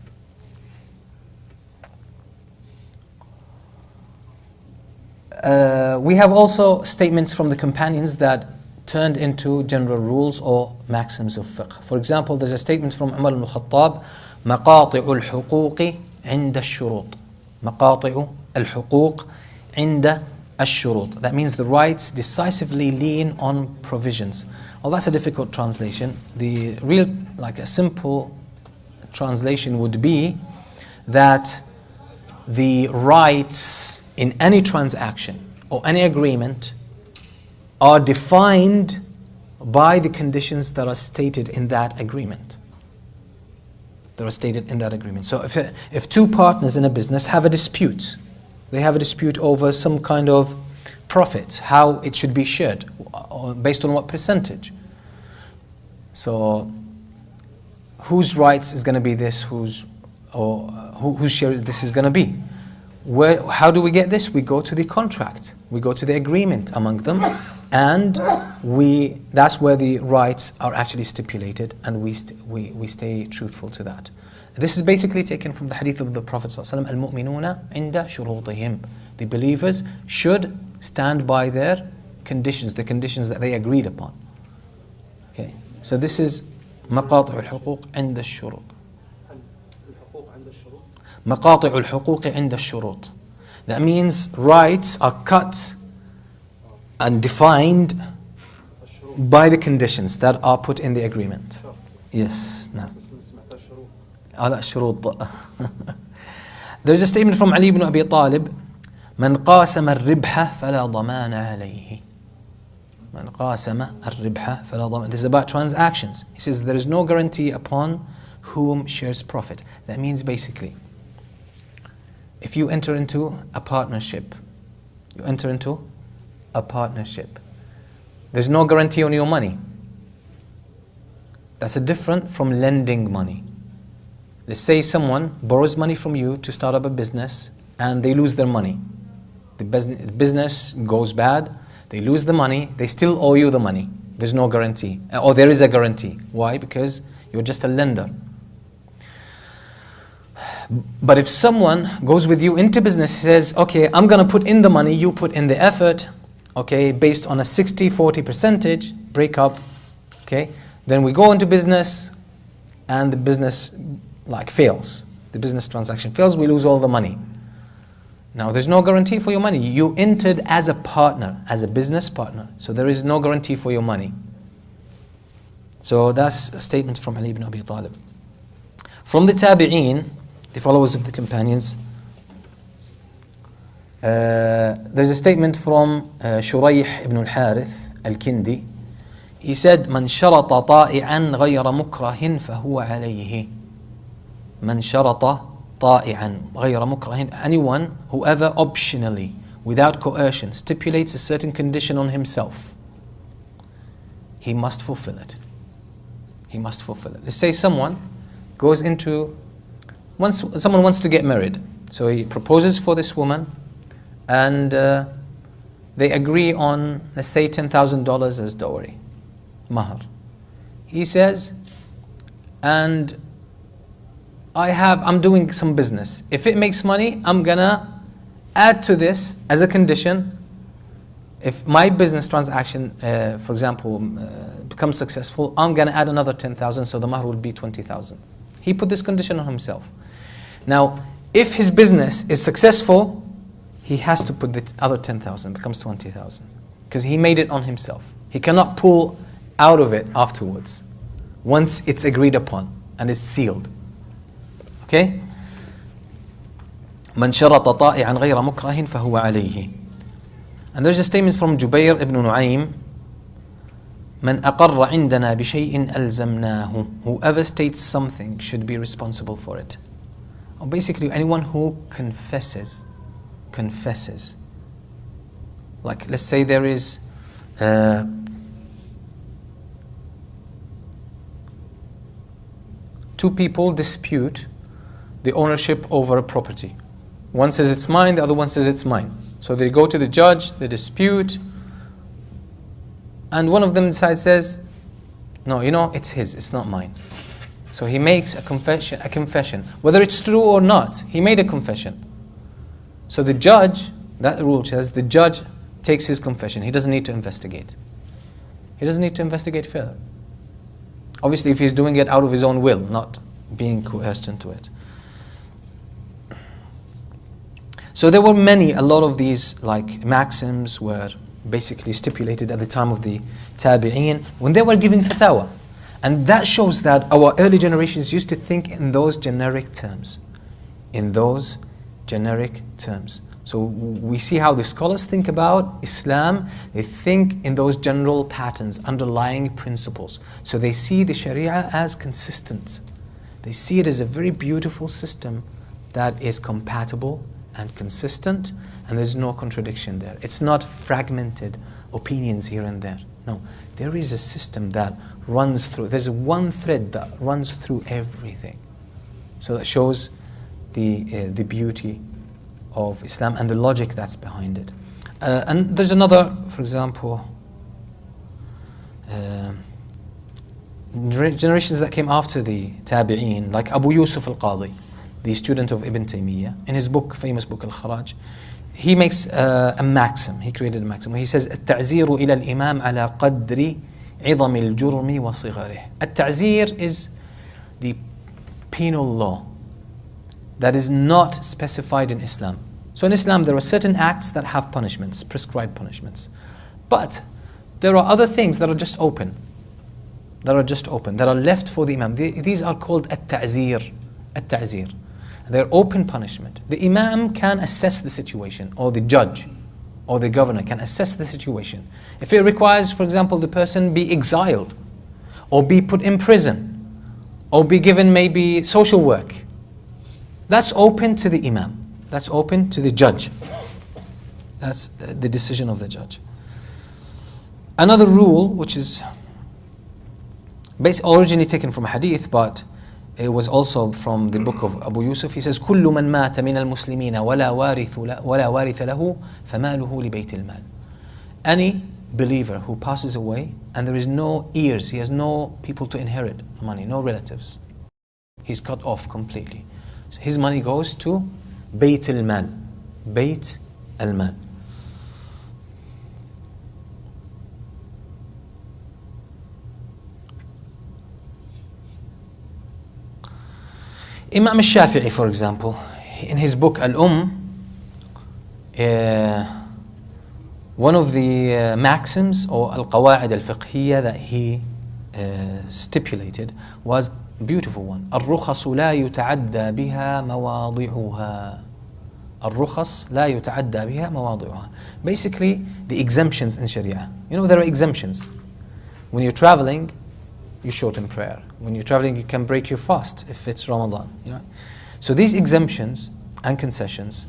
Speaker 1: We have also statements from the companions that turned into general rules or maxims of fiqh. For example, there's a statement from Umar ibn Khattab, مقاطع الحقوق عند الشروط. مقاطع الحقوق عند الشروط. That means the rights decisively lean on provisions. Well, that's a difficult translation. The real, a simple translation would be that the rights in any transaction or any agreement are defined by the conditions that are stated in that agreement. So if two partners in a business have a dispute, they have a dispute over some kind of profit, how it should be shared, or based on what percentage. So whose rights is going to be this, whose share this is going to be? How do we get this? We go to the contract, we go to the agreement among them, and that's where the rights are actually stipulated, and we stay truthful to that. This is basically taken from the hadith of the Prophet ﷺ, al-mu'minuna inda shurutihim. The believers should stand by their conditions, the conditions that they agreed upon. Okay, so this is مقاطع الحقوق عند الشروط. مقاطع الحقوق عند الشروط. That means rights are cut and defined by the conditions that are put in the agreement. Yes. No. There is a statement from Ali ibn Abi Talib, من قاسم الربح فلا ضمان عليه. من قاسم الربح فلا ضمان. This is about transactions. He says there is no guarantee upon whom shares profit. That means basically, if you enter into a partnership, there's no guarantee on your money. That's different from lending money. Let's say someone borrows money from you to start up a business and they lose their money. The business goes bad, they lose the money, they still owe you the money. There's no guarantee, or there is a guarantee. Why? Because You're just a lender. But if someone goes with you into business, says, okay, I'm going to put in the money, you put in the effort, okay, based on a 60-40 percentage breakup, okay, then we go into business and the business fails. The business transaction fails, we lose all the money. Now there's no guarantee for your money. You entered as a partner, as a business partner, so there is no guarantee for your money. So that's a statement from Ali ibn Abi Talib. From the Tabi'een, the followers of the companions, there's a statement from Shurayh ibn al-Harith al-Kindi. He said, "Man sharata ta'i'an ghayra mukrahin fahuwa alayhi." Man sharata ta'i'an ghayra mukrahin. Anyone, whoever optionally, without coercion, stipulates a certain condition on himself, he must fulfill it. He must fulfill it. Let's say someone goes into, someone wants to get married. So he proposes for this woman and they agree on, let's say, $10,000 as dowry, mahar. He says, and I'm doing some business. If it makes money, I'm gonna add to this as a condition. If my business transaction, for example, becomes successful, I'm gonna add another 10,000, so the mahar will be 20,000. He put this condition on himself. Now, if his business is successful, he has to put the other 10,000, becomes 20,000, because he made it on himself. He cannot pull out of it afterwards, once it's agreed upon and it's sealed. Okay? من شرط طائعا غير مكره فهو عليه. And there's a statement from Jubair ibn Nu'aym, من أقر عندنا بشيء ألزمناه. Whoever states something should be responsible for it. Or basically anyone who confesses. Like, let's say there is two people dispute the ownership over a property. One says it's mine, the other one says it's mine. So they go to the judge, they dispute, and one of them says, no, it's his, it's not mine. So he makes a confession. Whether it's true or not, he made a confession. So the judge, that rule says, the judge takes his confession. He doesn't need to investigate. He doesn't need to investigate further. Obviously, if he's doing it out of his own will, not being coerced into it. So there were a lot of these maxims were basically stipulated at the time of the Tabi'een when they were giving fatwa. And that shows that our early generations used to think in those generic terms. So we see how the scholars think about Islam. They think in those general patterns, underlying principles. So they see the Sharia as consistent. They see it as a very beautiful system that is compatible and consistent, and there's no contradiction there. It's not fragmented opinions here and there. No, there is a system that runs through. There's one thread that runs through everything. So that shows the beauty of Islam and the logic that's behind it. And there's another, for example, generations that came after the Tabi'een, like Abu Yusuf al-Qadi, the student of Ibn Taymiyyah, in his famous book Al-Kharaj, he makes a maxim. He created a maxim where he says, التعزير إلى الإمام على قدر عظم الجرم وصغره. التعزير is the penal law that is not specified in Islam. So in Islam there are certain acts that have punishments, prescribed punishments. But there are other things that are just open. That are left for the Imam. These are called at-ta'zir. They're open punishment. The Imam can assess the situation, or the judge, or the governor can assess the situation. If it requires, for example, the person be exiled, or be put in prison, or be given maybe social work, that's open to the Imam. That's open to the judge. That's the decision of the judge. Another rule, which is originally taken from a hadith, but it was also from the book of Abu Yusuf. He says, كل من مات من المسلمين ولا وارث له فماله لبيت المال. Any believer who passes away and there is no heirs, he has no people to inherit money, no relatives. He's cut off completely. So his money goes to Bayt al-Mal. Bayt al-Mal. Imam al-Shafi'i, for example, in his book Al-Umm, one of the maxims or al-Qawa'id al-Fiqhiyya that he stipulated was a beautiful one. الرخص لا يتعدى بها مواضعها. الرخص لا يتعدى بها مواضعها. Basically, the exemptions in Sharia. You know, there are exemptions. When you're traveling, you shorten prayer. When you're traveling, you can break your fast if it's Ramadan. You know? So these exemptions and concessions,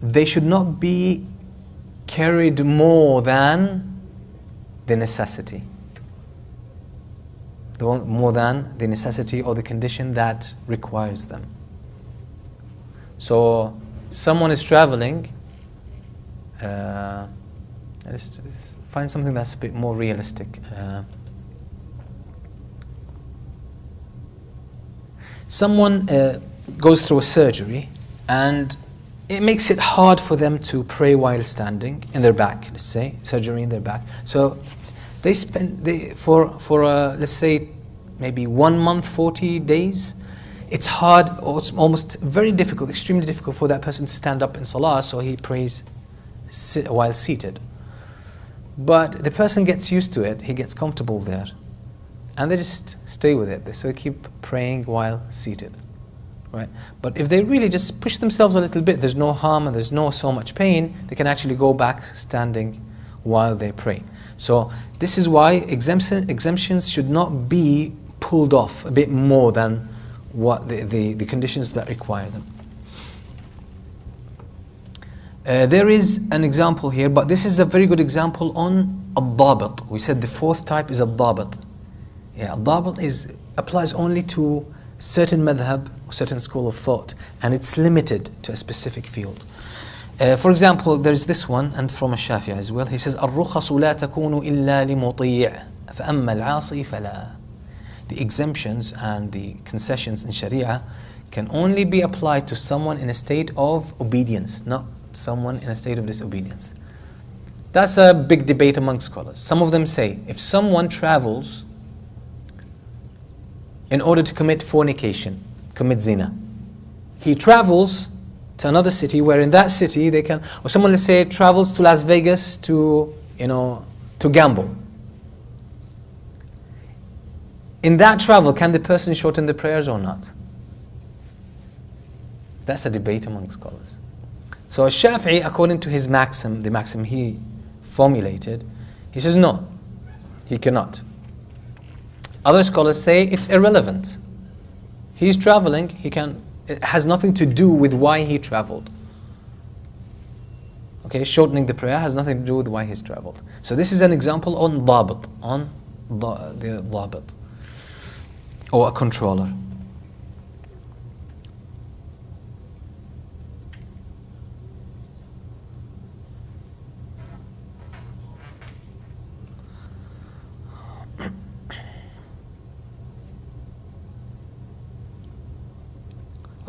Speaker 1: they should not be carried more than the necessity. More than the necessity or the condition that requires them. So someone is traveling, let's find something that's a bit more realistic. Someone goes through a surgery and it makes it hard for them to pray while standing in their back, let's say, surgery in their back. So they spend, for let's say, maybe 1 month, 40 days, it's hard, or it's almost very difficult, extremely difficult for that person to stand up in salah, so he prays while seated. But the person gets used to it, he gets comfortable there, and they just stay with it. So they keep praying while seated, right? But if they really just push themselves a little bit, there's no harm and there's no so much pain, they can actually go back standing while they pray. So this is why exemptions should not be pulled off a bit more than what the conditions that require them. There is an example here, but this is a very good example on al-Dabit. We said the fourth type is al-Dabit. Yeah, al-Dabit applies only to certain madhab, certain school of thought, and it's limited to a specific field. For example, there's this one, and from al-Shafi'i as well. He says, الرخص لا تكون إلا لمطيع فأما العاصي فلا. The exemptions and the concessions in Sharia can only be applied to someone in a state of obedience, not someone in a state of disobedience. That's a big debate among scholars. Some of them say, if someone travels in order to commit fornication, commit zina, he travels to another city where in that city they can, or someone, let's say, travels to Las Vegas to gamble. In that travel, can the person shorten the prayers or not? That's a debate among scholars. So Shafi'i, according to his maxim, the maxim he formulated, he says no, he cannot. Other scholars say it's irrelevant. He's traveling, it has nothing to do with why he traveled. Okay, shortening the prayer has nothing to do with why he's traveled. So this is an example on Dabit, on the Dabit, or a controller.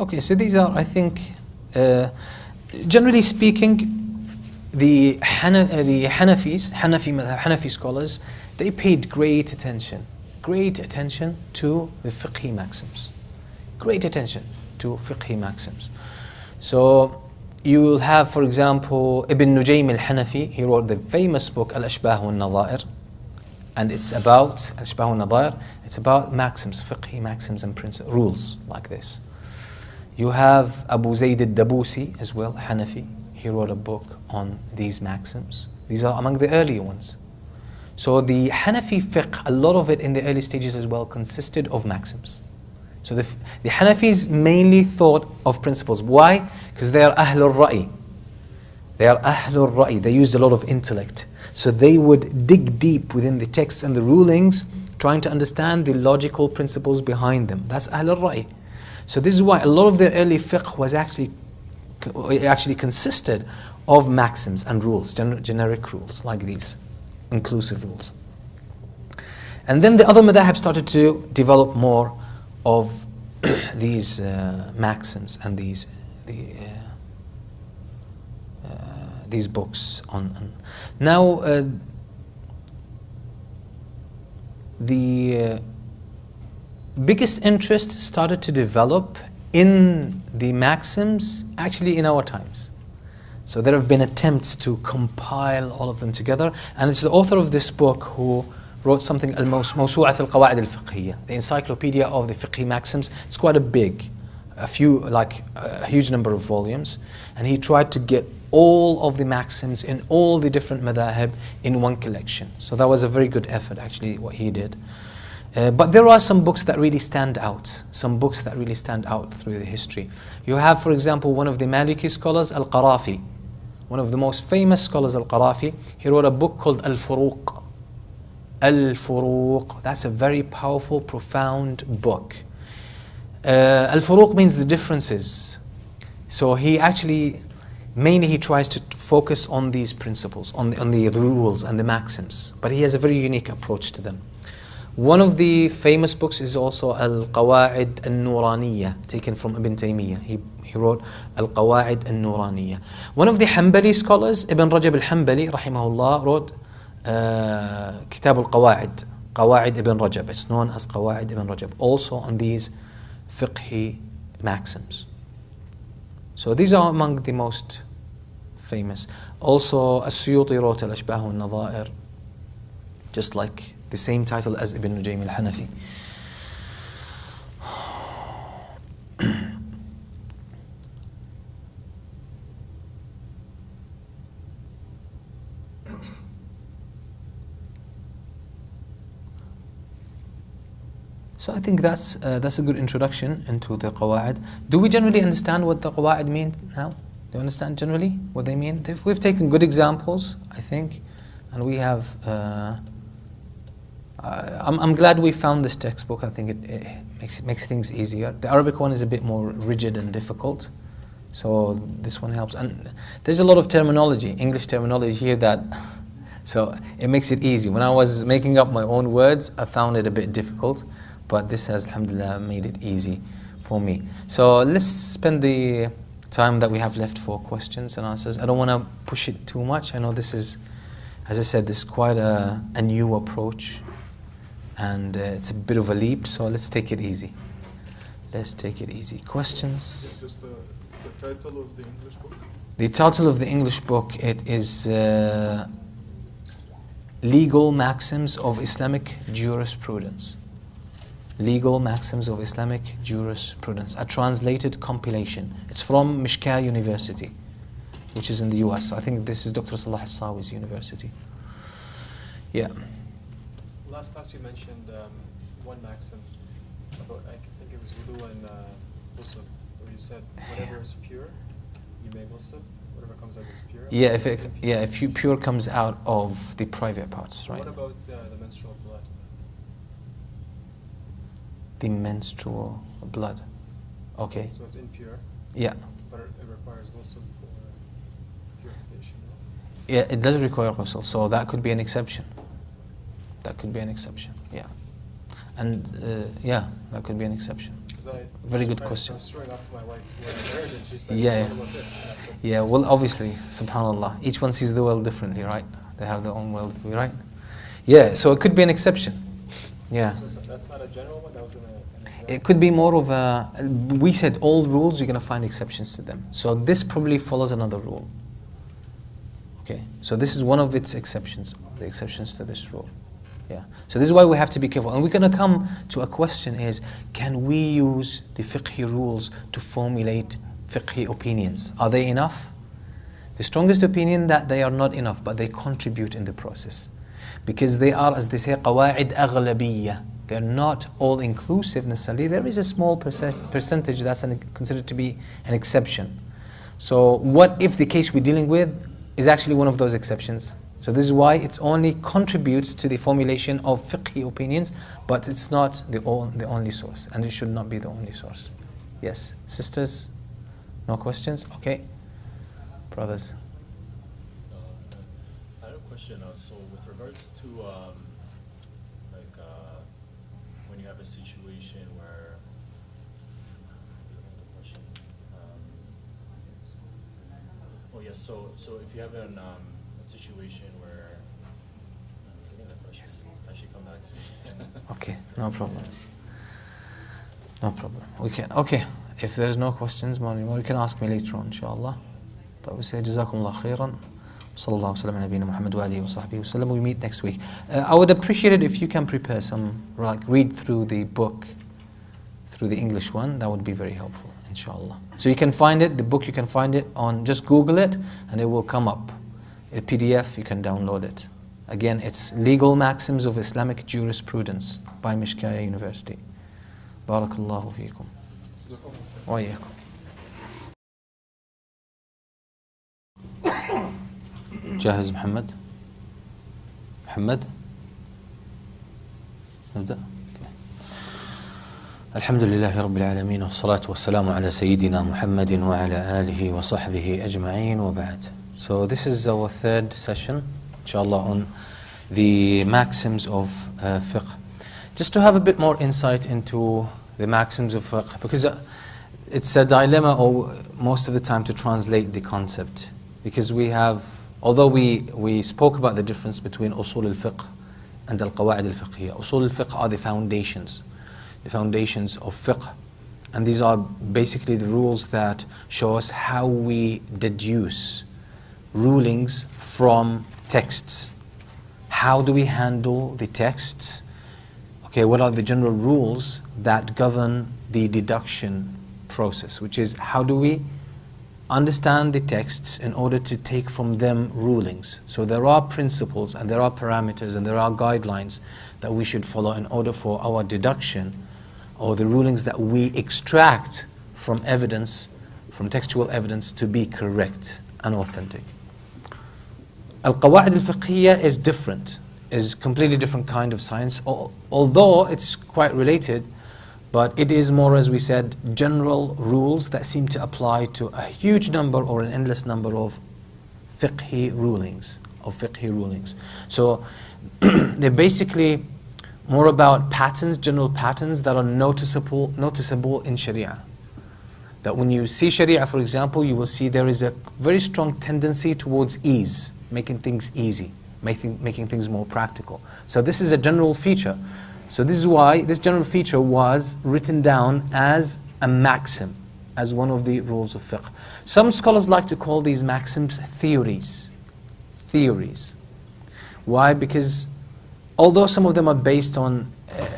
Speaker 1: Okay, so these are, I think, generally speaking, the Hanafi scholars, they paid great attention to the fiqhi maxims. Great attention to fiqhi maxims. So you will have, for example, Ibn Nujaym al-Hanafi. He wrote the famous book Al-Ashbah wal-Nadha'ir, and it's about Al-Ashbah wal-Nadha'ir. It's about maxims, fiqhi maxims and principles, rules like this. You have Abu Zayd al-Dabusi as well, Hanafi. He wrote a book on these maxims. These are among the earlier ones. So the Hanafi fiqh, a lot of it in the early stages as well, consisted of maxims. So the Hanafis mainly thought of principles. Why? Because they are Ahlul Ra'i. They are Ahlul Ra'i. They used a lot of intellect. So they would dig deep within the texts and the rulings, trying to understand the logical principles behind them. That's Ahlul Ra'i. So this is why a lot of their early fiqh was actually consisted of maxims and rules, generic rules like these. inclusive rules. And then the other madhahib started to develop more of these maxims and these books on. Now the biggest interest started to develop in the maxims actually in our times. So there have been attempts to compile all of them together, and it's the author of this book who wrote something Mawsu'at al-Qawa'id al-Fiqhiyya, the encyclopedia of the fiqhi maxims. It's quite a huge number of volumes, and he tried to get all of the maxims in all the different madhahib in one collection. So that was a very good effort actually what he did. But there are some books that really stand out, through the history. You have, for example, one of the Maliki scholars, Al-Qarafi, one of the most famous scholars, Al-Qarafi. He wrote a book called Al-Furuq. Al-Furuq, that's a very powerful, profound book. Al-Furuq means the differences. So he actually, mainly he tries to focus on these principles, on the rules and the maxims. But he has a very unique approach to them. One of the famous books is also Al-Qawa'id Al-Nuraniyya, taken from Ibn Taymiyyah. He wrote Al-Qawa'id Al-Nuraniyya. One of the Hanbali scholars, Ibn Rajab Al-Hanbali, rahimahullah, wrote Kitab Al-Qawa'id, Qawa'id Ibn Rajab. It's known as Qawa'id Ibn Rajab, also on these fiqhi maxims. So these are among the most famous. Also, As-Suyuti wrote Al-Ashbah Al-Nadha'ir, just like the same title as Ibn Nujaym al-Hanafi. So I think that's a good introduction into the qawa'id. Do we generally understand what the qawa'id mean now? Do you understand generally what they mean? We've taken good examples, I think, and we have. I'm glad we found this textbook. I think it makes things easier. The Arabic one is a bit more rigid and difficult, so this one helps. And there's a lot of terminology, English terminology here that, so it makes it easy. When I was making up my own words, I found it a bit difficult, but this has, alhamdulillah, made it easy for me. So let's spend the time that we have left for questions and answers. I don't want to push it too much. I know this is, as I said, this is quite a new approach. And it's a bit of a leap, so let's take it easy. Questions?
Speaker 7: Just the title of the English book?
Speaker 1: The title of the English book, it is Legal Maxims of Islamic Jurisprudence. Legal Maxims of Islamic Jurisprudence, a translated compilation. It's from Mishkah University, which is in the US. I think this is Dr. Salah Sawi's university. Yeah.
Speaker 4: Last class you mentioned one maxim about, I think it was wudu and ghusl, where you said whatever is pure, you may ghusl, whatever comes out is pure.
Speaker 1: Yeah, if pure comes out of the private parts, right?
Speaker 4: What about the menstrual blood?
Speaker 1: The menstrual blood. Okay.
Speaker 4: So it's impure.
Speaker 1: Yeah.
Speaker 4: But it requires ghusl for purification. Right?
Speaker 1: Yeah, it does require ghusl, so that could be an exception. Yeah. And that could be an exception. Very good question.
Speaker 4: I was showing off to my wife what I heard, and she said,
Speaker 1: Yeah.
Speaker 4: what about this? And I said,
Speaker 1: Yeah, well, obviously, subhanAllah, each one sees the world differently, right? They have their own world view, right? Yeah, so it could be an exception. Yeah.
Speaker 4: So that's not a general one, that was an example.
Speaker 1: It could be more of a, we said all rules, you're going to find exceptions to them. So this probably follows another rule. Okay, so this is one of its exceptions, the exceptions to this rule. Yeah. So this is why we have to be careful. And we're going to come to a question is, can we use the fiqhi rules to formulate fiqhi opinions? Are they enough? The strongest opinion that they are not enough, but they contribute in the process. Because they are, as they say, qawa'id aghlabiyya. They're not all inclusive necessarily. There is a small percentage that's considered to be an exception. So what if the case we're dealing with is actually one of those exceptions? So this is why it only contributes to the formulation of fiqhi opinions, but it's not the only source, and it should not be the only source. Yes, sisters, no questions? Okay, brothers.
Speaker 8: I have a question question. So with regards to like when you have a situation where oh yes, so if you have a situation where forget that question. I should come back to it.
Speaker 1: Okay, no problem. No problem. We can. Okay, if there's no questions, you can ask me later on, inshallah. طيب, we say جزاكم الله خيرا. صلى الله وسلم على نبينا محمد وآله وصحبه وسلم. We meet next week. I would appreciate it if you can prepare some, like read through the book, through the English one. That would be very helpful, inshallah. So you can find it, the book you can find it on, just Google it and it will come up. A PDF, you can download it. Again, it's Legal Maxims of Islamic Jurisprudence by Mishkaya University. Barakallahu feekum. Wa iyyakum. جاهز محمد؟ محمد؟ نبدأ؟ الحمد لله رب العالمين والصلاة والسلام على سيدنا محمد وعلى آله وصحبه أجمعين وبعد. So this is our third session, inshallah, on the maxims of fiqh. Just to have a bit more insight into the maxims of fiqh, because it's a dilemma or most of the time to translate the concept, because we have, although we spoke about the difference between usul al-fiqh and al-qawa'id al-fiqhiyya. Usul al-fiqh are the foundations of fiqh, and these are basically the rules that show us how we deduce rulings from texts. How do we handle the texts? Okay, what are the general rules that govern the deduction process, which is how do we understand the texts in order to take from them rulings. So there are principles and there are parameters and there are guidelines that we should follow in order for our deduction or the rulings that we extract from evidence, from textual evidence, to be correct and authentic. Al-Qawa'id al-Fiqhiyya is different, is completely different kind of science, although it's quite related, but it is more, as we said, general rules that seem to apply to a huge number or an endless number of fiqhi rulings. So they're basically more about patterns, general patterns that are noticeable in Sharia. That when you see Sharia, for example, you will see there is a very strong tendency towards ease, making things easy, making things more practical. So this is a general feature. So this is why this general feature was written down as a maxim, as one of the rules of fiqh. Some scholars like to call these maxims theories. Why? Because although some of them are based on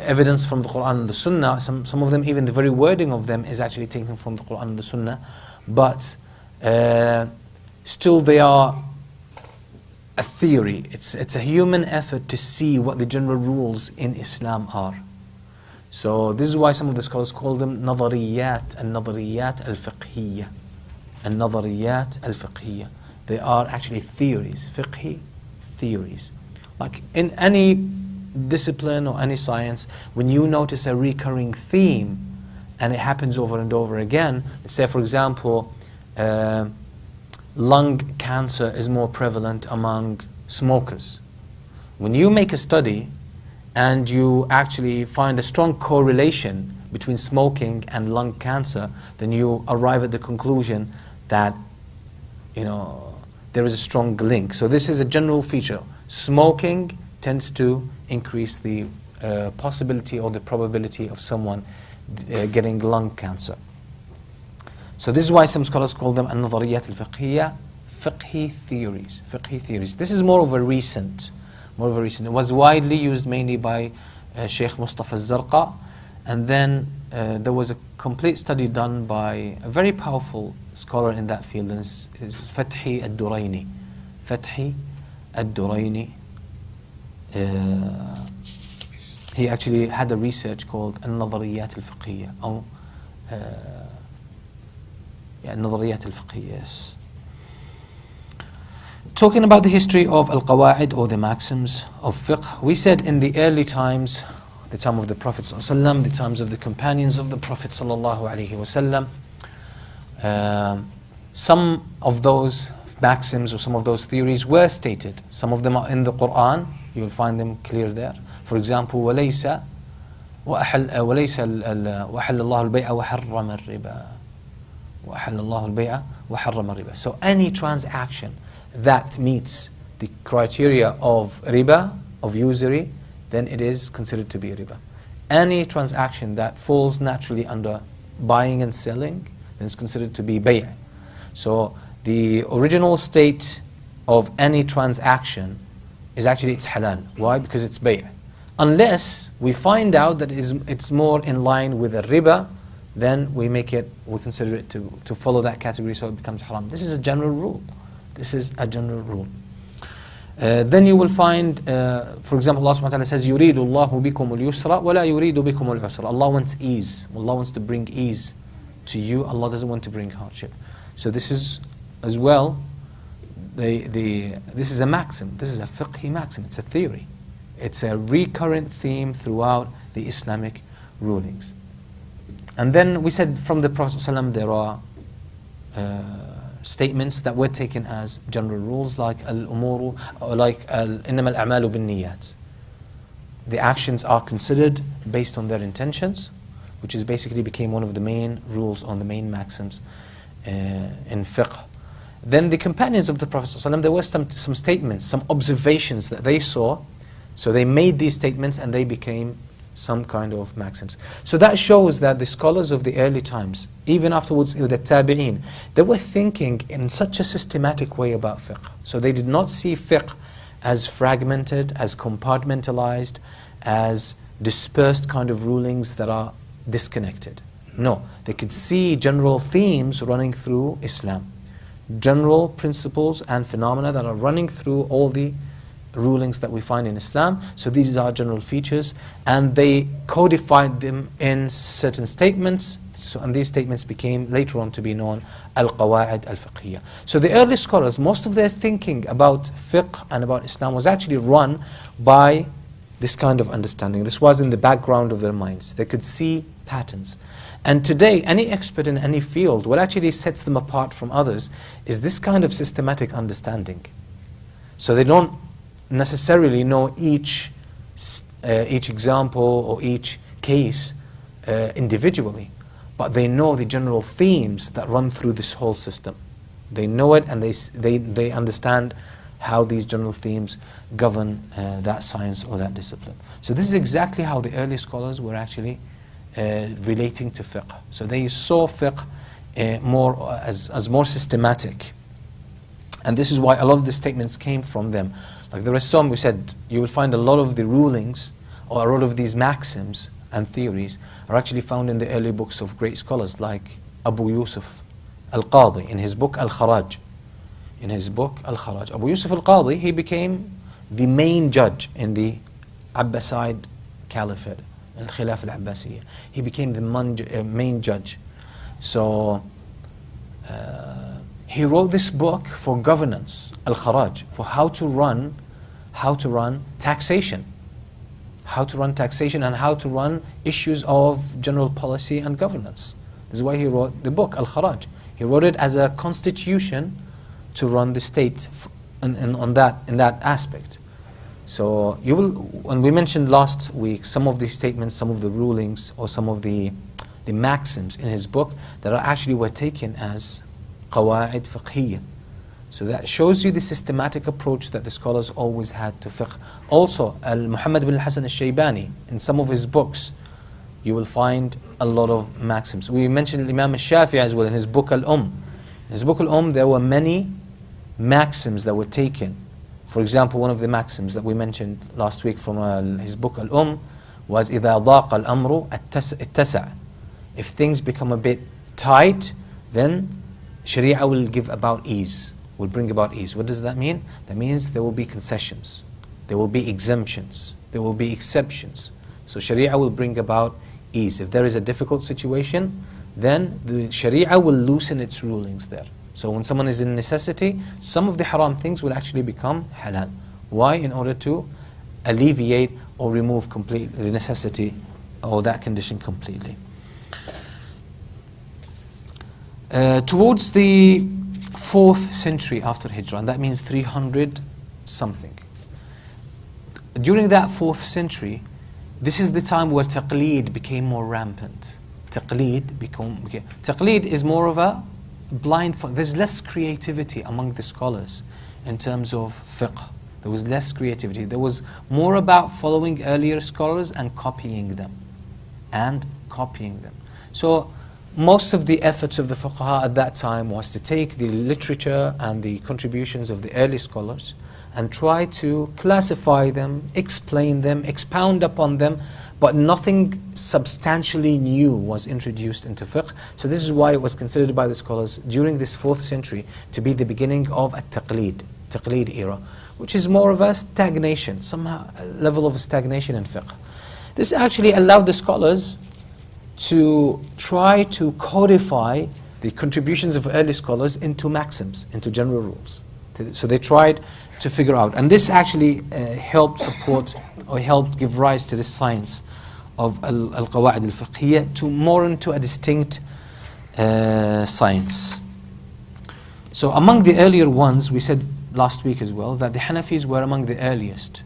Speaker 1: evidence from the Qur'an and the Sunnah, some of them, even the very wording of them is actually taken from the Qur'an and the Sunnah, but still they are a theory. It's a human effort to see what the general rules in Islam are. So this is why some of the scholars call them nadariyat al-fiqhiyya. An-nadariyat al-fiqhiyya. They are actually theories, fiqhi theories. Like in any discipline or any science, when you notice a recurring theme and it happens over and over again, let's say for example, lung cancer is more prevalent among smokers. When you make a study and you actually find a strong correlation between smoking and lung cancer, then you arrive at the conclusion that, you know, there is a strong link. So this is a general feature. Smoking tends to increase the possibility or the probability of someone getting lung cancer. So this is why some scholars call them an-nadariyat al-fiqhiyya, fiqhi theories. This is more of a recent. It was widely used mainly by Sheikh Mustafa al-Zarqa, and then there was a complete study done by a very powerful scholar in that field, and is Fathi al-Duraini. Fathi al-Duraini. He actually had a research called an-nadariyat al-fiqhiyya, or an-nadariyat al-fiqhiyya, yes. Talking about the history of al-qawa'id or the maxims of fiqh, we said in the early times, the time of the Prophet ﷺ, the times of the companions of the Prophet ﷺ, some of those maxims or some of those theories were stated. Some of them are in the Qur'an, you will find them clear there. For example, وَلَيْسَ وَأَحَلَّ اللَّهُ الْبَيْعَ وَحَرَّمَ الرِّبَا. وَأَحَلَّ اللَّهُ الْبَيْعَ وَحَرَّمَ الرِّبَا. So any transaction that meets the criteria of riba, of usury, then it is considered to be riba. Any transaction that falls naturally under buying and selling, then it's considered to be bay'. So the original state of any transaction is actually it's halal. Why? Because it's bay'. Unless we find out that it's more in line with a riba, then we consider it to follow that category, so it becomes haram. This is a general rule. This is a general rule. Then you will find, for example, Allah subhanahu wa ta'ala says, يُرِيدُ اللَّهُ بِكُمُ الْيُسْرَ وَلَا يُرِيدُ بِكُمُ الْعُسْرَ. Allah wants ease. Allah wants to bring ease to you. Allah doesn't want to bring hardship. So this is, as well, this is a maxim. This is a fiqhi maxim. It's a theory. It's a recurrent theme throughout the Islamic rulings. And then we said from the Prophet ﷺ there are statements that were taken as general rules, like al-umuru, or like إِنَّمَا الْأَعْمَالُ بِالنِّيَّاتِ. The actions are considered based on their intentions, which is basically became one of the main rules, on the main maxims in fiqh. Then the companions of the Prophet ﷺ, there were some statements, some observations that they saw, so they made these statements and they became some kind of maxims. So that shows that the scholars of the early times, even afterwards the tabi'een, they were thinking in such a systematic way about fiqh. So they did not see fiqh as fragmented, as compartmentalized, as dispersed kind of rulings that are disconnected. No, they could see general themes running through Islam, general principles and phenomena that are running through all the rulings that we find in Islam. So these are general features, and they codified them in certain statements. And these statements became later on to be known al-qawa'id al-fiqhiyya. So the early scholars, most of their thinking about fiqh and about Islam was actually run by this kind of understanding. This was in the background of their minds. They could see patterns. And today, any expert in any field, what actually sets them apart from others is this kind of systematic understanding. So they don't necessarily know each example or each case individually, but they know the general themes that run through this whole system. They know it, and they understand how these general themes govern that science or that discipline. So this is exactly how the early scholars were actually relating to fiqh. So they saw fiqh more as more systematic. And this is why a lot of the statements came from them. Like there are some, we said, you will find a lot of the rulings or a lot of these maxims and theories are actually found in the early books of great scholars like Abu Yusuf Al-Qadi in his book Al-Kharaj. In his book Al-Kharaj, Abu Yusuf Al-Qadi, he became the main judge in the Abbasid Caliphate, Al-Khilaf Al-Abbasiyya. He became the main judge. So he wrote this book for governance, Al-Kharaj, for how to run taxation. How to run taxation and how to run issues of general policy and governance. This is why he wrote the book, Al-Kharaj. He wrote it as a constitution to run the state in that aspect. So you will, when we mentioned last week some of these statements, some of the rulings, or some of the maxims in his book that are actually were taken as qawa'id fiqhiyya. So that shows you the systematic approach that the scholars always had to fiqh. Also, Muhammad bin Hassan al-Shaybani, in some of his books, you will find a lot of maxims. We mentioned Imam al-Shafi'i as well in his book Al-In his book Al-Umm, there were many maxims that were taken. For example, one of the maxims that we mentioned last week from his book Al-Umm was إِذَا ضَاقَ الْأَمْرُ اتَّسَعَ. If things become a bit tight, then Sharia will give about ease, will bring about ease. What does that mean? That means there will be concessions, there will be exemptions, there will be exceptions. So Sharia will bring about ease. If there is a difficult situation, then the Sharia will loosen its rulings there. So when someone is in necessity, some of the haram things will actually become halal. Why? In order to alleviate or remove completely the necessity or that condition completely. Towards the 4th century after Hijrah, and that means 300 something. During that 4th century, this is the time where taqleed became more rampant. Taqleed is more of a blind, there's less creativity among the scholars in terms of fiqh. There was less creativity. There was more about following earlier scholars and copying them. So most of the efforts of the fuqaha at that time was to take the literature and the contributions of the early scholars and try to classify them, explain them, expound upon them, but nothing substantially new was introduced into fiqh. So this is why it was considered by the scholars during this 4th century to be the beginning of a taqleed era, which is more of a stagnation, somehow a level of stagnation in fiqh. This actually allowed the scholars to try to codify the contributions of early scholars into maxims, into general rules. So they tried to figure out, and this actually helped support or helped give rise to this science of al-Qawa'id al-Fiqhiyya to more into a distinct science. So among the earlier ones, we said last week as well, that the Hanafis were among the earliest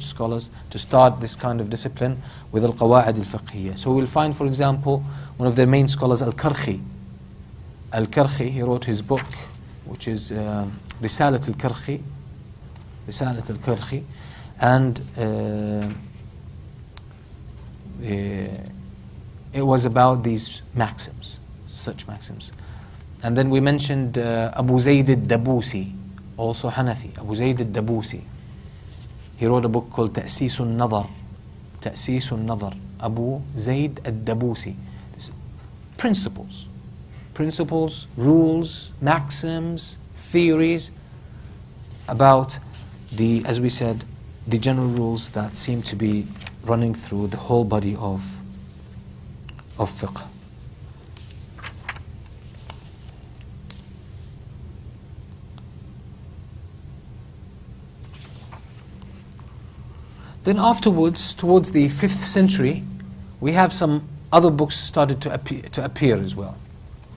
Speaker 1: scholars to start this kind of discipline with al-Qawa'id al-Fiqhiyya. So we'll find, for example, one of their main scholars, Al-Karkhi. Al-Karkhi, he wrote his book, which is Risalat al-Karkhi. Risalat al-Karkhi. And it was about these maxims, such maxims. And then we mentioned Abu Zayd al-Dabusi, also Hanafi, Abu Zayd al-Dabusi. He wrote a book called Ta'sis al-Nadar. Ta'sis al-Nadar. Abu Zayd al-Dabusi. Principles, rules, maxims, theories about the, as we said, the general rules that seem to be running through the whole body of fiqh. Then afterwards, towards the 5th century, we have some other books started to appear as well.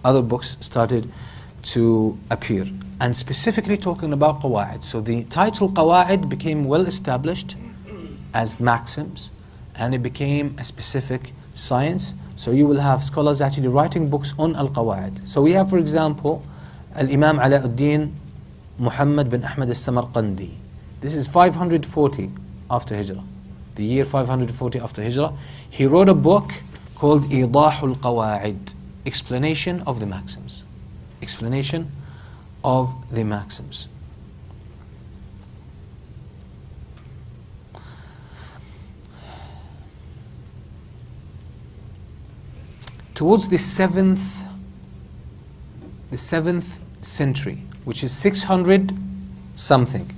Speaker 1: Other books started to appear, and specifically talking about qawa'id. So the title qawa'id became well established as maxims, and it became a specific science. So you will have scholars actually writing books on al-qawa'id. So we have, for example, Al-Imam Alauddin Muhammad bin Ahmad al-Samarqandi. This is 540 after Hijrah. The year 540 after Hijrah. He wrote a book called Idahul Qawa'id, explanation of the maxims. Explanation of the maxims. Towards the 7th century, which is 600 something,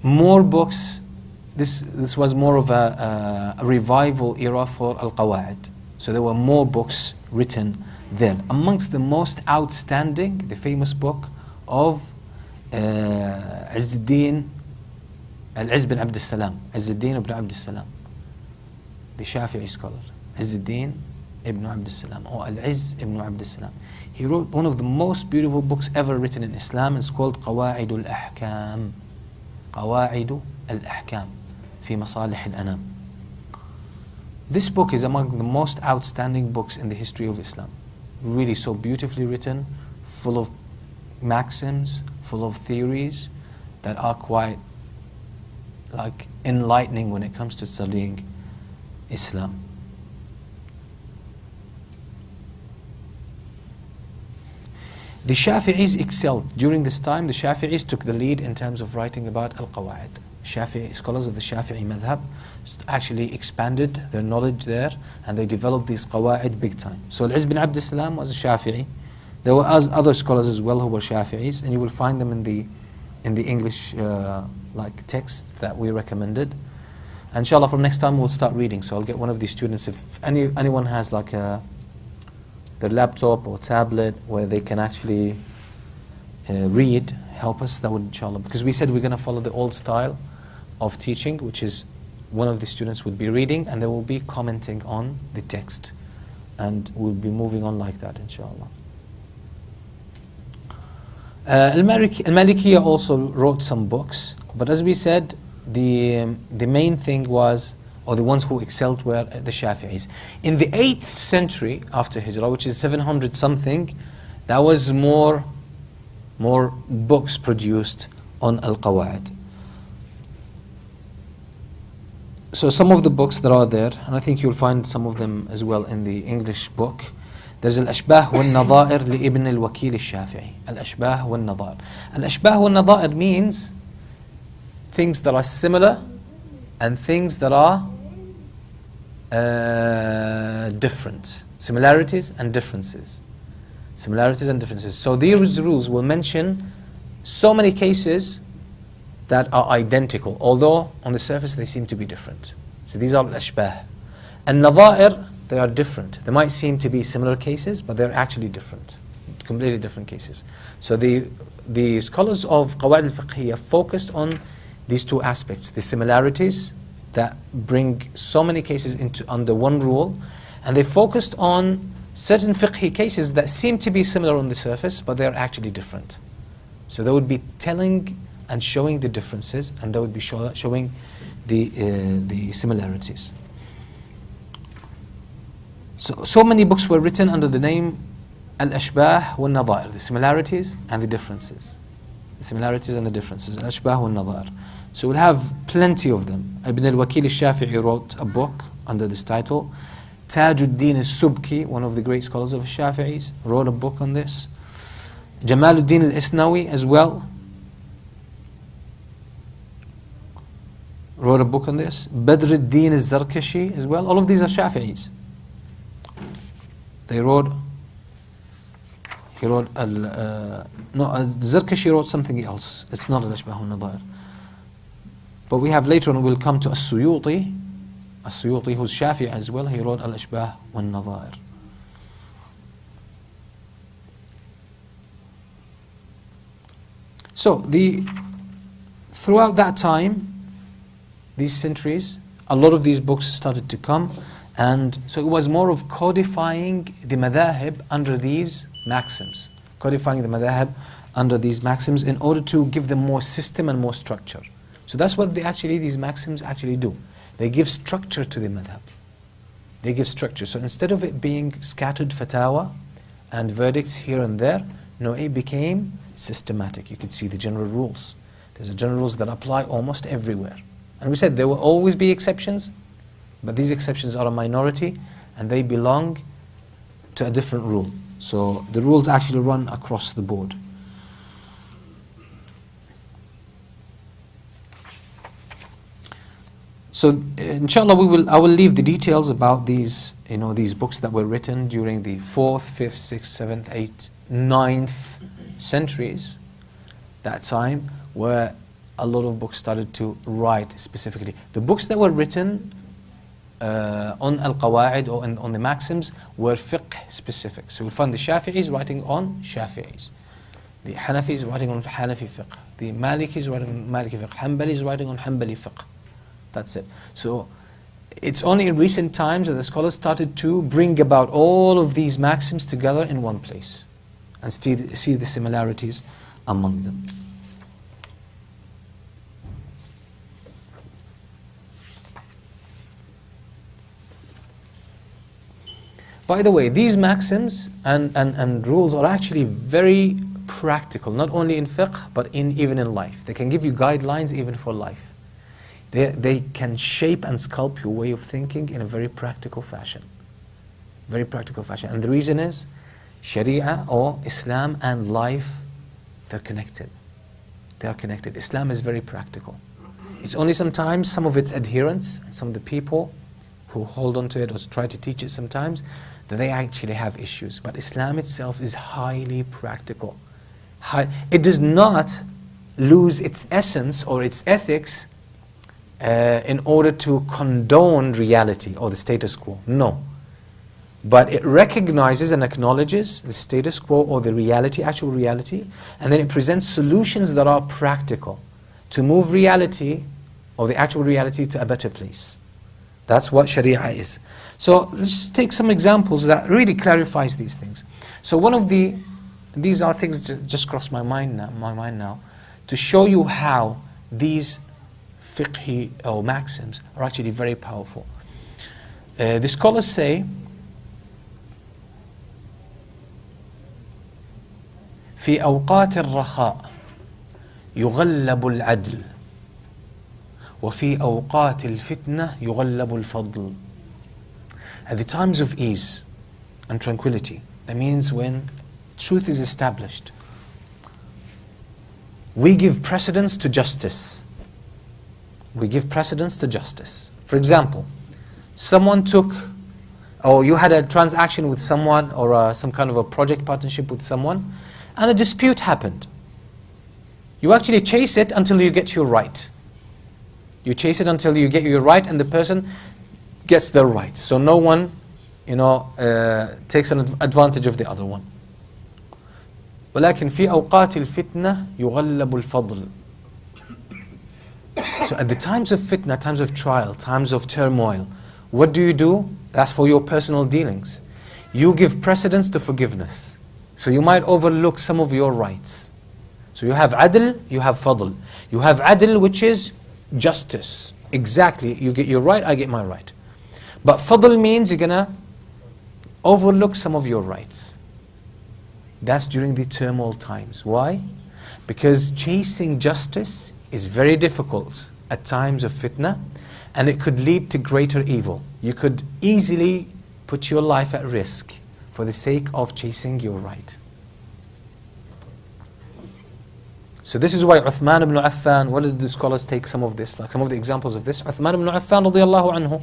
Speaker 1: more books. This was more of a revival era for al-Qawa'id. So there were more books written then. Amongst the most outstanding, the famous book of Izzuddin al-Izz bin Abd al-Salam, Izzuddin ibn Abd al-Salam, the Shafi'i scholar, Izzuddin ibn Abd al-Salam, or al-Izz ibn Abd al-Salam. He wrote one of the most beautiful books ever written in Islam. It's called Qawa'id al-Ahkam. Qawa'id al-Ahkam fi Masalih al-Anam. This book is among the most outstanding books in the history of Islam. Really so beautifully written, full of maxims, full of theories that are quite like enlightening when it comes to studying Islam. The Shafi'is excelled. During this time, the Shafi'is took the lead in terms of writing about al-Qawa'id. Scholars of the Shafi'i madhab actually expanded their knowledge there, and they developed these Qawa'id big time. So Al-Izz bin Abd al-Salam was a Shafi'i. There were other scholars as well who were Shafi'is, and you will find them in the English like text that we recommended. And inshallah, from next time we'll start reading. So I'll get one of these students, if anyone has like their laptop or tablet where they can actually read, help us, that would inshallah, because we said we're going to follow the old style of teaching, which is one of the students would be reading and they will be commenting on the text, and we'll be moving on like that inshallah. Al-Malikiyya also wrote some books, but as we said, the main thing was, or the ones who excelled were the Shafi'is. In the 8th century after Hijrah, which is 700 something, there was more books produced on Al-Qawa'id. So some of the books that are there, and I think you'll find some of them as well in the English book. There's Al-Ashbah wal-Nadha'ir li-Ibn al-Wakil al-Shafi'i. Al-Ashbah wal-Nadha'ir. Al-Ashbah wal-Nadha'ir means things that are similar and things that are different. Similarities and differences. Similarities and differences. So these rules will mention so many cases that are identical, although on the surface they seem to be different. So these are al-ashbah. And nadha'ir, they are different. They might seem to be similar cases, but they're actually different, completely different cases. So the scholars of Qawa'id al-Fiqhiyya focused on these two aspects, the similarities that bring so many cases into under one rule, and they focused on certain fiqhi cases that seem to be similar on the surface, but they're actually different. So they would be telling and showing the differences, and they would be showing the similarities. So many books were written under the name Al-Ashbah wal-Nadha'ir, the similarities and the differences. The similarities and the differences, Al-Ashbah wal-Nadha'ir. So we'll have plenty of them. Ibn al-Wakil al-Shafi'i wrote a book under this title. Tajuddin al-Subki, one of the great scholars of Shafi'is, wrote a book on this. Jamaluddin al-Isnawi as well wrote a book on this. Badruddin al-Zarkashi as well. All of these are Shafi'is. He wrote Zarkashi wrote something else. It's not Al-Ashbah wal-Nadha'ir. But we have later on, we'll come to As-Suyuti, who's Shafi'i as well. He wrote Al-Ashbah wal-Nadha'ir. So throughout that time, these centuries, a lot of these books started to come, and so it was more of codifying the madhahib under these maxims, codifying the madhahib under these maxims in order to give them more system and more structure. So that's what these maxims actually do. They give structure to the madhab. They give structure. So instead of it being scattered fatwa and verdicts here and there, no, it became systematic. You could see the general rules. There's general rules that apply almost everywhere. And we said there will always be exceptions, but these exceptions are a minority and they belong to a different rule. So the rules actually run across the board. So inshallah I will leave the details about these books that were written during the 4th, 5th, 6th, 7th, 8th, 9th centuries, that time where a lot of books started to write specifically. The books that were written on Al-Qawa'id or on the Maxims were fiqh specific. So you'll find the Shafi'is writing on Shafi'is, the Hanafis writing on Hanafi fiqh, the Malikis writing on Maliki fiqh, Hanbalis writing on Hanbali fiqh. That's it. So it's only in recent times that the scholars started to bring about all of these maxims together in one place and see the similarities among them. By the way, these maxims and rules are actually very practical, not only in fiqh, but even in life. They can give you guidelines even for life. They can shape and sculpt your way of thinking in a very practical fashion. Very practical fashion. And the reason is, Sharia or Islam and life, they're connected. They are connected. Islam is very practical. It's only sometimes some of its adherents, some of the people who hold on to it or try to teach it sometimes, that they actually have issues. But Islam itself is highly practical. It does not lose its essence or its ethics in order to condone reality or the status quo. No. But it recognizes and acknowledges the status quo or the reality, actual reality, and then it presents solutions that are practical to move reality or the actual reality to a better place. That's what Sharia is. So let's take some examples that really clarifies these things. So one of the These are things that just cross my mind now, to show you how these fiqhi or maxims are actually very powerful. The scholars say, في أوقات الرخاء يغلب العدل وفي أوقات الفتنة يغلب الفضل. At the times of ease and tranquility, that means when truth is established, we give precedence to justice. We give precedence to justice. For example, someone took, or you had a transaction with someone, or some kind of a project partnership with someone, and a dispute happened. You actually chase it until you get your right. You chase it until you get your right, and the person gets their right. So no one, takes an advantage of the other one. ولكن في أوقات الفتنة يغلب الفضل. So at the times of fitna, times of trial, times of turmoil, what do? That's for your personal dealings. You give precedence to forgiveness. So you might overlook some of your rights. So you have adl, you have fadl. You have adl, which is justice. Exactly, you get your right, I get my right. But fadl means you're gonna overlook some of your rights. That's during the turmoil times. Why? Because chasing justice is very difficult at times of fitna, and it could lead to greater evil. You could easily put your life at risk for the sake of chasing your right. So this is why Uthman ibn Affan, what did the scholars take some of this, like some of the examples of this? Uthman ibn Affan radiyallahu anhu,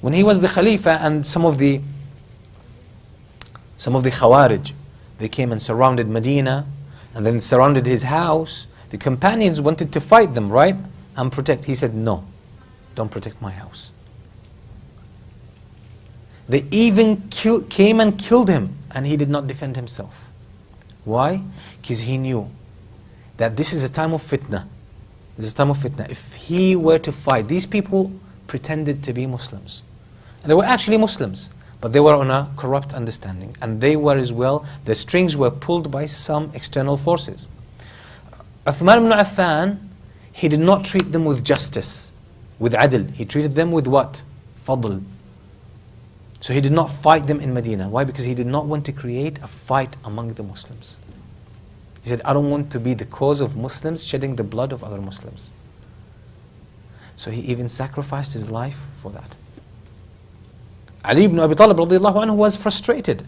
Speaker 1: when he was the Khalifa and some of the Khawarij, they came and surrounded Medina and then surrounded his house. The companions wanted to fight them, right? And protect. He said, no, don't protect my house. They even came and killed him, and he did not defend himself. Why? Because he knew that this is a time of fitna. This is a time of fitna. If he were to fight, these people pretended to be Muslims. And they were actually Muslims, but they were on a corrupt understanding. And they were as well, the strings were pulled by some external forces. Uthman ibn Affan, he did not treat them with justice, with adl. He treated them with what? Fadl. So he did not fight them in Medina. Why? Because he did not want to create a fight among the Muslims. He said, I don't want to be the cause of Muslims shedding the blood of other Muslims. So he even sacrificed his life for that. Ali ibn Abi Talib radiyallahu anhu was frustrated.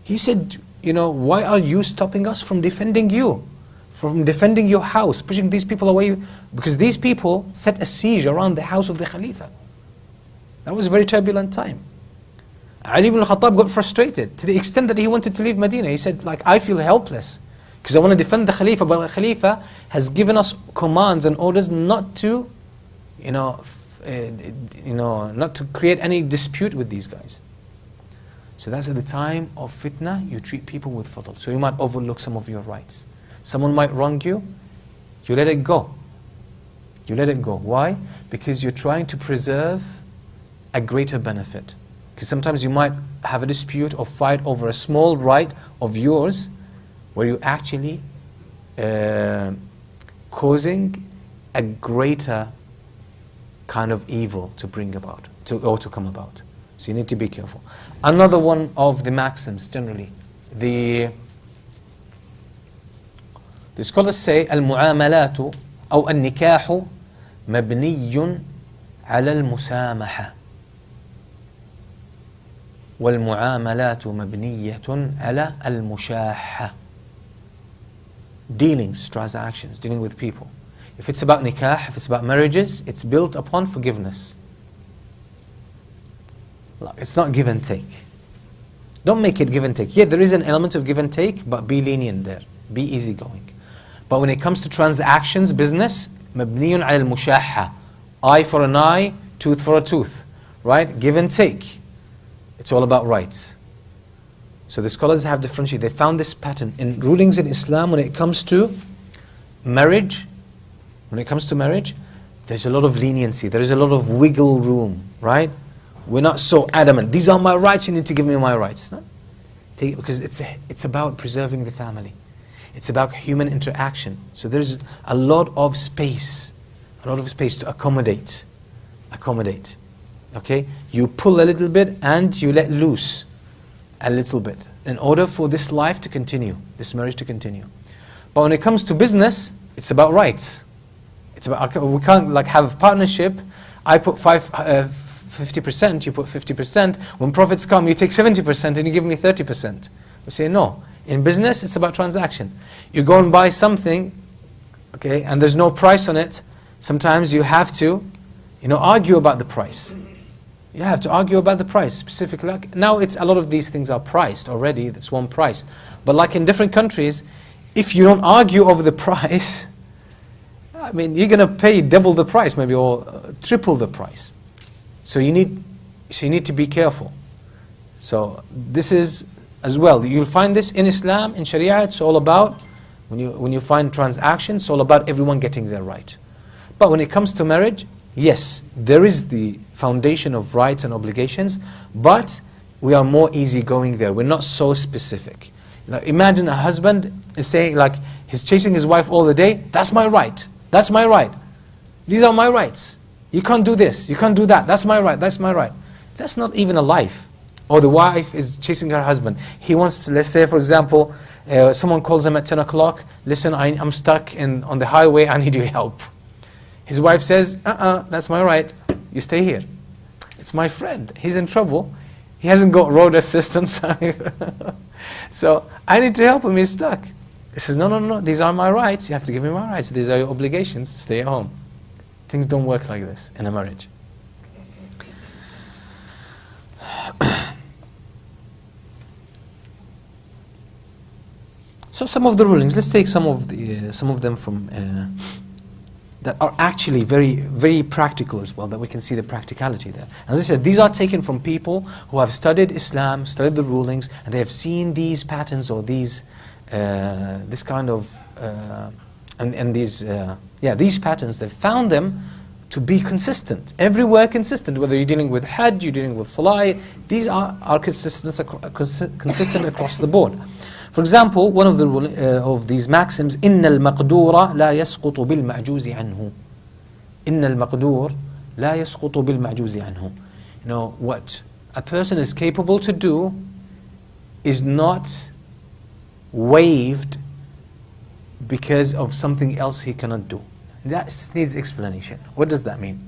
Speaker 1: He said, why are you stopping us from defending you? From defending your house, pushing these people away? Because these people set a siege around the house of the Khalifa. That was a very turbulent time. Ali ibn Khattab got frustrated to the extent that he wanted to leave Medina. He said, I feel helpless because I want to defend the Khalifa, but the Khalifa has given us commands and orders not to, not to create any dispute with these guys. So that's at the time of fitna, you treat people with fadl. So you might overlook some of your rights. Someone might wrong you, you let it go. You let it go. Why? Because you're trying to preserve a greater benefit. Because sometimes you might have a dispute or fight over a small right of yours where you're actually causing a greater kind of evil to bring about, to come about. So you need to be careful. Another one of the maxims generally, the scholars say, al-mu'amalatu أو النكاح مبني على المسامحة والمعاملات مبنية على المشاحة. Dealings, transactions, dealing with people. If it's about nikah, if it's about marriages, it's built upon forgiveness. It's not give and take. Don't make it give and take. Yeah, there is an element of give and take, but be lenient there. Be easygoing. But when it comes to transactions, business, مبني على المشاحة. Eye for an eye, tooth for a tooth. Right? Give and take. It's all about rights. So the scholars have differentiated. They found this pattern in rulings in Islam when it comes to marriage. When it comes to marriage, there's a lot of leniency. There is a lot of wiggle room, right? We're not so adamant. These are my rights, you need to give me my rights. No? Take it because it's about preserving the family. It's about human interaction. So there's a lot of space to accommodate. Okay? You pull a little bit and you let loose a little bit in order for this life to continue, this marriage to continue. But when it comes to business, it's about rights. It's about, we can't like have partnership. I put 50%, you put 50%. When profits come, you take 70% and you give me 30%. We say no. In business, it's about transaction. You go and buy something, okay, and there's no price on it. Sometimes you have to, argue about the price. You have to argue about the price specifically. Like now, it's a lot of these things are priced already. That's one price. But like in different countries, if you don't argue over the price, I mean, you're gonna pay double the price, maybe, or triple the price. So you need to be careful. So this is as well. You'll find this in Islam, in Sharia. It's all about when you find transactions. It's all about everyone getting their right. But when it comes to marriage, yes, there is the foundation of rights and obligations, but we are more easygoing there. We're not so specific. Now, imagine a husband is saying, like, he's chasing his wife all the day. That's my right. That's my right. These are my rights. You can't do this. You can't do that. That's my right. That's my right. That's not even a life. Or the wife is chasing her husband. He wants to, let's say, for example, someone calls him at 10 o'clock. Listen, I'm stuck on the highway. I need your help. His wife says, that's my right. You stay here. It's my friend. He's in trouble. He hasn't got road assistance. So I need to help him. He's stuck. He says, no. These are my rights. You have to give me my rights. These are your obligations. Stay at home. Things don't work like this in a marriage. So some of the rulings. Let's take some of them from that are actually very, very practical as well, that we can see the practicality there. As I said, these are taken from people who have studied Islam, studied the rulings, and they have seen these patterns or these, this kind of, these patterns. They've found them to be consistent, everywhere consistent. Whether you're dealing with Hajj, you're dealing with Salah, these are consistent across the board. For example, one of of these maxims, إن المقدور لا يسقط بالمعجوز عنه. إن المقدور لا يسقط بالمعجوز عنه. What a person is capable to do is not waived because of something else he cannot do. That needs explanation. What does that mean?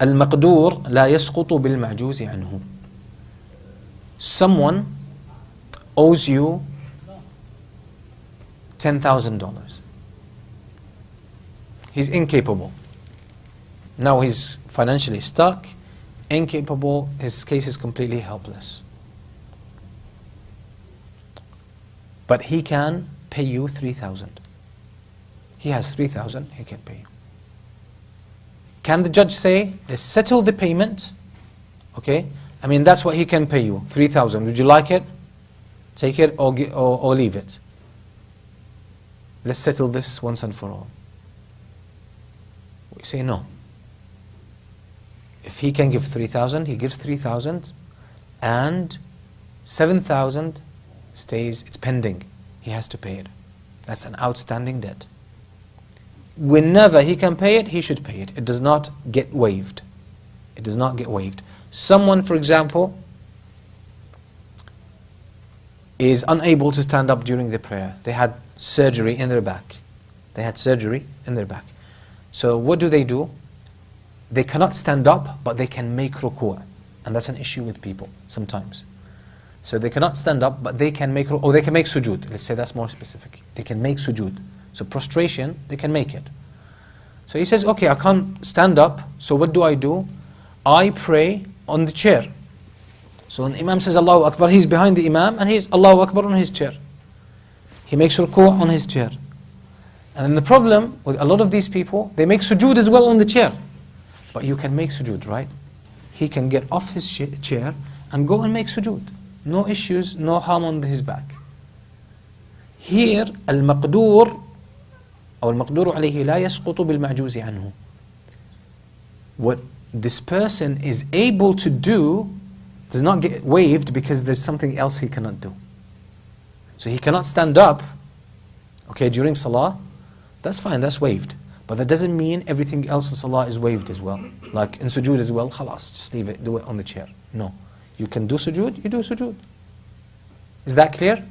Speaker 1: المقدور لا يسقط بالمعجوز عنه. Someone owes you $10,000. He's incapable. Now he's financially stuck, incapable, his case is completely helpless. But he can pay you $3,000. He has $3,000, he can pay you. Can the judge say, let's settle the payment? Okay, I mean, that's what he can pay you, $3,000. Would you like it? Take it or leave it. Let's settle this once and for all. We say no. If he can give 3,000, he gives 3,000, and 7,000 stays, it's pending. He has to pay it. That's an outstanding debt. Whenever he can pay it, he should pay it. It does not get waived. It does not get waived. Someone, for example, is unable to stand up during the prayer. They had surgery in their back. So what do? They cannot stand up, but they can make ruku'. And that's an issue with people sometimes. So they cannot stand up, but they can make ruku', or they can make sujood. Let's say that's more specific. They can make sujood. So prostration, they can make it. So he says, okay, I can't stand up, so what do? I pray on the chair. So when the Imam says Allahu Akbar, he's behind the Imam and he's Allahu Akbar on his chair. He makes ruku' on his chair. And then the problem with a lot of these people, they make sujood as well on the chair. But you can make sujood, right? He can get off his chair and go and make sujood. No issues, no harm on his back. Here, al-maqdur, or al-maqdur alayhi la yasqutu bil-ma'juzi anhu. What this person is able to do does not get waived because there's something else he cannot do. So he cannot stand up, okay, during salah. That's fine, that's waived. But that doesn't mean everything else in salah is waived as well. Like in sujood as well, khalas, just leave it, do it on the chair. No. You can do sujood, you do sujood. Is that clear?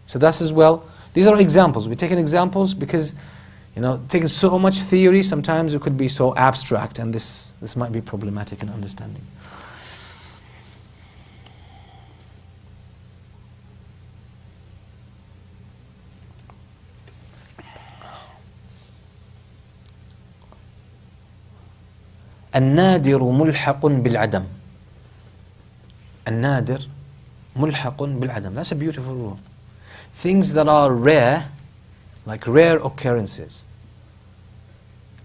Speaker 1: So that's as well. These are examples. We're taking examples because, taking so much theory, sometimes it could be so abstract, and this might be problematic in understanding. النادر ملحق بالعدم. النادر ملحق بالعدم. That's a beautiful rule. Things that are rare, like rare occurrences,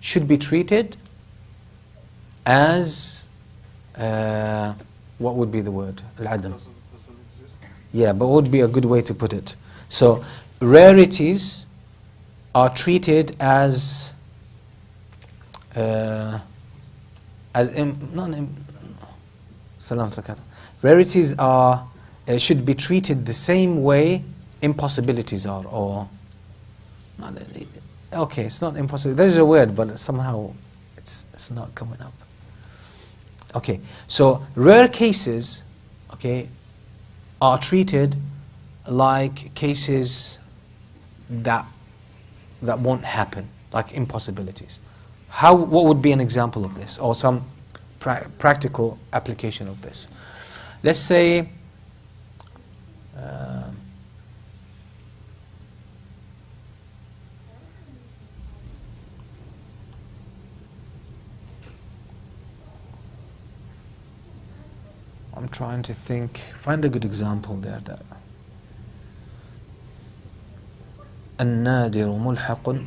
Speaker 1: should be treated as, what would be the word? Al-Adam.
Speaker 7: Doesn't exist.
Speaker 1: Yeah, but what would be a good way to put it? So, rarities are treated as, rarities are, should be treated the same way impossibilities are, or, okay, it's not impossible. There is a word, but somehow it's not coming up. Okay, so rare cases, okay, are treated like cases that won't happen, like impossibilities. What would be an example of this, or some practical application of this? Let's say, I'm trying to think, find a good example there. النادر ملحق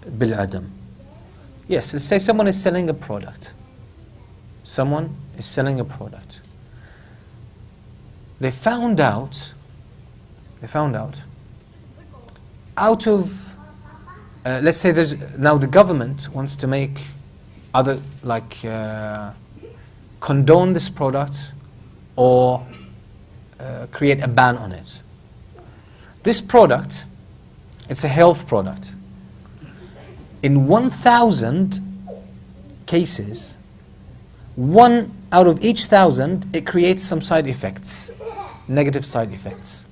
Speaker 1: بالعدم. Yes, let's say someone is selling a product. Someone is selling a product. They found out out of, let's say now the government wants to make other, condone this product or create a ban on it. This product, it's a health product. In 1,000 cases, 1 out of each 1,000, it creates some side effects, negative side effects.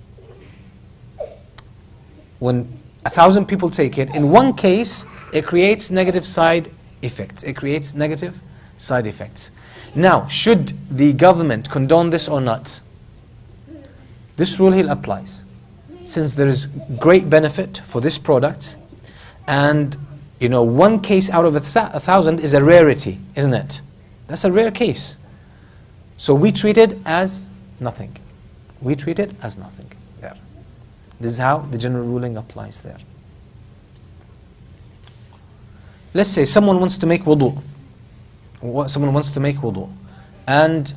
Speaker 1: When 1,000 people take it, in one case, it creates negative side effects. It creates negative side effects. Now, should the government condone this or not? This rule here applies. Since there is great benefit for this product, and one case out of 1,000 is a rarity, isn't it? That's a rare case. So we treat it as nothing. We treat it as nothing there. This is how the general ruling applies there. Let's say someone wants to make wudu. Someone wants to make wudu. And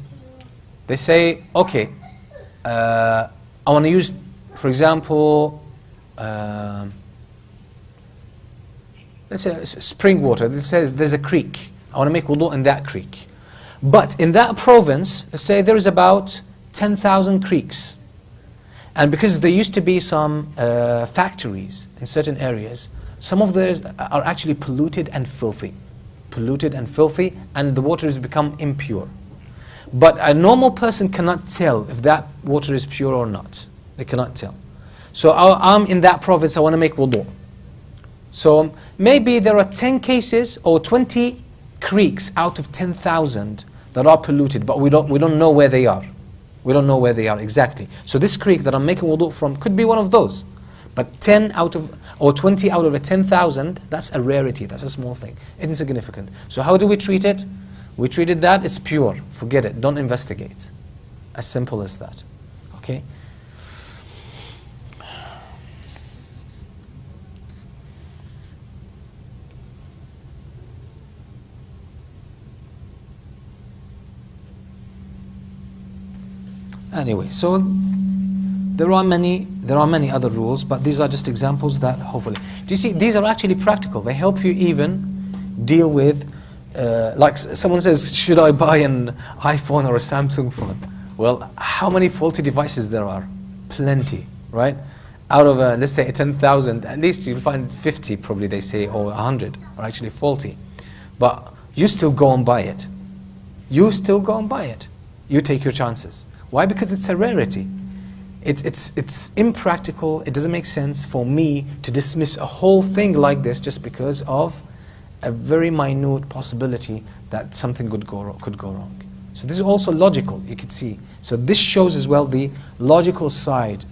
Speaker 1: they say, okay, I want to use, for example, let's say spring water. Let's say there's a creek. I want to make wudu in that creek. But in that province, let's say there is about 10,000 creeks. And because there used to be some factories in certain areas, some of those are actually polluted and filthy. Polluted and filthy, and the water has become impure. But a normal person cannot tell if that water is pure or not. They cannot tell. So I'm in that province, I want to make wudu. So maybe there are 10 cases or 20 creeks out of 10,000 that are polluted, but we don't know where they are. We don't know where they are exactly. So this creek that I'm making wudu from could be one of those. But 10 out of, or 20 out of a 10,000, that's a rarity, that's a small thing, insignificant. So how do we treat it? We treat it that it's pure, forget it, don't investigate. As simple as that, okay? Anyway, so there are many other rules, but these are just examples that hopefully. Do you see, these are actually practical. They help you even deal with, like someone says, should I buy an iPhone or a Samsung phone? Well, how many faulty devices there are? Plenty. right? Out of, let's say, 10,000, at least you'll find 50 probably, they say, or 100 are actually faulty. But you still go and buy it. You still go and buy it. You take your chances. Why? Because it's a rarity. It's impractical. It doesn't make sense for me to dismiss a whole thing like this just because of a very minute possibility that something could go wrong. So this is also logical, you could see. So this shows as well the logical side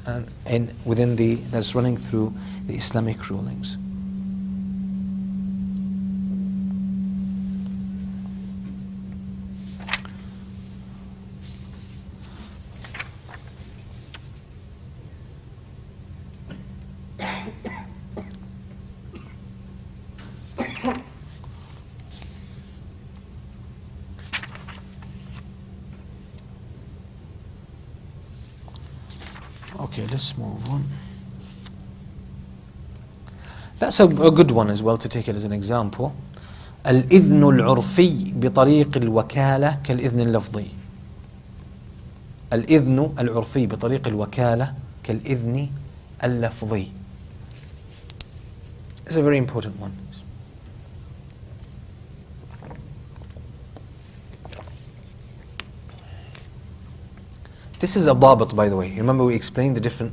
Speaker 1: and within that's running through the Islamic rulings. Okay, let's move on. That's a good one as well to take it as an example. الإذن العرفي بطريق الوكالة كالإذن اللفظي. الإذن العرفي بطريق الوكالة كالإذن اللفظي. It's a very important one. This is a dabat, by the way. Remember we explained the different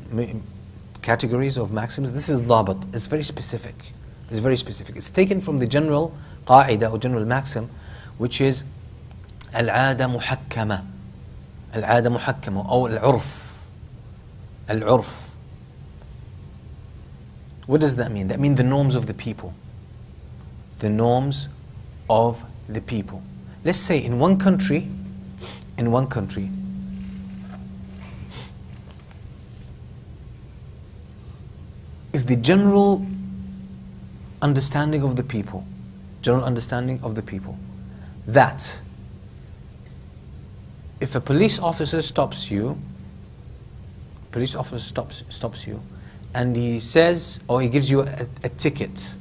Speaker 1: categories of maxims? This is dabat. It's very specific. It's very specific. It's taken from the general qaida or general maxim, which is al-'ada muhakkama. Al-'ada muhakkama or al-'urf. Al-'urf. What does that mean? That means the norms of the people. The norms of the people. Let's say in one country, if the general understanding of the people, that if a police officer stops you, and he says, or he gives you a ticket,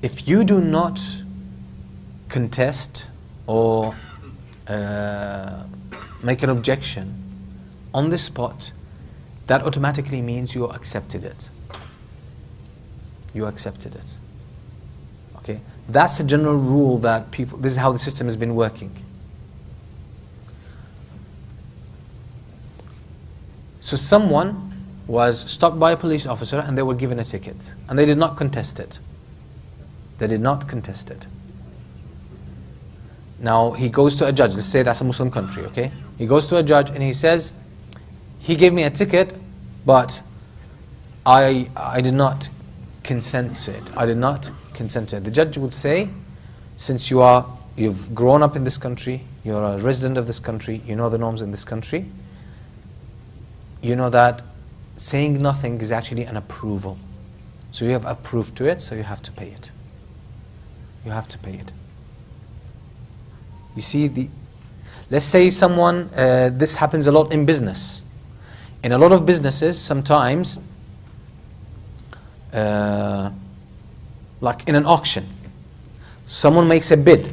Speaker 1: if you do not contest or make an objection on the spot, that automatically means you accepted it. You accepted it. Okay? That's a general rule that people, this is how the system has been working. So someone was stopped by a police officer and they were given a ticket. And they did not contest it. Now he goes to a judge. Let's say that's a Muslim country, okay? He goes to a judge and he says, he gave me a ticket, but I did not consent to it. The judge would say, since you've grown up in this country, you're a resident of this country, you know the norms in this country, you know that saying nothing is actually an approval. So you have approved to it, so you have to pay it. You see, let's say someone, this happens a lot in business. In a lot of businesses, sometimes, like in an auction, someone makes a bid.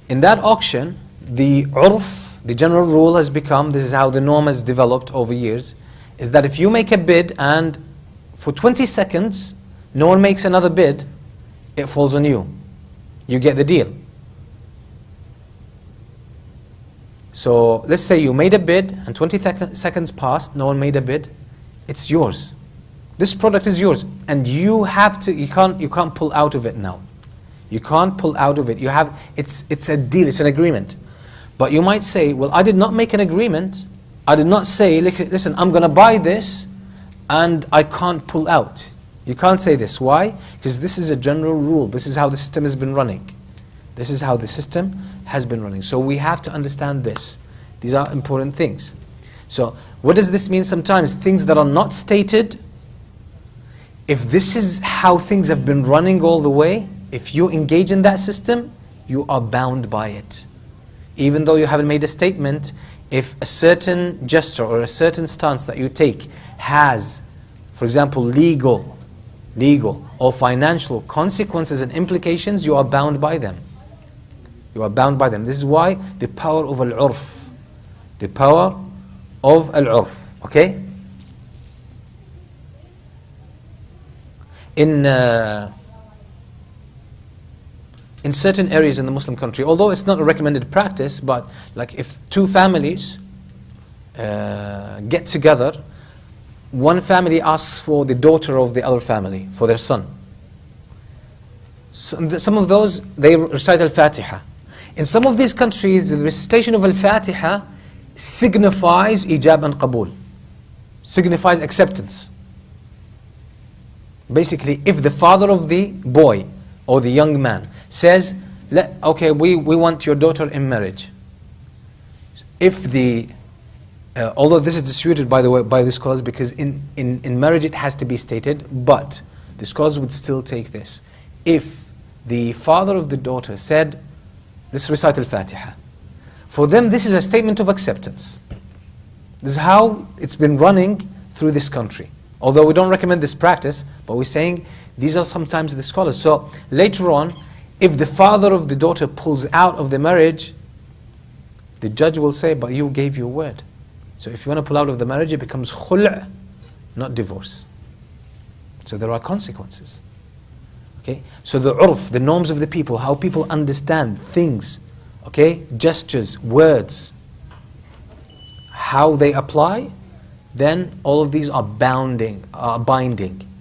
Speaker 1: In that auction, the urf, the general rule has become, this is how the norm has developed over years, is that if you make a bid and for 20 seconds, no one makes another bid, it falls on you. You get the deal. So let's say you made a bid and 20 seconds passed, no one made a bid, it's yours. This product is yours and you can't pull out of it now. You can't pull out of it. It's a deal, it's an agreement. But you might say, well, I did not make an agreement. I did not say, listen, I'm going to buy this and I can't pull out. You can't say this. Why? Because this is a general rule. This is how the system has been running. So we have to understand this. These are important things. So what does this mean sometimes? Things that are not stated, if this is how things have been running all the way, if you engage in that system, you are bound by it. Even though you haven't made a statement, if a certain gesture or a certain stance that you take has, for example, legal or financial consequences and implications, you are bound by them. This is why the power of al-urf, the power of al-urf, okay? In certain areas in the Muslim country, although it's not a recommended practice, but like if two families get together, one family asks for the daughter of the other family, for their son. Some of those, they recite Al-Fatiha. In some of these countries, the recitation of Al-Fatiha signifies ijab and qabul, signifies acceptance. Basically, if the father of the boy or the young man says, okay, we want your daughter in marriage. If the, although this is disputed by the way by the scholars, because in marriage it has to be stated, but the scholars would still take this. If the father of the daughter said, let's recite Al-Fatiha, for them this is a statement of acceptance. This is how it's been running through this country. Although we don't recommend this practice, but we're saying these are sometimes the scholars. So later on, if the father of the daughter pulls out of the marriage, the judge will say, but you gave your word. So if you want to pull out of the marriage, it becomes khul', not divorce. So there are consequences. Okay? So the urf, the norms of the people, how people understand things, okay, gestures, words, how they apply, then all of these are binding.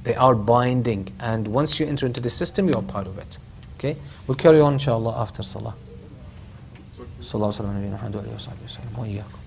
Speaker 1: They are binding. And once you enter into the system, you are part of it. Okay? We'll carry on inshallah after salah. Sallallahu alaihi wa sallam wa iyyakum.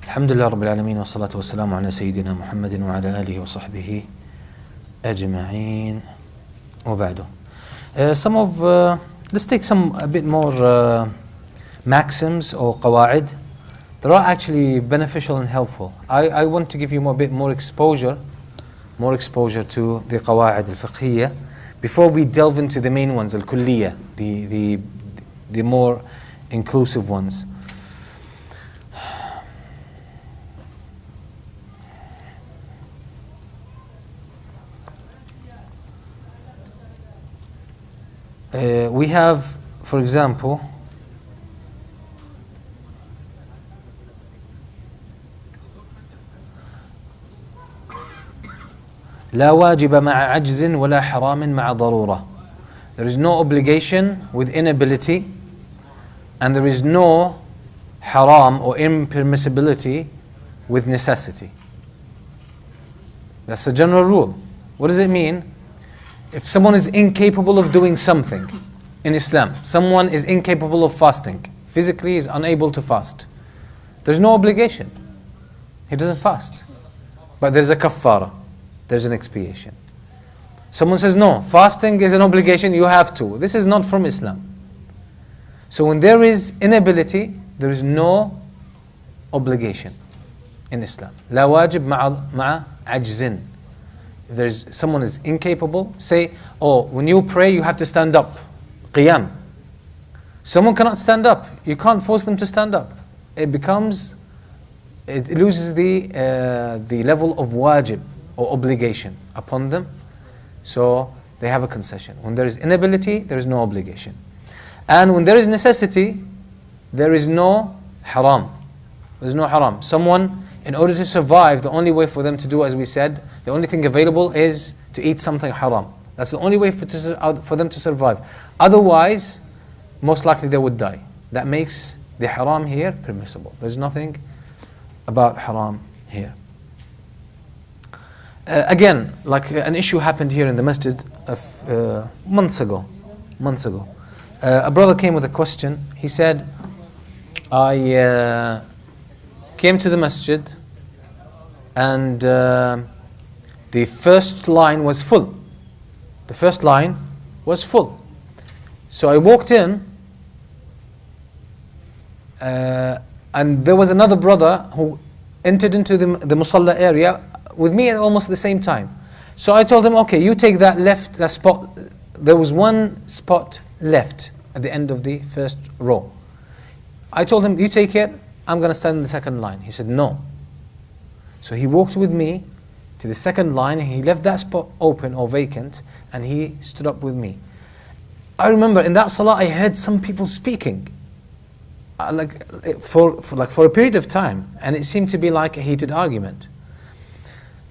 Speaker 1: الحمد لله رب العالمين والصلاة والسلام على سيدنا محمد وعلى آله وصحبه أجمعين وبعده. Let's take a bit more maxims or qawaid. They are actually beneficial and helpful. I want to give you a bit more exposure to the qawaid al-fiqhiyya before we delve into the main ones, al-kulliyya, the more inclusive ones. We have, for example, لا واجب مع عجز ولا حرام مع ضرورة. There is no obligation with inability, and there is no haram or impermissibility with necessity. That's the general rule. What does it mean? If someone is incapable of doing something in Islam, someone is incapable of fasting, physically is unable to fast, there's no obligation. He doesn't fast. But there's a kaffara, there's an expiation. Someone says, no, fasting is an obligation, you have to. This is not from Islam. So when there is inability, there is no obligation in Islam. لا واجب مع عجز. If someone is incapable, say, oh, when you pray, you have to stand up. Qiyam. Someone cannot stand up. You can't force them to stand up. It loses the level of wajib or obligation upon them. So they have a concession. When there is inability, there is no obligation. And when there is necessity, there is no haram. There is no haram. Someone, in order to survive, the only way for them to do, as we said, the only thing available is to eat something haram. That's the only way for them to survive. Otherwise, most likely they would die. That makes the haram here permissible. There's nothing about haram here. Again, like an issue happened here in the masjid months ago. A brother came with a question. He said, I came to the masjid and the first line was full. The first line was full. So I walked in and there was another brother who entered into the musalla area with me at almost the same time. So I told him, okay, you take that spot. There was one spot left at the end of the first row. I told him, you take it, I'm going to stand in the second line. He said, no. So he walked with me to the second line, and he left that spot open or vacant, and he stood up with me. I remember in that salah, I heard some people speaking, for a period of time, and it seemed to be like a heated argument.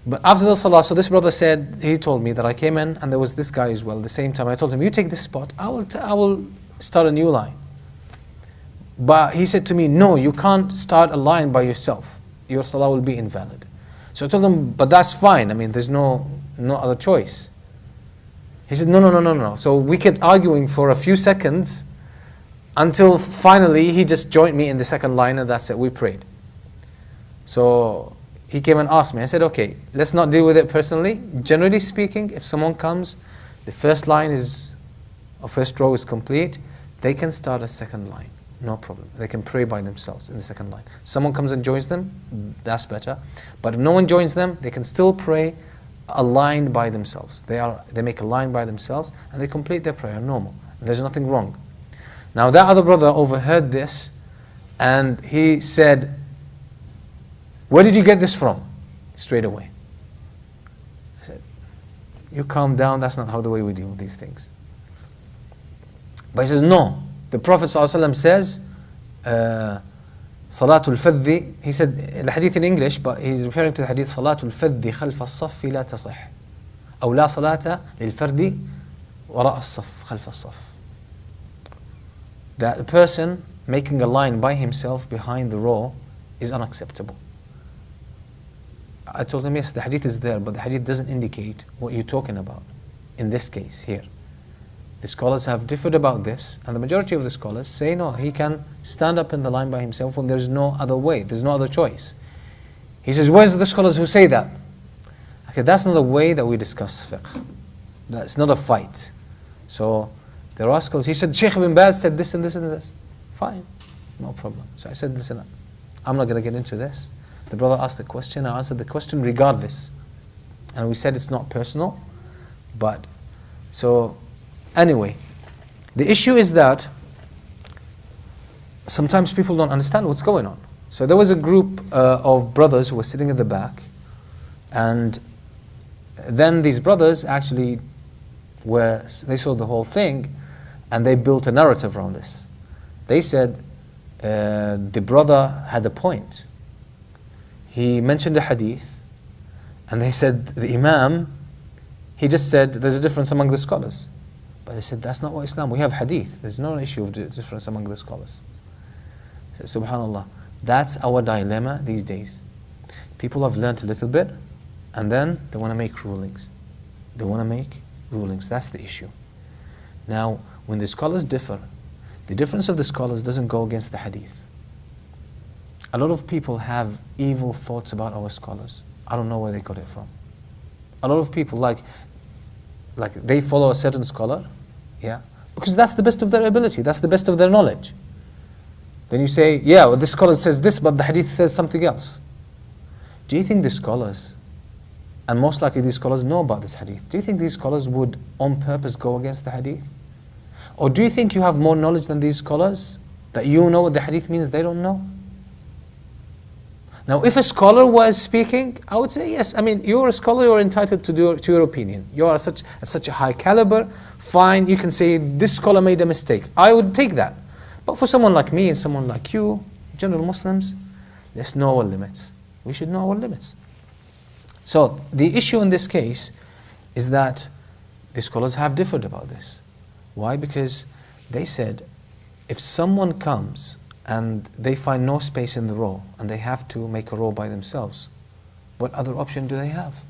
Speaker 1: But after the salah, so this brother said, he told me that I came in, and there was this guy as well. At the same time, I told him, you take this spot, I will start a new line. But he said to me, no, you can't start a line by yourself. Your salah will be invalid. So I told him, but that's fine. I mean, there's no other choice. He said, no. So we kept arguing for a few seconds until finally he just joined me in the second line, and that's it, we prayed. So he came and asked me. I said, okay, let's not deal with it personally. Generally speaking, if someone comes, the first line first row is complete, they can start a second line. No problem. They can pray by themselves in the second line. Someone comes and joins them, that's better. But if no one joins them, they can still pray a line by themselves. They make a line by themselves and they complete their prayer normal. There's nothing wrong. Now that other brother overheard this and he said, where did you get this from? Straight away. I said, you calm down, that's not how the way we deal with these things. But he says, no. The Prophet ﷺ says, Salatul Fadhi, he said the hadith in English, but he's referring to the hadith, Salatul Fadhi khalf al-saff la tasih. أو لا صلاة للفرد وراء الصف خلف الصف. That the person making a line by himself behind the row is unacceptable. I told him, yes, the hadith is there, but the hadith doesn't indicate what you're talking about in this case here. The scholars have differed about this, and the majority of the scholars say no, he can stand up in the line by himself when there's no other way, there's no other choice. He says, where's the scholars who say that? Okay, that's not the way that we discuss fiqh. That's not a fight. So there are scholars. He said, Shaykh ibn Baz said this and this and this. Fine, no problem. So I said, listen, I'm not going to get into this. The brother asked the question, I answered the question regardless. And we said it's not personal. But, so, anyway, the issue is that sometimes people don't understand what's going on. So there was a group of brothers who were sitting at the back, and then these brothers actually they saw the whole thing, and they built a narrative around this. They said the brother had a point. He mentioned a hadith, and they said the Imam, he just said there's a difference among the scholars. But they said that's not what Islam, we have hadith, there's no issue of difference among the scholars. So, subhanallah, that's our dilemma these days. People have learnt a little bit, and then they want to make rulings. They want to make rulings, that's the issue. Now, when the scholars differ, the difference of the scholars doesn't go against the hadith. A lot of people have evil thoughts about our scholars. I don't know where they got it from. A lot of people, like they follow a certain scholar, yeah, because that's the best of their ability, that's the best of their knowledge. Then you say, yeah, well, this scholar says this, but the hadith says something else. Do you think the scholars, and most likely these scholars know about this hadith, do you think these scholars would on purpose go against the hadith? Or do you think you have more knowledge than these scholars, that you know what the hadith means they don't know? Now, if a scholar was speaking, I would say yes. I mean, you're a scholar, you're entitled to your opinion. You are at such a high caliber, fine, you can say this scholar made a mistake. I would take that. But for someone like me and someone like you, general Muslims, let's know our limits. We should know our limits. So, the issue in this case is that the scholars have differed about this. Why? Because they said, if someone comes and they find no space in the row and they have to make a row by themselves, what other option do they have?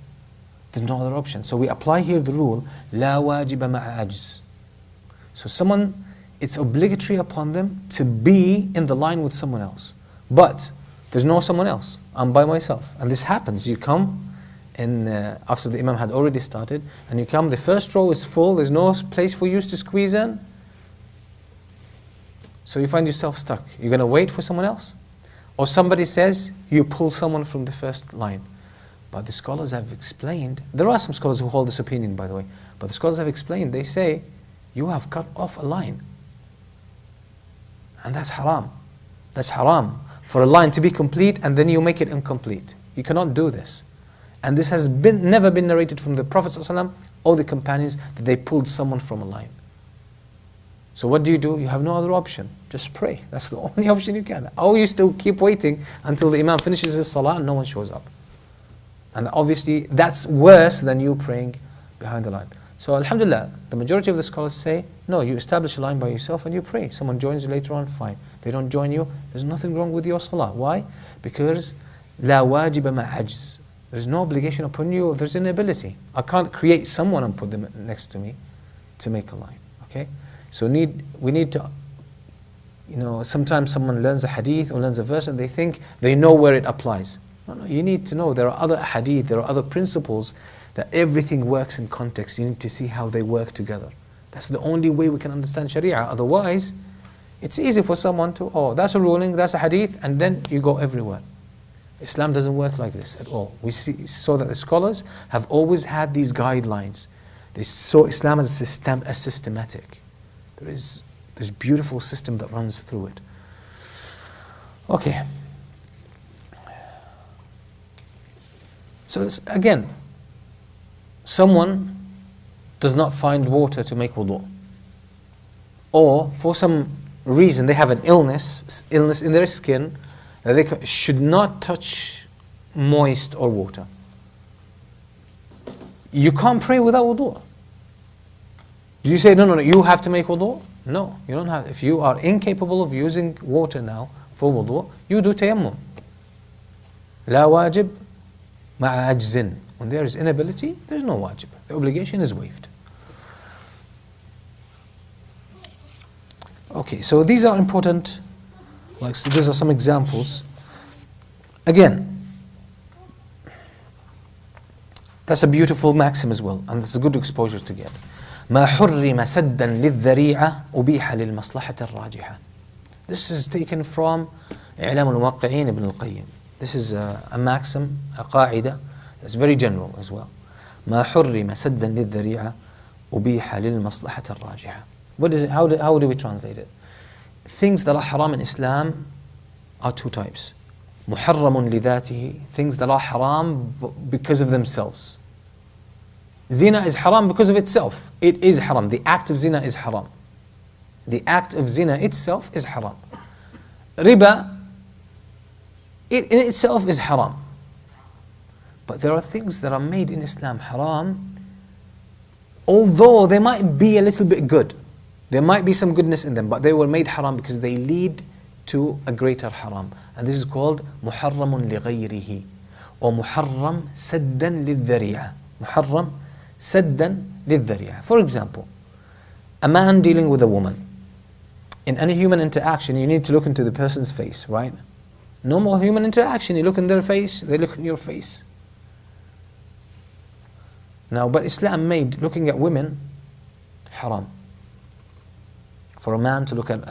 Speaker 1: There's no other option. So we apply here the rule, لا واجب مع عجز. So someone, it's obligatory upon them to be in the line with someone else. But there's no someone else. I'm by myself. And this happens. You come in after the Imam had already started, and you come, the first row is full, there's no place for you to squeeze in. So you find yourself stuck. You're going to wait for someone else? Or somebody says, you pull someone from the first line. But the scholars have explained, there are some scholars who hold this opinion, by the way, but the scholars have explained, they say, you have cut off a line. And that's haram. That's haram. For a line to be complete and then you make it incomplete. You cannot do this. And this has never been narrated from the Prophet ﷺ or the companions that they pulled someone from a line. So what do? You have no other option. Just pray. That's the only option you can. Or you still keep waiting until the Imam finishes his salah and no one shows up. And obviously that's worse than you praying behind the line. So alhamdulillah, the majority of the scholars say, no, you establish a line by yourself and you pray. Someone joins you later on, fine. They don't join you, there's nothing wrong with your salah. Why? Because لا واجب مع عجز. There's no obligation upon you if there's inability. I can't create someone and put them next to me to make a line. Okay? So we need to, sometimes someone learns a hadith or learns a verse and they think they know where it applies. No, you need to know there are other hadith, there are other principles, that everything works in context. You need to see how they work together. That's the only way we can understand Sharia. Otherwise, it's easy for someone to, that's a ruling, that's a hadith, and then you go everywhere. Islam doesn't work like this at all. We saw that the scholars have always had these guidelines. They saw Islam as systematic. There's beautiful system that runs through it. Okay. So again, someone does not find water to make wudu, or for some reason they have an illness in their skin that they should not touch moist or water. You can't pray without wudu. Do you say, no, you have to make wudu? No, you don't have. If you are incapable of using water now for wudu, you do tayammum. لا واجب مع عجز. When there is inability, there is no wajib. The obligation is waived. Okay, so these are important. These are some examples. Again, That's a beautiful maxim as well, and it's a good exposure to get. ما حرم سدا للذريعة أبيح للمصلحة الراجحة. This is taken from إعلام الموقعين ابن القيم. This is a maxim, a قاعدة, that's very general as well. ما حرم سدا للذريعة أبيح للمصلحة الراجحة. What is it? How do we translate it? Things that are haram in Islam are two types. محرم لذاته, things that are haram because of themselves. Zina is haram because of itself. It is haram. The act of zina is haram. The act of zina itself is haram. Riba, it in itself is haram. But there are things that are made in Islam haram, although they might be a little bit good. There might be some goodness in them, but they were made haram because they lead to a greater haram. And this is called محرم لغيره or محرم سدا للذريعة. محرم سدا للذريعة. For example, a man dealing with a woman. In any human interaction, you need to look into the person's face, right? Normal human interaction, you look in their face, they look in your face. Now, but Islam made looking at women haram. For a man to look at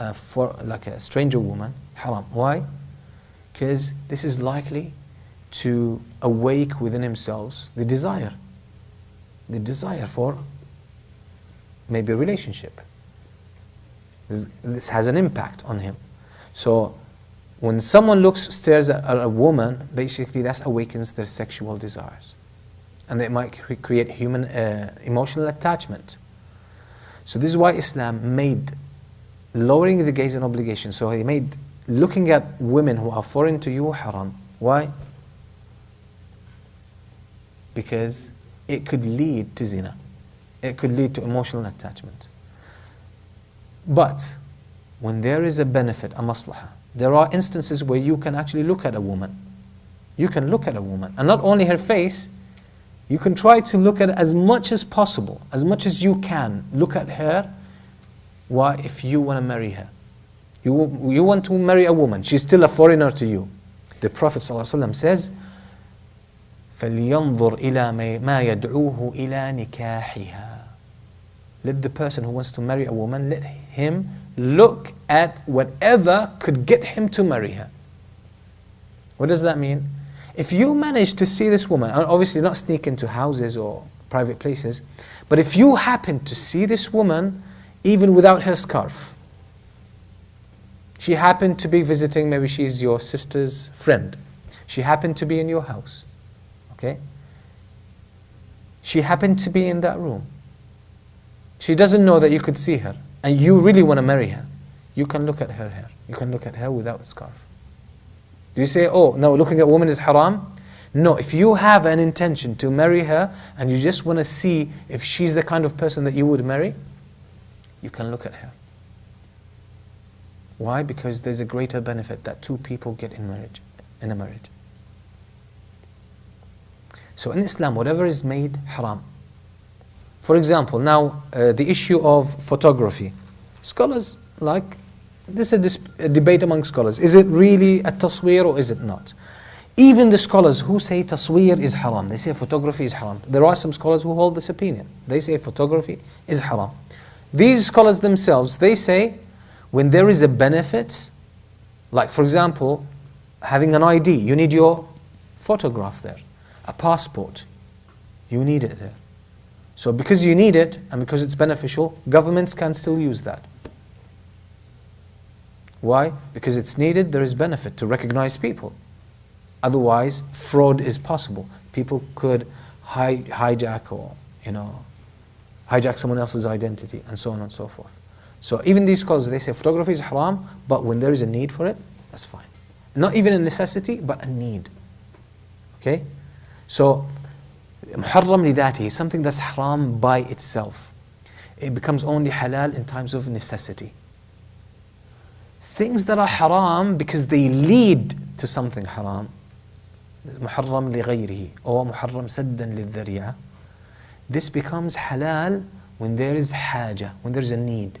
Speaker 1: like a stranger woman, haram. Why? Because this is likely to awake within himself the desire for maybe a relationship. This has an impact on him. So when someone stares at a woman, basically that awakens their sexual desires. And they might create human emotional attachment. So this is why Islam made lowering the gaze an obligation. So he made looking at women who are foreign to you haram. Why? Because it could lead to zina. It could lead to emotional attachment. But when there is a benefit, a maslahah, there are instances where you can actually look at a woman. You can look at a woman, and not only her face, you can try to look at it as much as possible, as much as you can. Look at her. Why? If you want to marry her. You want to marry a woman, she's still a foreigner to you. The Prophet ﷺ says, فَلْيَنْظُرْ إِلَى مَا يَدْعُوهُ إِلَى نِكَاحِهَا. Let the person who wants to marry a woman, let him look at whatever could get him to marry her. What does that mean? If you manage to see this woman, obviously not sneak into houses or private places, but if you happen to see this woman even without her scarf, she happened to be visiting, maybe she's your sister's friend, she happened to be in your house, okay? She happened to be in that room. She doesn't know that you could see her, and you really want to marry her. You can look at her hair. You can look at her without a scarf. Do you say, oh, no, looking at a woman is haram? No, if you have an intention to marry her, and you just want to see if she's the kind of person that you would marry, you can look at her. Why? Because there's a greater benefit that two people get in a marriage. So in Islam, whatever is made haram. For example, now the issue of photography. Scholars this is a debate among scholars. Is it really a tasweer or is it not? Even the scholars who say tasweer is haram, they say photography is haram. There are some scholars who hold this opinion. They say photography is haram. These scholars themselves, they say when there is a benefit, like for example, having an ID, you need your photograph there. A passport, you need it there. So because you need it and because it's beneficial, governments can still use that. Why? Because it's needed, there is benefit to recognize people. Otherwise, fraud is possible. People could hijack or, hijack someone else's identity and so on and so forth. So even these scholars, they say photography is haram, but when there is a need for it, that's fine. Not even a necessity, but a need. Okay? So, muharram lidati is something that's haram by itself. It becomes only halal in times of necessity. Things that are haram because they lead to something haram, muharram lighayrihi or muharram saddan lidhari'ah, this becomes halal when there is haja, when there is a need,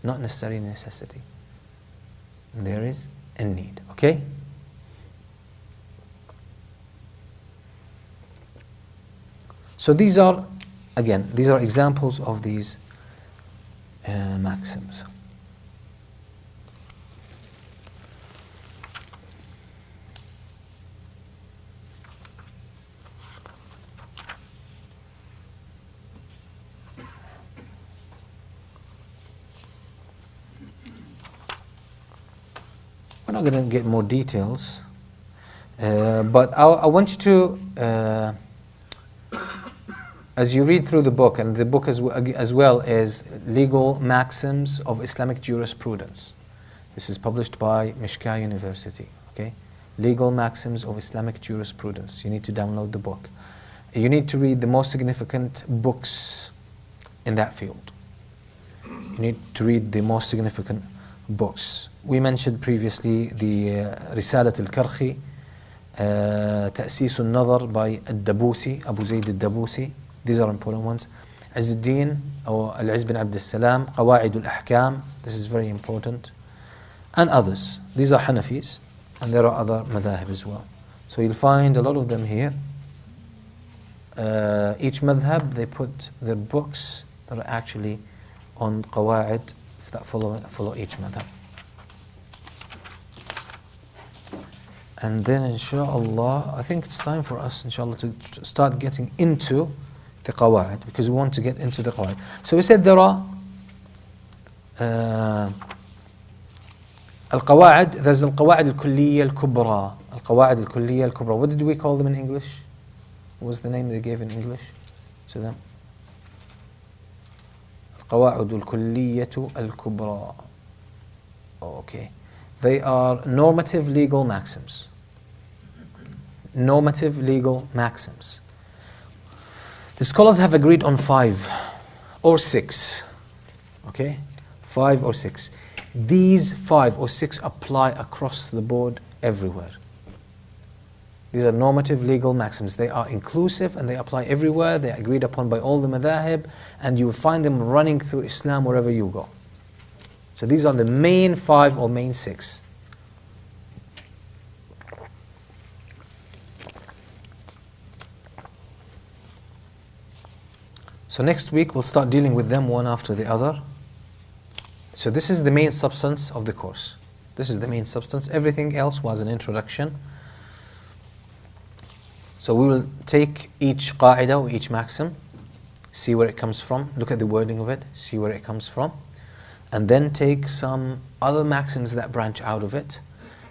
Speaker 1: not necessarily necessity. When there is a need, okay? So these are, again, these are examples of these maxims. We're not going to get more details, but I want you to, as you read through the book, and the book as well is Legal Maxims of Islamic Jurisprudence. This is published by Mishka University. Okay, Legal Maxims of Islamic Jurisprudence. You need to download the book. You need to read the most significant books in that field. You need to read the most significant books. We mentioned previously the Risalat al-Karkhi, تأسيس النظر by الدبوسي, Abu Zayd al-Dabusi. These are important ones. عز الدين or Al-Izz bin Abd al-Salam, قواعد الأحكام. This is very important. And others. These are Hanafis, and there are other madhahib as well. So you'll find a lot of them here. Each madhab, they put their books that are actually on qawaid that follow each madhab. And then inshallah, I think it's time for us inshallah to start getting into the qawaid, because we want to get into the qawaid. So we said there are al-qawaid, there's al-qawaid al-kulliyya al-kubra. Al-qawaid al-kulliyya al-kubra. What did we call them in English? What was the name they gave in English to them? Al-qawaid al-kulliyya al-kubra. Okay. They are normative legal maxims. Normative legal maxims. The scholars have agreed on 5 or 6. Okay? 5 or 6. These 5 or 6 apply across the board everywhere. These are normative legal maxims. They are inclusive and they apply everywhere. They are agreed upon by all the madhahib, and you will find them running through Islam wherever you go. So these are the main 5 or main 6. So next week we'll start dealing with them one after the other. So this is the main substance of the course. This is the main substance. Everything else was an introduction. So we will take each qaida or each maxim, see where it comes from, look at the wording of it, see where it comes from, and then take some other maxims that branch out of it,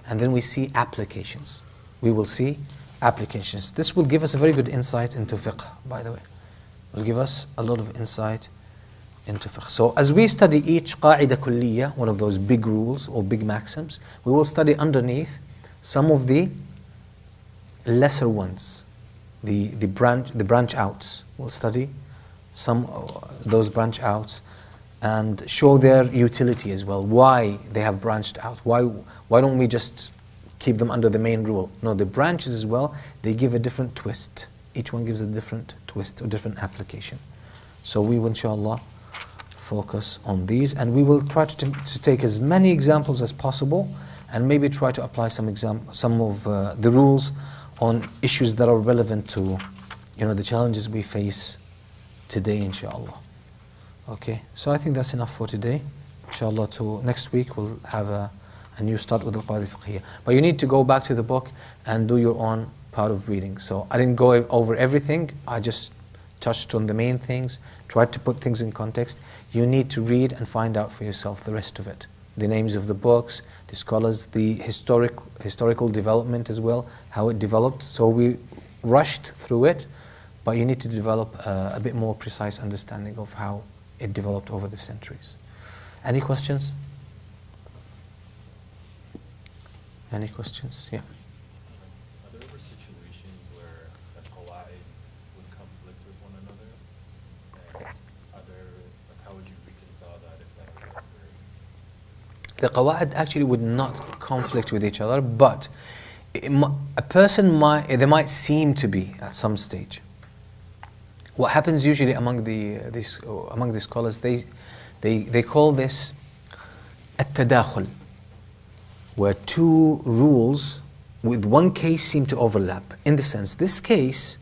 Speaker 1: and then we see applications. We will see applications. This will give us a very good insight into fiqh, by the way. Will give us a lot of insight into fiqh. So as we study each qaida kulliyya, one of those big rules or big maxims, we will study underneath some of the lesser ones, the branch outs. We'll study some of those branch outs and show their utility as well, why they have branched out. Why don't we just keep them under the main rule? No, the branches as well, they give a different twist. Each one gives a different twist or different application. So we will inshallah focus on these, and we will try to take as many examples as possible, and maybe try to apply some of the rules on issues that are relevant to the challenges we face today, inshallah. Okay, so I think that's enough for today. Inshallah, to next week we'll have a new start with al-qawaid al-fiqhiyya. But you need to go back to the book and do your own part of reading. So I didn't go over everything. I just touched on the main things, tried to put things in context. You need to read and find out for yourself the rest of it. The names of the books, the scholars, the historical development as well, how it developed. So we rushed through it, but you need to develop a bit more precise understanding of how it developed over the centuries. Any questions? Any questions? Yeah.
Speaker 8: Are there ever situations where the qawaids would conflict with one another? And how would you reconcile that if that would occur?
Speaker 1: The qawaid actually would not conflict with each other, but a person might seem to be at some stage. What happens usually among the scholars, they call this at-tadakhul, where two rules with one case seem to overlap. In the sense, this case,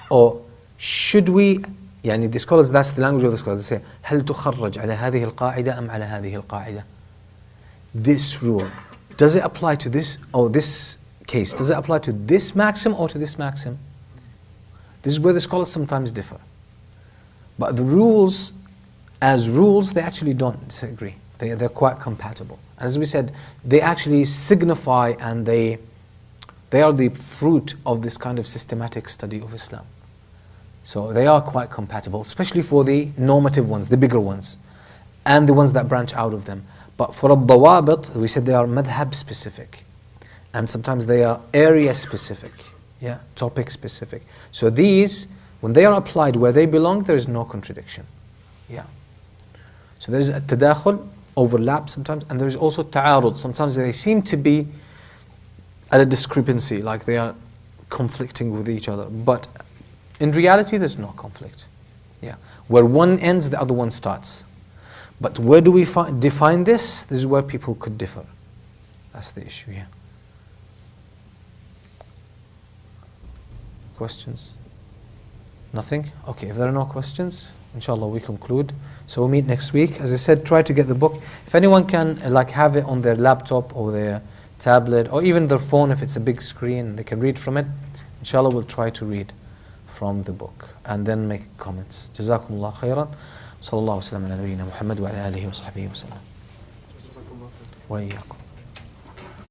Speaker 1: or should we, يعني the scholars, that's the language of the scholars, they say هل تخرج على هذه القاعدة أم على هذه القاعدة? This rule, does it apply to this, or this case, does it apply to this maxim or to this maxim? This is where the scholars sometimes differ. But the rules, as rules, they actually don't disagree. They're quite compatible. As we said, they actually signify, and they are the fruit of this kind of systematic study of Islam. So they are quite compatible, especially for the normative ones, the bigger ones, and the ones that branch out of them. But for al-dawabit, we said they are madhab specific, and sometimes they are area specific, yeah, topic specific. So these, when they are applied where they belong, there is no contradiction. Yeah. So there is a tadakhul, overlap sometimes, and there is also ta'arud. Sometimes they seem to be at a discrepancy, like they are conflicting with each other. But in reality, there's no conflict. Yeah. Where one ends, the other one starts. But where do we define this? This is where people could differ. That's the issue here. Questions? Nothing? Okay, if there are no questions, inshallah we conclude. So we'll meet next week. As I said, try to get the book. If anyone can have it on their laptop or their tablet or even their phone, if it's a big screen, they can read from it. Inshallah we'll try to read from the book and then make comments. Jazakumullah khairan. Sallallahu alaihi wa sallam ala nabiyyina Muhammad wa ala alihi wa sahbihi wa sallam. Wa iyyakum.